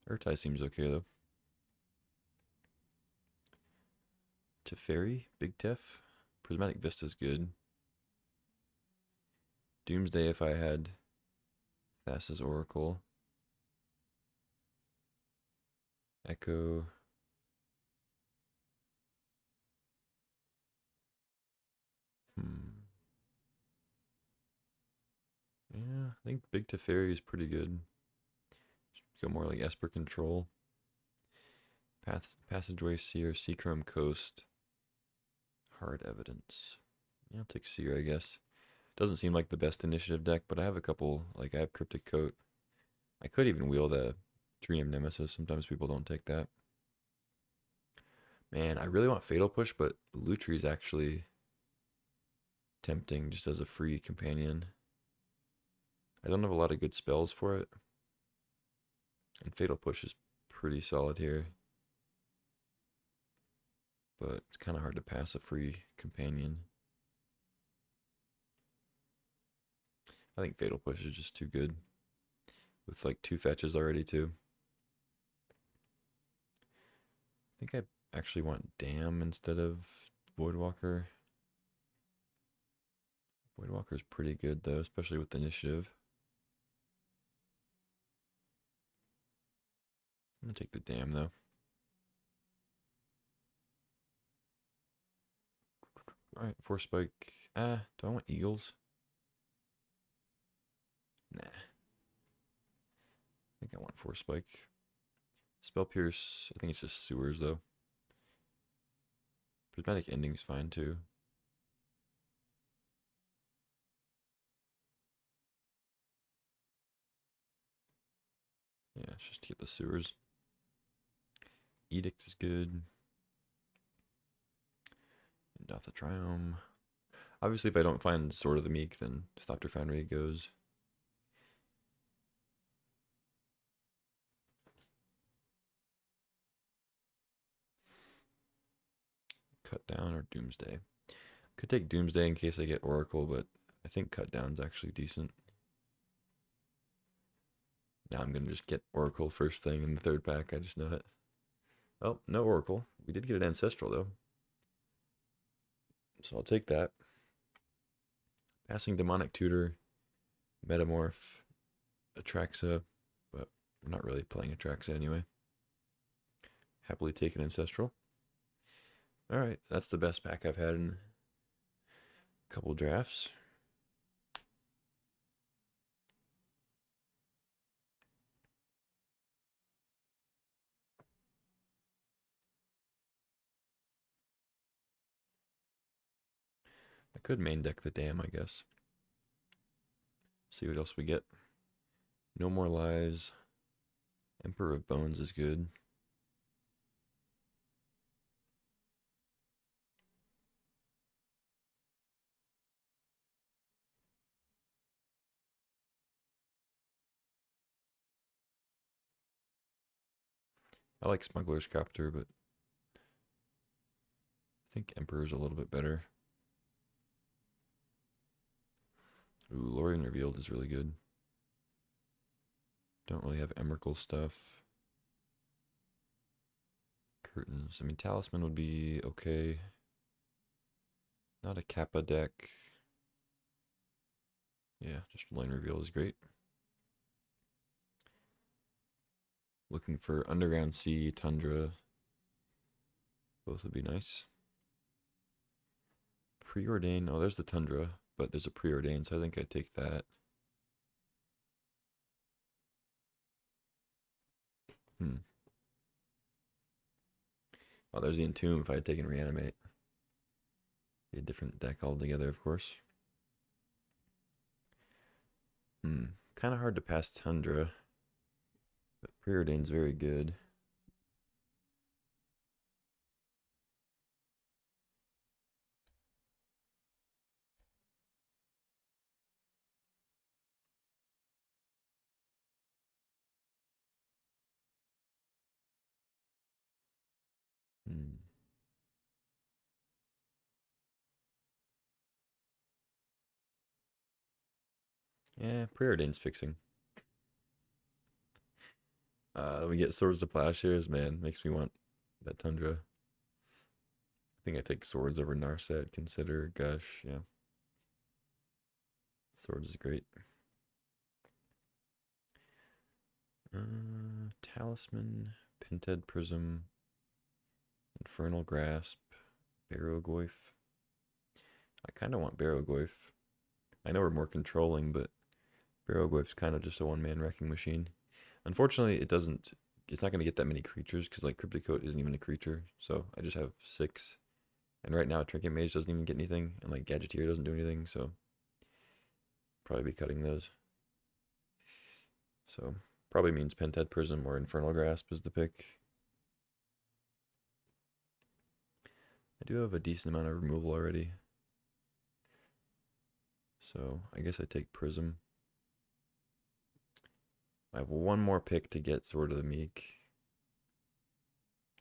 Urtai seems okay though. Teferi, Big Tef. Prismatic Vista's good. Doomsday if I had Thassa's Oracle. Echo. Yeah, I think Big Teferi is pretty good. Go more like Esper Control. Passageway Seer, Seachrome Coast. Hard Evidence. Yeah, I'll take Seer, I guess. Doesn't seem like the best initiative deck, but I have a couple, like I have Cryptic Coat. I could even wheel the Dream Nemesis. Sometimes people don't take that. Man, I really want Fatal Push, but Lutri is actually tempting just as a free companion. I don't have a lot of good spells for it. And Fatal Push is pretty solid here. But it's kind of hard to pass a free companion. I think Fatal Push is just too good. With like 2 fetches already too. I think I actually want Dam instead of Voidwalker. Voidwalker's pretty good though, especially with the initiative. I'm gonna take the Dam though. Alright, Force Spike. Do I want Eagles? Nah. I think I want Force Spike. Spell Pierce, I think it's just Sewers though. Prismatic Ending's fine too. just to get the sewers. Edict is good. Doth a Triome. Obviously, if I don't find Sword of the Meek, then Thopter Foundry goes. Cut Down or Doomsday. Could take Doomsday in case I get Oracle, but I think Cut Down's actually decent. Now I'm going to just get Oracle first thing in the third pack. I just know it. Oh, no Oracle. We did get an Ancestral, though. So I'll take that. Passing Demonic Tutor, Metamorph, Atraxa, but we're not really playing Atraxa anyway. Happily take an Ancestral. Alright, that's the best pack I've had in a couple drafts. I could main deck the Dam, I guess. See what else we get. No More Lies. Emperor of Bones is good. I like Smuggler's Copter, but I think Emperor's a little bit better. Ooh, Lorien Revealed is really good. Don't really have Emrakul stuff. Curtains. I mean, Talisman would be okay. Not a Kappa deck. Yeah, just Lorien Reveal is great. Looking for Underground Sea, Tundra. Both would be nice. Preordain. Oh, there's the Tundra, but there's a Preordain, so I think I'd take that. Oh, there's the Entomb if I had taken Reanimate. Be a different deck altogether, of course. Kind of hard to pass Tundra, but Preordain's very good. Yeah, Preordain's fixing. We get Swords to Plowshares, man. Makes me want that Tundra. I think I take Swords over Narset, Consider, Gush, yeah. Swords is great. Talisman, Pinted Prism, Infernal Grasp, Barrowgoyf. I kind of want Barrowgoyf. I know we're more controlling, but Barrowgoyf's kind of just a one-man wrecking machine. Unfortunately, it's not going to get that many creatures, because like Cryptic Coat isn't even a creature, so I just have 6. And right now, Trinket Mage doesn't even get anything, and like Gadgeteer doesn't do anything, so probably be cutting those. So probably means Pented Prism or Infernal Grasp is the pick. I do have a decent amount of removal already, so I guess I take Prism. I have one more pick to get Sword of the Meek.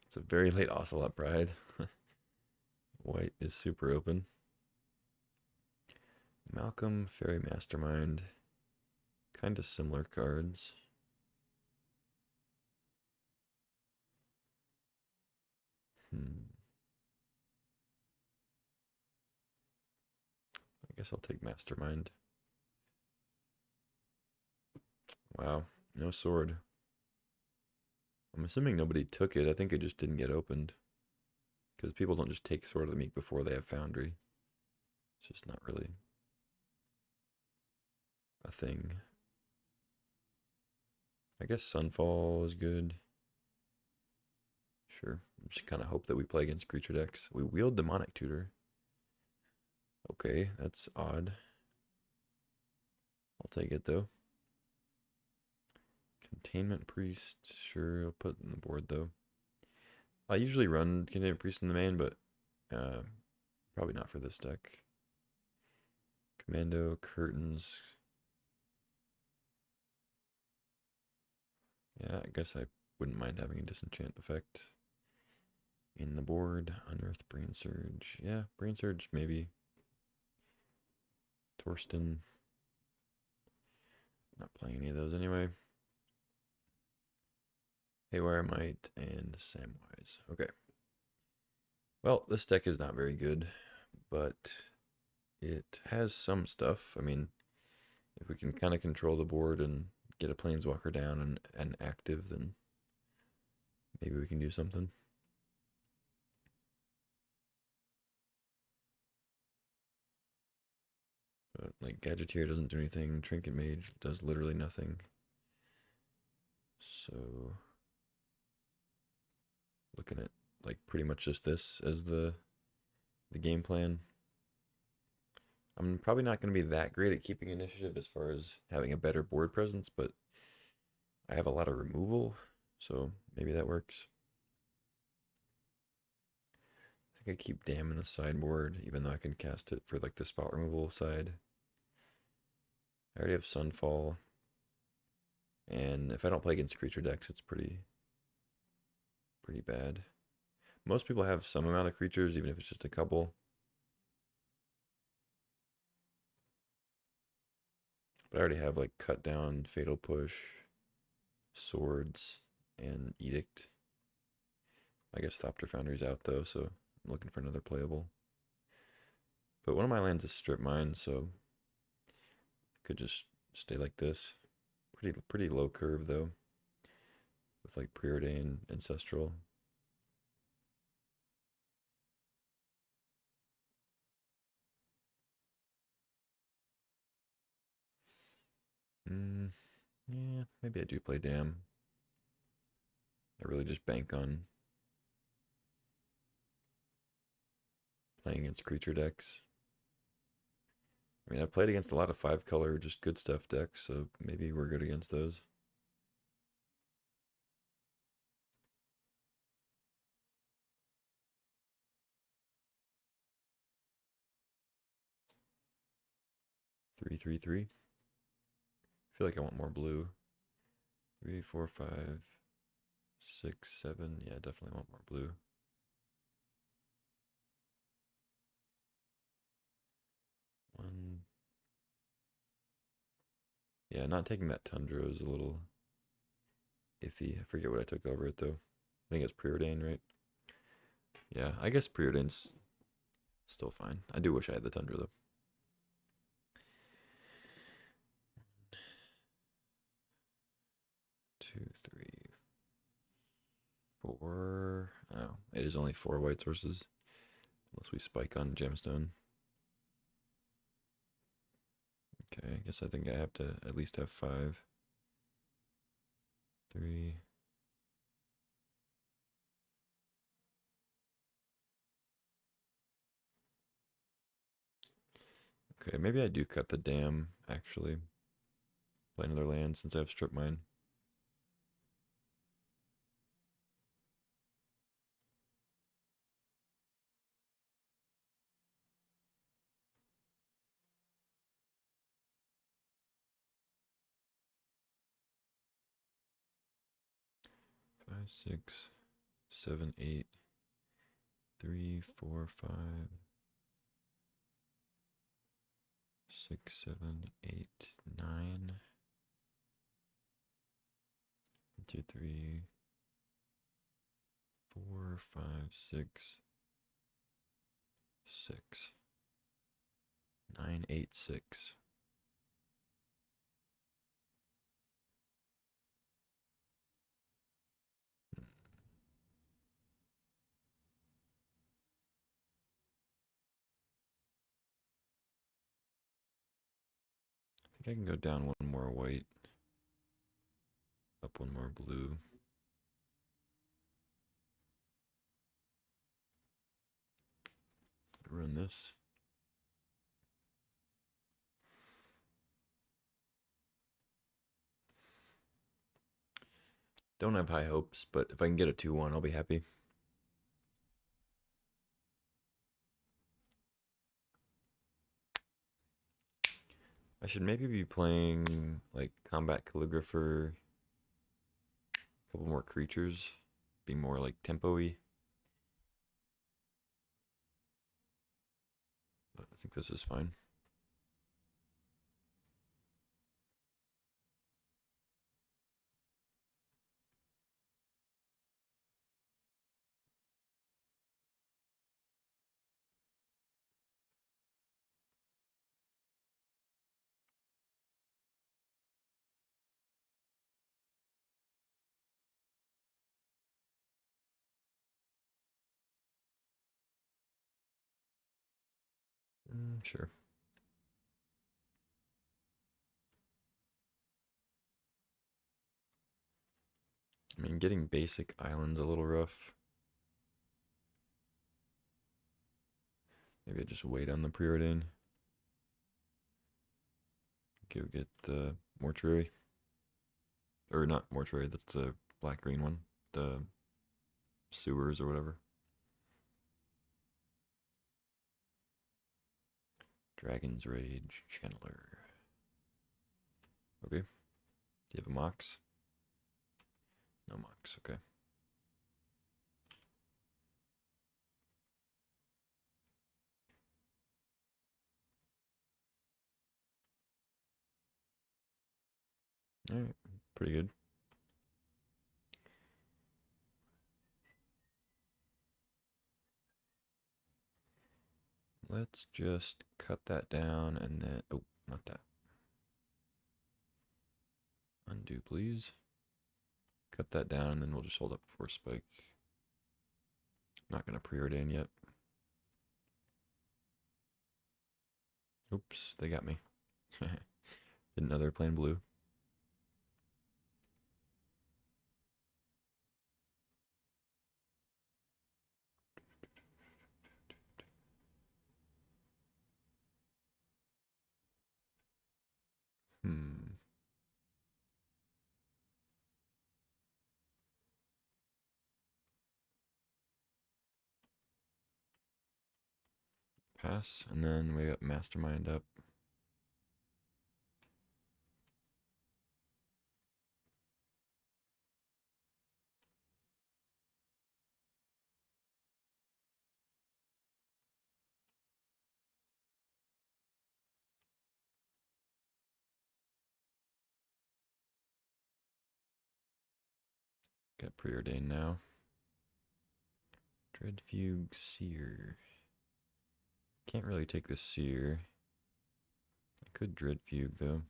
It's a very late Ocelot Pride. White is super open. Malcolm, Fairy Mastermind. Kind of similar cards. I guess I'll take Mastermind. Wow, no sword. I'm assuming nobody took it. I think it just didn't get opened. Because people don't just take Sword of the Meek before they have Foundry. It's just not really a thing. I guess Sunfall is good. Sure. Just kind of hope that we play against creature decks. We wield Demonic Tutor. Okay, that's odd. I'll take it though. Containment Priest, sure, I'll put on the board though. I usually run Containment Priest in the main, but probably not for this deck. Commando, Curtains. Yeah, I guess I wouldn't mind having a Disenchant effect in the board. Unearth, Brain Surge. Yeah, Brain Surge, maybe. Torsten. Not playing any of those anyway. Haywire Might and Samwise. Okay. Well, this deck is not very good, but it has some stuff. I mean, if we can kind of control the board and get a Planeswalker down and active, then maybe we can do something. But like Gadgeteer doesn't do anything. Trinket Mage does literally nothing. So looking at like pretty much just this as the game plan. I'm probably not going to be that great at keeping initiative as far as having a better board presence, but I have a lot of removal, so maybe that works. I think I keep Dam in the sideboard, even though I can cast it for like the spot removal side. I already have Sunfall, and if I don't play against creature decks, it's pretty bad. Most people have some amount of creatures, even if it's just a couple. But I already have like Cut Down, Fatal Push, Swords, and Edict. I guess Thopter Foundry's out though, so I'm looking for another playable. But one of my lands is Strip Mine, so could just stay like this. Pretty low curve though, with like Preordain, Ancestral. Yeah, maybe I do play Dam. I really just bank on playing against creature decks. I mean, I've played against a lot of 5-color, just good stuff decks, so maybe we're good against those. Three, 3. I feel like I want more blue. 3, 4, 5, 6, 7. Yeah, definitely want more blue. One. Yeah, not taking that Tundra is a little iffy. I forget what I took over it though. I think it's Preordain, right? Yeah, I guess Preordain's still fine. I do wish I had the Tundra though. 2, 3, 4. Oh, it is only 4 white sources. Unless we spike on Gemstone. Okay, I guess I think I have to at least have 5. 3. Okay, maybe I do cut the Dam, actually. Play another land since I have Strip Mine. 5, 6, 7, 8. 3, 4, 5. 6, 7, 8, 9. 2, 3, 4, 5, 6, 6. 9, 8, 6. I think I can go down one more white, up one more blue. Run this. Don't have high hopes, but if I can get a 2-1, I'll be happy. I should maybe be playing like Combat Calligrapher, a couple more creatures, be more like tempo-y. But I think this is fine. Sure. I mean, getting basic islands a little rough. Maybe I just wait on the preordain. Go get the mortuary. Or not mortuary, that's the black green one. The sewers or whatever. Dragon's Rage Channeler. Okay. Do you have a Mox? No Mox, okay. Alright, pretty good. Let's just cut that down and then, oh, not that. Undo, please. Cut that down and then we'll just hold up Force Spike. Not going to preordain yet. Oops, they got me. Didn't know they were playing blue. Pass, and then we got Mastermind up. Got preordained now. Dreadfugue Seer. Can't really take the Seer. I could Dreadfugue though.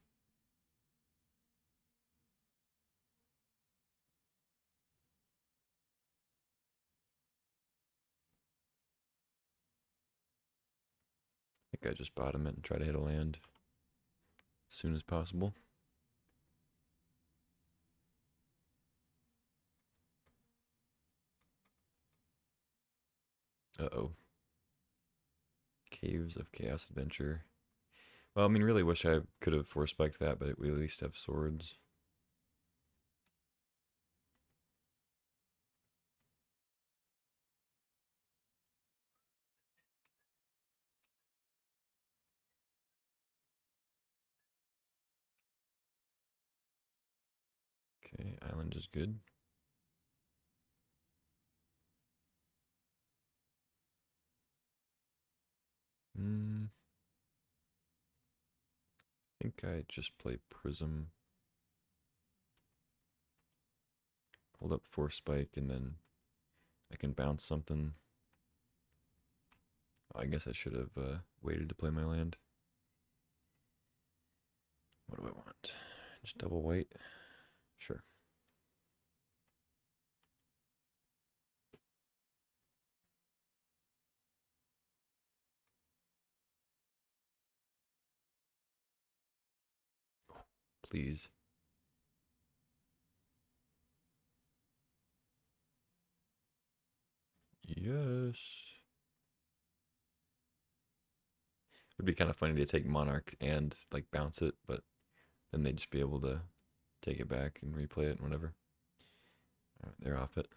I think I just bottom it and try to hit a land as soon as possible. Uh-oh. Caves of Chaos Adventure. Well, I mean, really wish I could have Force Spiked that, but we at least have swords. Okay, island is good. I think I just play Prism. Hold up Force Spike, and then I can bounce something. Oh, I guess I should have waited to play my land. What do I want? Just double white? Sure. Please. Yes. It would be kind of funny to take Monarch and like bounce it, but then they'd just be able to take it back and replay it and whatever. Alright, they're off it.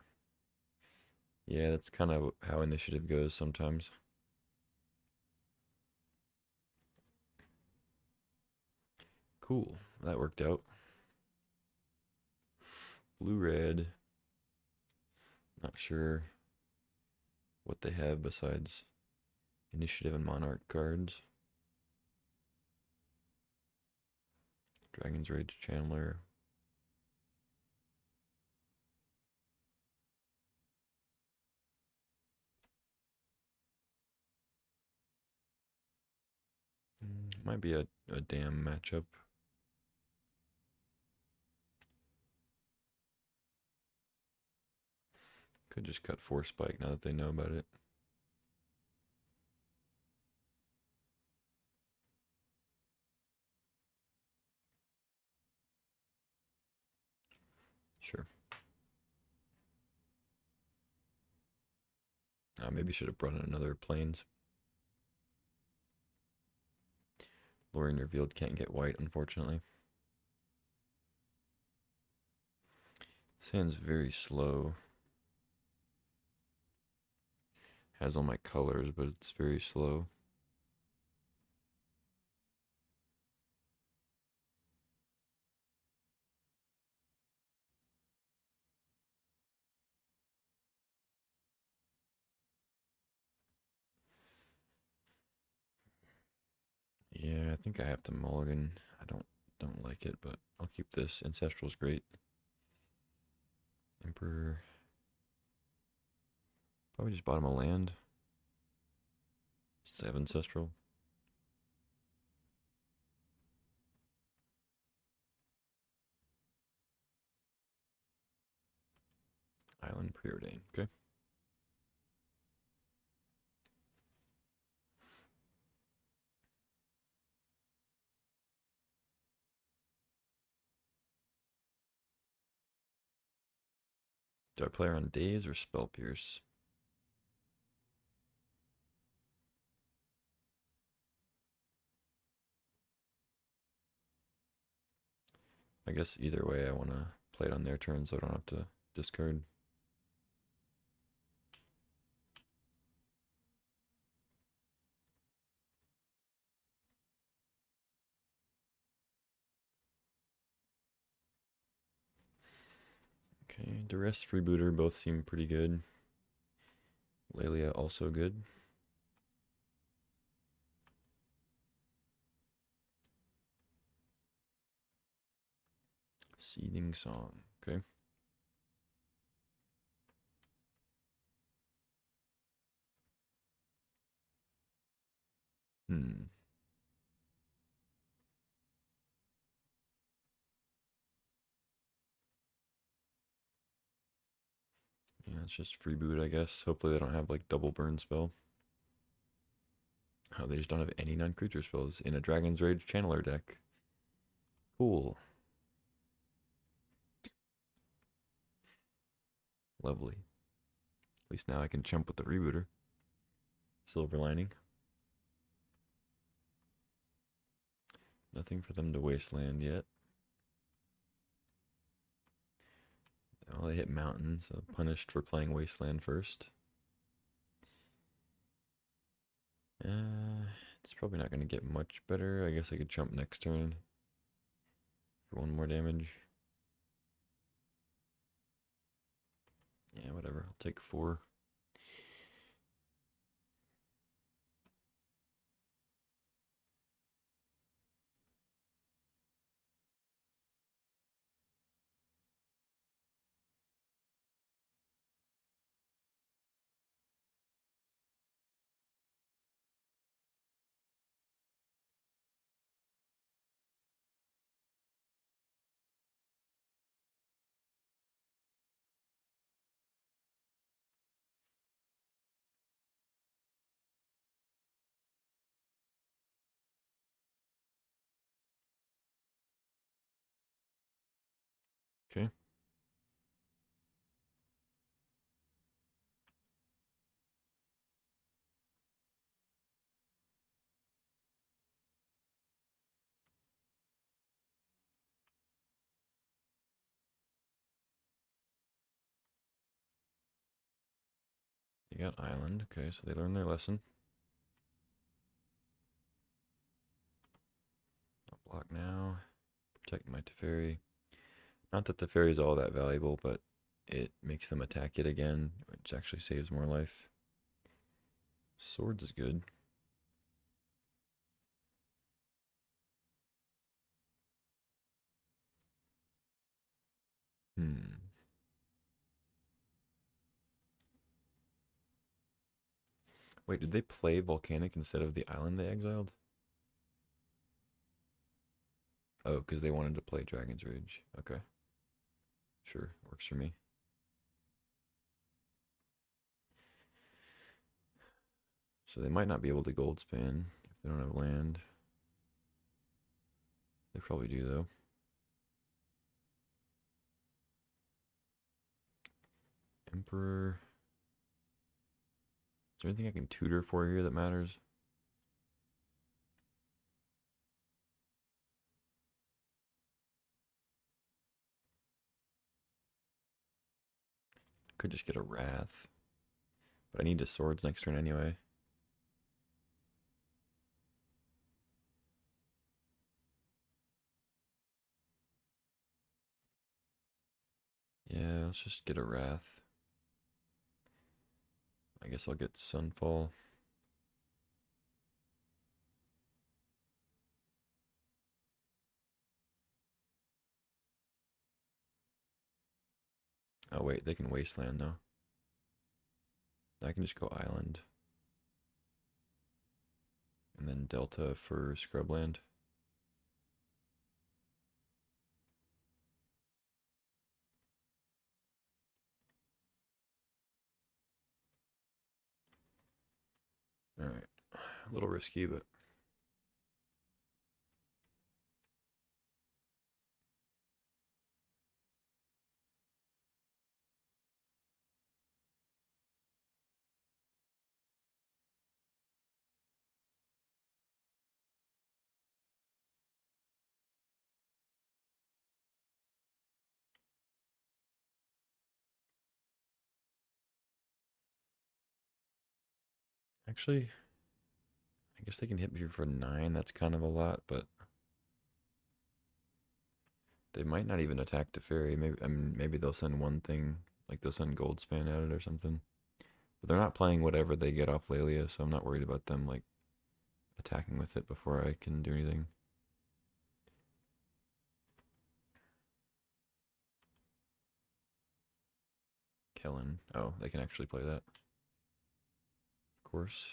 Yeah, that's kind of how initiative goes sometimes. Cool, that worked out. Blue red. Not sure what they have besides initiative and monarch cards. Dragon's Rage Channeler. Might be a damn matchup. Could just cut 4 spike now that they know about it. Sure. Maybe should have brought in another planes. Lorien Revealed can't get white, unfortunately. This hand's very slow. Has all my colors, but it's very slow. Yeah, I think I have to mulligan. I don't like it, but I'll keep this. Ancestral's great. Emperor. Probably just bought him a land. Just have Ancestral. Island Preordain. Okay. Do I play her on Daze or Spell Pierce? I guess either way, I want to play it on their turn so I don't have to discard. Okay, Duress, Freebooter both seem pretty good. Lelia also good. Seething Song. Okay. Hmm. Yeah, it's just Freeboot, I guess. Hopefully they don't have like double burn spell. Oh, they just don't have any non-creature spells in a Dragon's Rage Channeler deck. Cool. Lovely. At least now I can chump with the rebooter. Silver lining. Nothing for them to wasteland yet. Oh, they hit mountains, so punished for playing wasteland first. It's probably not going to get much better. I guess I could jump next turn for 1 more damage. Yeah, whatever. I'll take 4. Okay. They got island. Okay, so they learned their lesson. I'll block now. Protect my Teferi. Not that Teferi is all that valuable, but it makes them attack it again, which actually saves more life. Swords is good. Wait, did they play Volcanic instead of the island they exiled? Oh, because they wanted to play Dragon's Rage. Okay. Sure, works for me. So they might not be able to Goldspan if they don't have land. They probably do, though. Emperor. Is there anything I can tutor for here that matters? Could just get a Wrath. But I need the swords next turn anyway. Yeah, let's just get a Wrath. I guess I'll get Sunfall. Oh wait, they can Wasteland though. I can just go Island. And then Delta for Scrubland. Alright. A little risky, but actually, I guess they can hit me for 9. That's kind of a lot, but they might not even attack Teferi. Maybe they'll send one thing, like they'll send Goldspan at it or something. But they're not playing whatever they get off Lelia, so I'm not worried about them like attacking with it before I can do anything. Kellen. Oh, they can actually play that. Of course.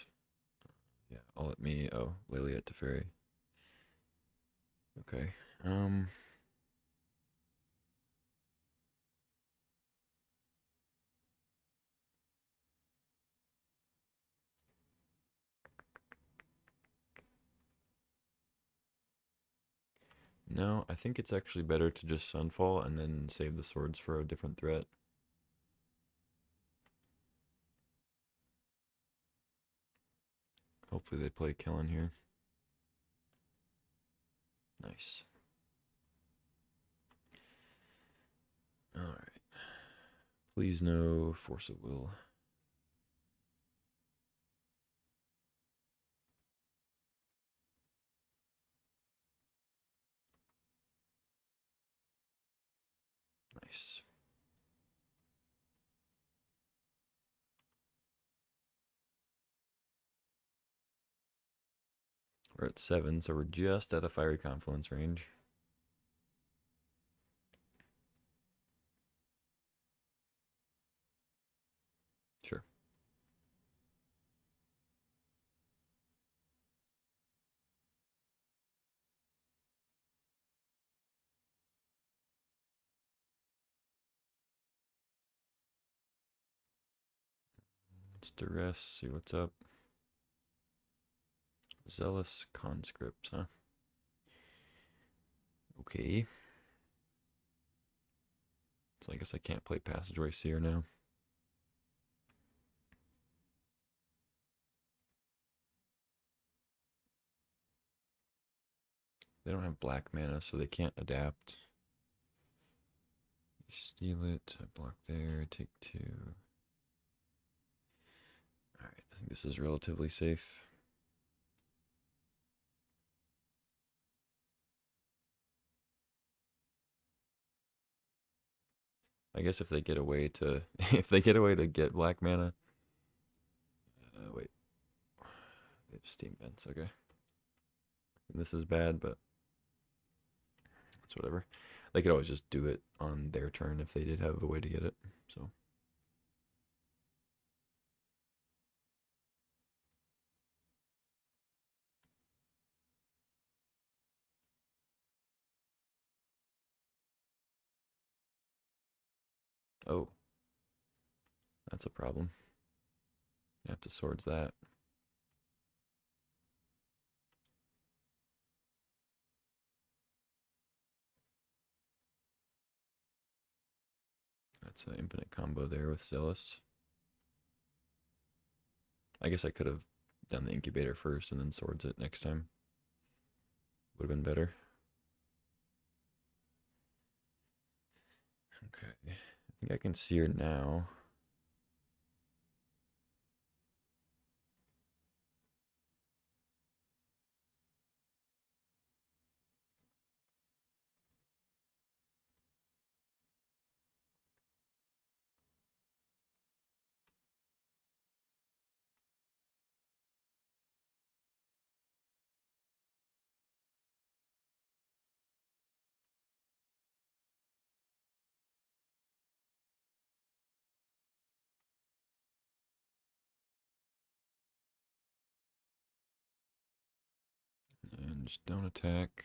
Yeah, all at me. Oh, Lelia at Teferi. Okay. No, I think it's actually better to just Sunfall and then save the swords for a different threat. Hopefully they play Kellen here. Nice. Alright. Please no Force of Will. Nice. We're at 7, so we're just at a Fiery Confluence range. Sure. Let's duress, see what's up. Zealous Conscript, huh? Okay. So I guess I can't play Passageway Seer now. They don't have black mana, so they can't adapt. Steal it, I block there, take 2. I think this is relatively safe. I guess if they get away to if they get away to get black mana. Wait. They have steam vents, okay. And this is bad, but it's whatever. They could always just do it on their turn if they did have a way to get it. So oh, that's a problem. You have to swords that. That's an infinite combo there with Zealous. I guess I could have done the incubator first and then swords it next time. Would have been better. Okay. I think I can see her now. And just don't attack.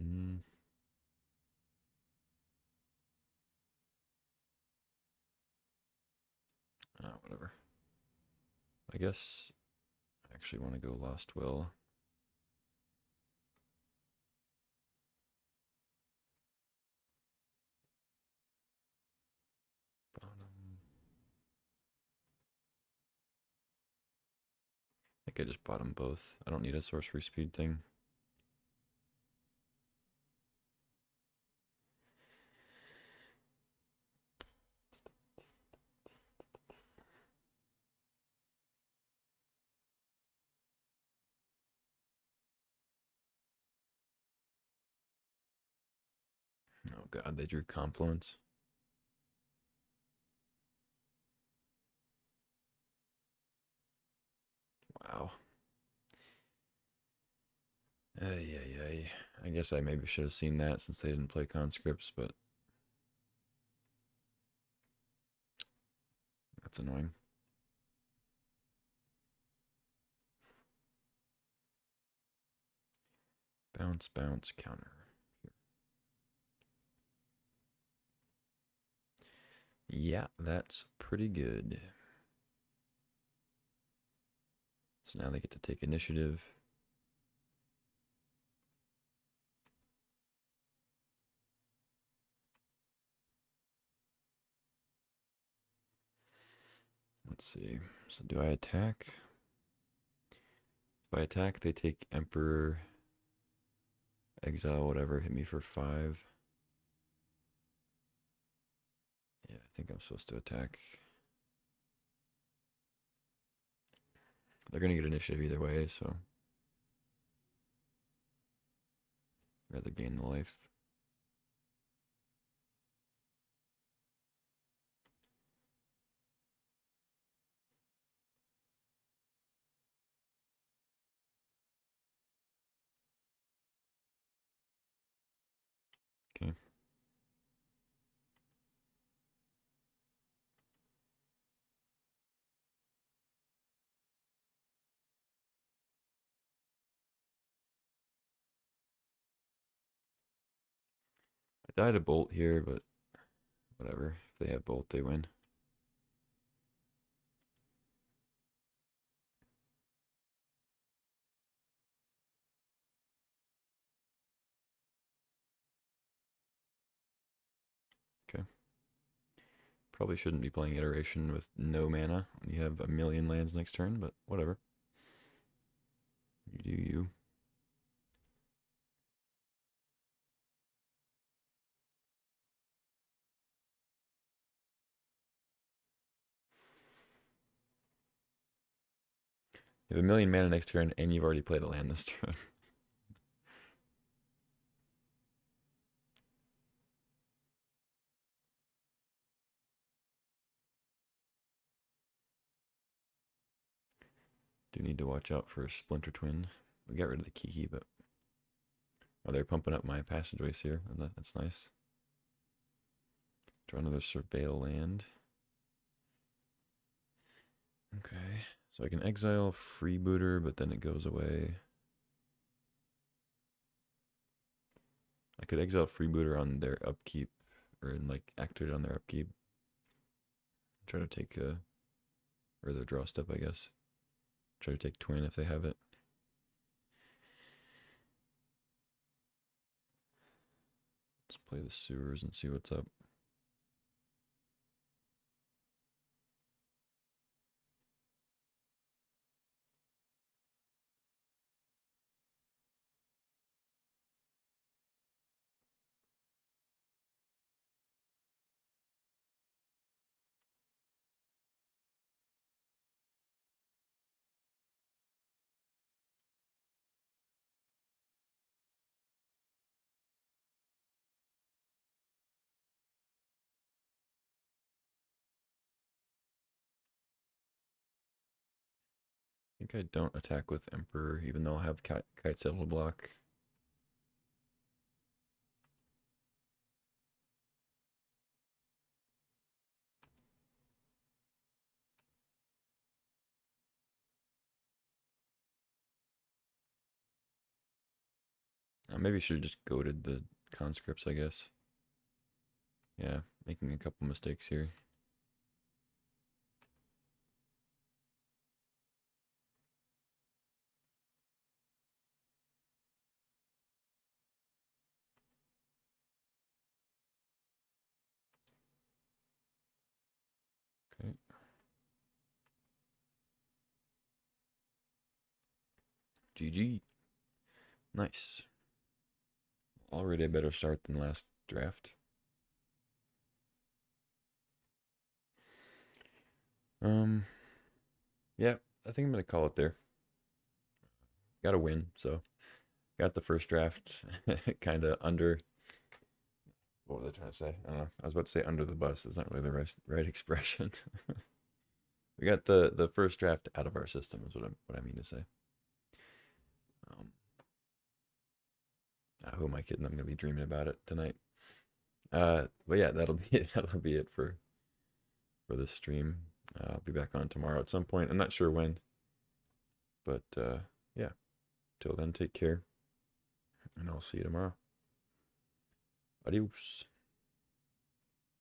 mm, whatever. I guess I actually want to go Lost Will. Bottom. I think I just bought them both. I don't need a sorcery speed thing. Oh god, they drew Confluence. Wow. Ay. I guess I maybe should have seen that since they didn't play conscripts, but that's annoying. Bounce, bounce, counter. Yeah, that's pretty good. So now they get to take initiative. Let's see. So do I attack? If I attack, they take Emperor, Exile, whatever, hit me for 5. Yeah, I think I'm supposed to attack. They're going to get initiative either way, so I'd rather gain the life. Okay. I died a bolt here, but whatever. If they have bolt, they win. Probably shouldn't be playing Iteration with no mana when you have a million lands next turn, but whatever. You do you. You have a million mana next turn, and you've already played a land this turn. Do need to watch out for a Splinter Twin. We got rid of the Kiki, but oh, they're pumping up my passageways here. That's nice. Draw another Surveil land. Okay, so I can exile Freebooter, but then it goes away. I could exile Freebooter on their upkeep, or like activate on their upkeep. Try to take or the draw step, I guess. Try to take Twin if they have it. Let's play the Sewers and see what's up. I think I don't attack with Emperor, even though I have Kite Saddle block. Maybe I should have just goaded the conscripts, I guess. Yeah, making a couple mistakes here. Okay. GG. Nice. Already a better start than last draft. Yeah, I think I'm gonna call it there. Got a win, so got the first draft kind of under. What was I trying to say? I don't know. I was about to say under the bus. That's not really the right expression. We got the first draft out of our system is what I mean to say. Who am I kidding? I'm gonna be dreaming about it tonight. But yeah, that'll be it. That'll be it for this stream. I'll be back on tomorrow at some point. I'm not sure when, but yeah. Till then, take care, and I'll see you tomorrow. Adios.